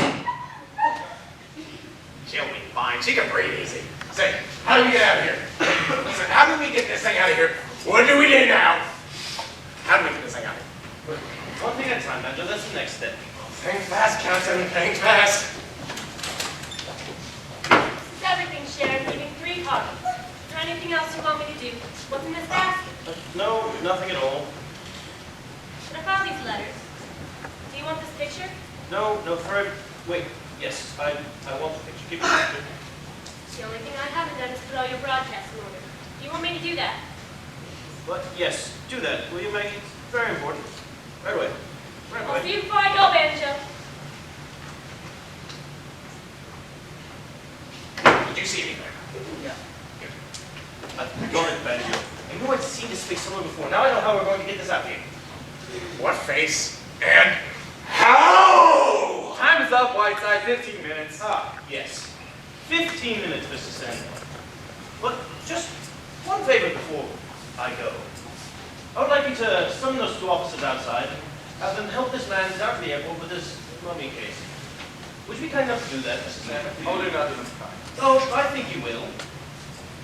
S4: She'll be fine. She can breathe easy. Say, how do we get out of here? Listen, how do we get this thing out of here? What do we do now? How do we get this thing out of here?
S6: One thing at a time, Banjo. That's the next step.
S4: Think fast, Captain. Think fast.
S7: Everything, Sharon, leaving 3 copies. Is there anything else you want me to do? What's in this basket?
S6: No, nothing at all.
S7: But I found these letters. Do you want this picture?
S6: No, for... Wait, yes, I want the picture. Give me the picture.
S7: The only thing I haven't done is put all your broadcasts in order. Do you want me to do that?
S6: What? Yes, do that. Will you, Maggie? It's very important. Right away. Right away.
S7: I'll see you before I go, Banjo.
S4: Did you see anything?
S6: Yeah. I've got it, Banjo. I knew I'd seen this face somewhere before. Now I know how we're going to get this out here.
S4: What face? And how?
S15: Time is up, Whiteside. 15 minutes.
S6: Ah, yes. 15 minutes, Mr. Sandler. But just one favor before I go. I would like you to summon those 2 officers outside and have them help this man down to the airport with his mummy case. Would you be kind enough to do that, Mr. Sandler?
S15: I'll do nothing of the kind.
S6: Oh, I think you will.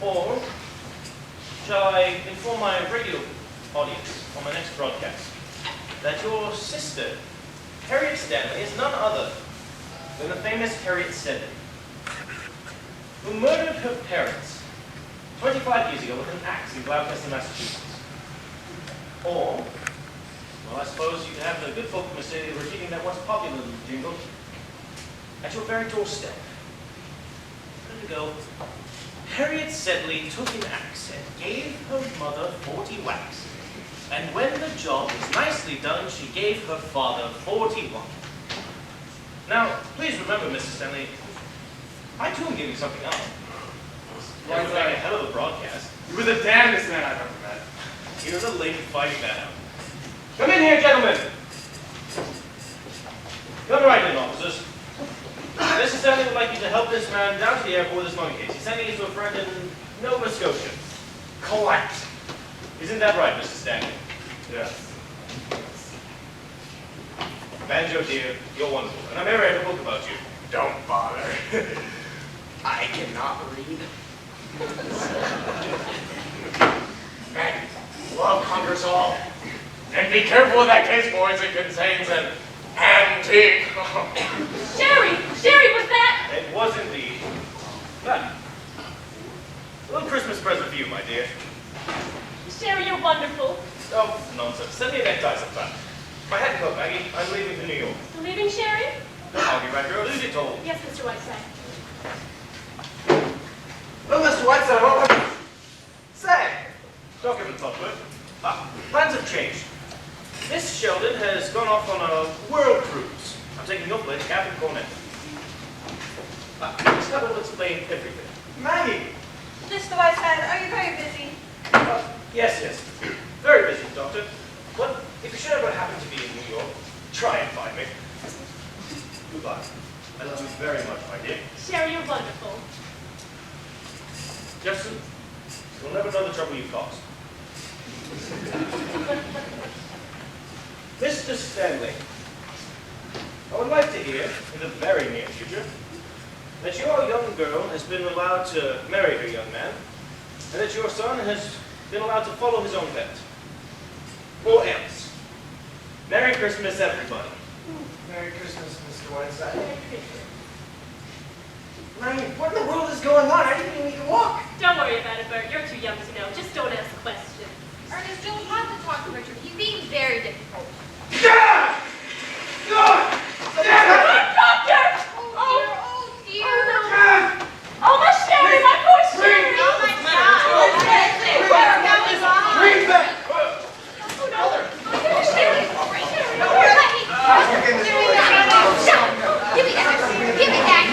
S6: Or shall I inform my radio audience on my next broadcast that your sister, Harriet Stanley, is none other than the famous Harriet Stanley, who murdered her parents 25 years ago with an axe in Gloucester, Massachusetts. Or, well, I suppose you could have the good folk of Miss City repeating that once popular little jingle at your very doorstep. There you go. Harriet Sedley took an axe and gave her mother 40 whacks. And when the job was nicely done, she gave her father 41. Now, please remember, Mrs. Stanley, I too am giving something else. You're doing a hell of a broadcast.
S15: You were the damnedest man I've ever met.
S6: Here's a lady fighting that out. Come in here, gentlemen. Come right in, officers. Mrs. Stanley would like you to help this man down to the airport with his mummy case. He's sending it to a friend in Nova Scotia. Collect. Isn't that right, Mrs. Stanley?
S15: Yes.
S6: Banjo, dear, you're wonderful. And I may write a book about you.
S4: Don't bother. I cannot read. Maggie, love conquers all. And be careful of that case, boys. It contains an antique.
S7: Sherry! Sherry, was that?
S6: It was indeed. Maggie, a little Christmas present for you, my dear.
S7: Sherry, you're wonderful.
S6: Oh, nonsense. Send me a necktie sometime. My hat and coat, Maggie. I'm leaving for New York.
S7: Still leaving, Sherry?
S6: I'll be right here. Leave it told.
S7: Yes, Mr. Whiteside.
S12: Well, Mr. Whiteside, what? Say.
S6: Don't give him Plattsburg. Plans have changed. Miss Sheldon has gone off on a world cruise. I'm taking your place, Captain Cornet. Miss Hubbard will explain everything.
S12: Maggie.
S5: Mr. Whiteside, are you very busy?
S6: Yes. Very busy, Doctor. But if you should ever happen to be in New York, try and find me. Goodbye. I love you very much, my dear.
S7: Sherry, you're wonderful.
S6: Jefferson, you'll never know the trouble you've caused. Mr. Stanley, I would like to hear, in the very near future, that your young girl has been allowed to marry her young man, and that your son has been allowed to follow his own bent. Or else. Merry Christmas, everybody.
S12: Merry Christmas, Mr. Whiteside. Maggie, what in the world is going on? I didn't even need to walk.
S7: Don't worry about it, Bert. You're too young to know. Just don't ask questions.
S14: Ernest, you'll have to talk to Richard. He's being very difficult.
S7: Doctor!
S14: Oh dear.
S7: Oh, my Sherry, my poor Sherry!
S14: Oh my God.
S12: Bring back.
S7: Oh no! Oh, Sherry!
S14: Give me that. Give me that.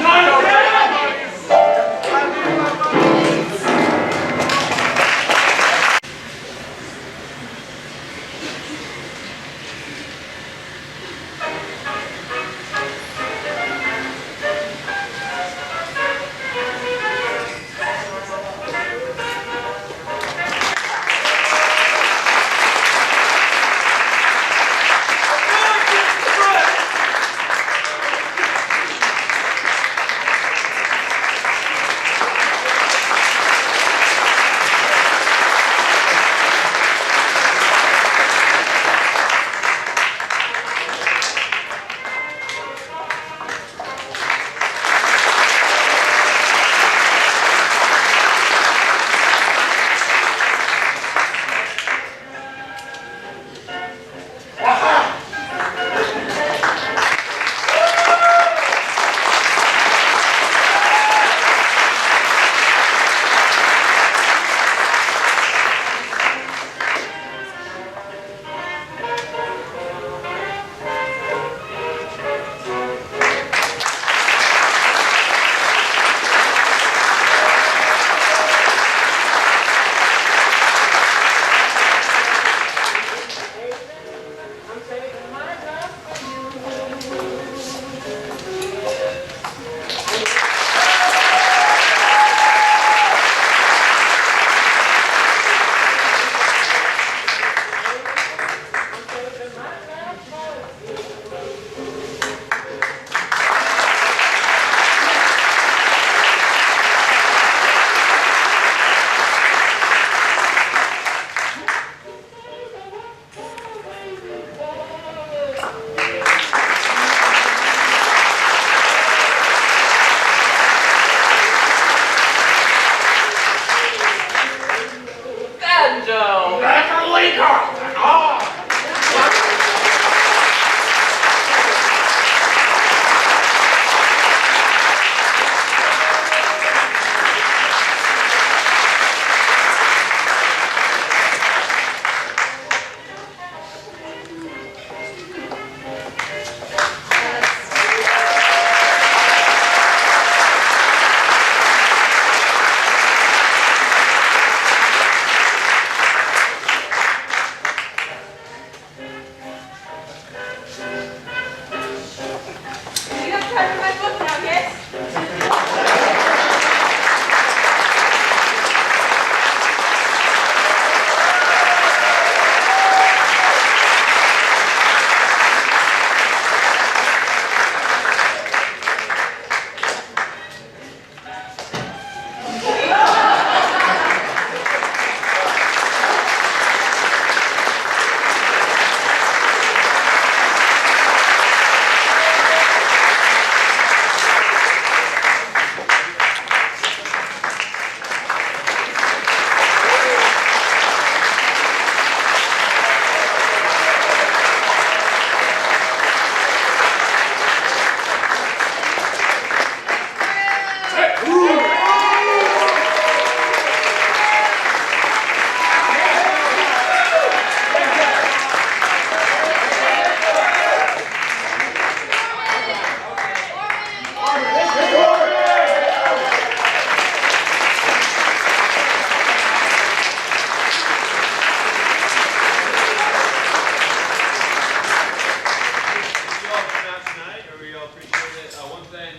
S1: it. One thing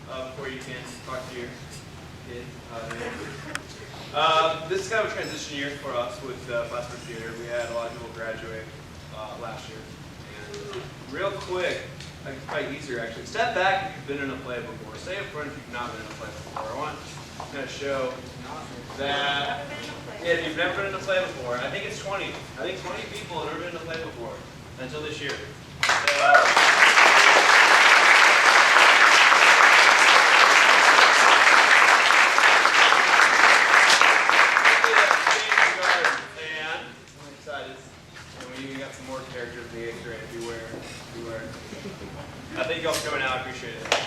S1: before you can talk to your kid. This is kind of a transition year for us with Plattsburg Theater. We had a lot of people graduate last year. And real quick, I think it's probably easier actually. Step back if you've been in a play before. Stay up front if you've not been in a play before. I want to kind of show that, yeah, if you've never been in a play before, I think it's 20. I think 20 people have never been in a play before until this year. We got some more characters in the 8th grade. Beware. I think y'all coming out. I appreciate it.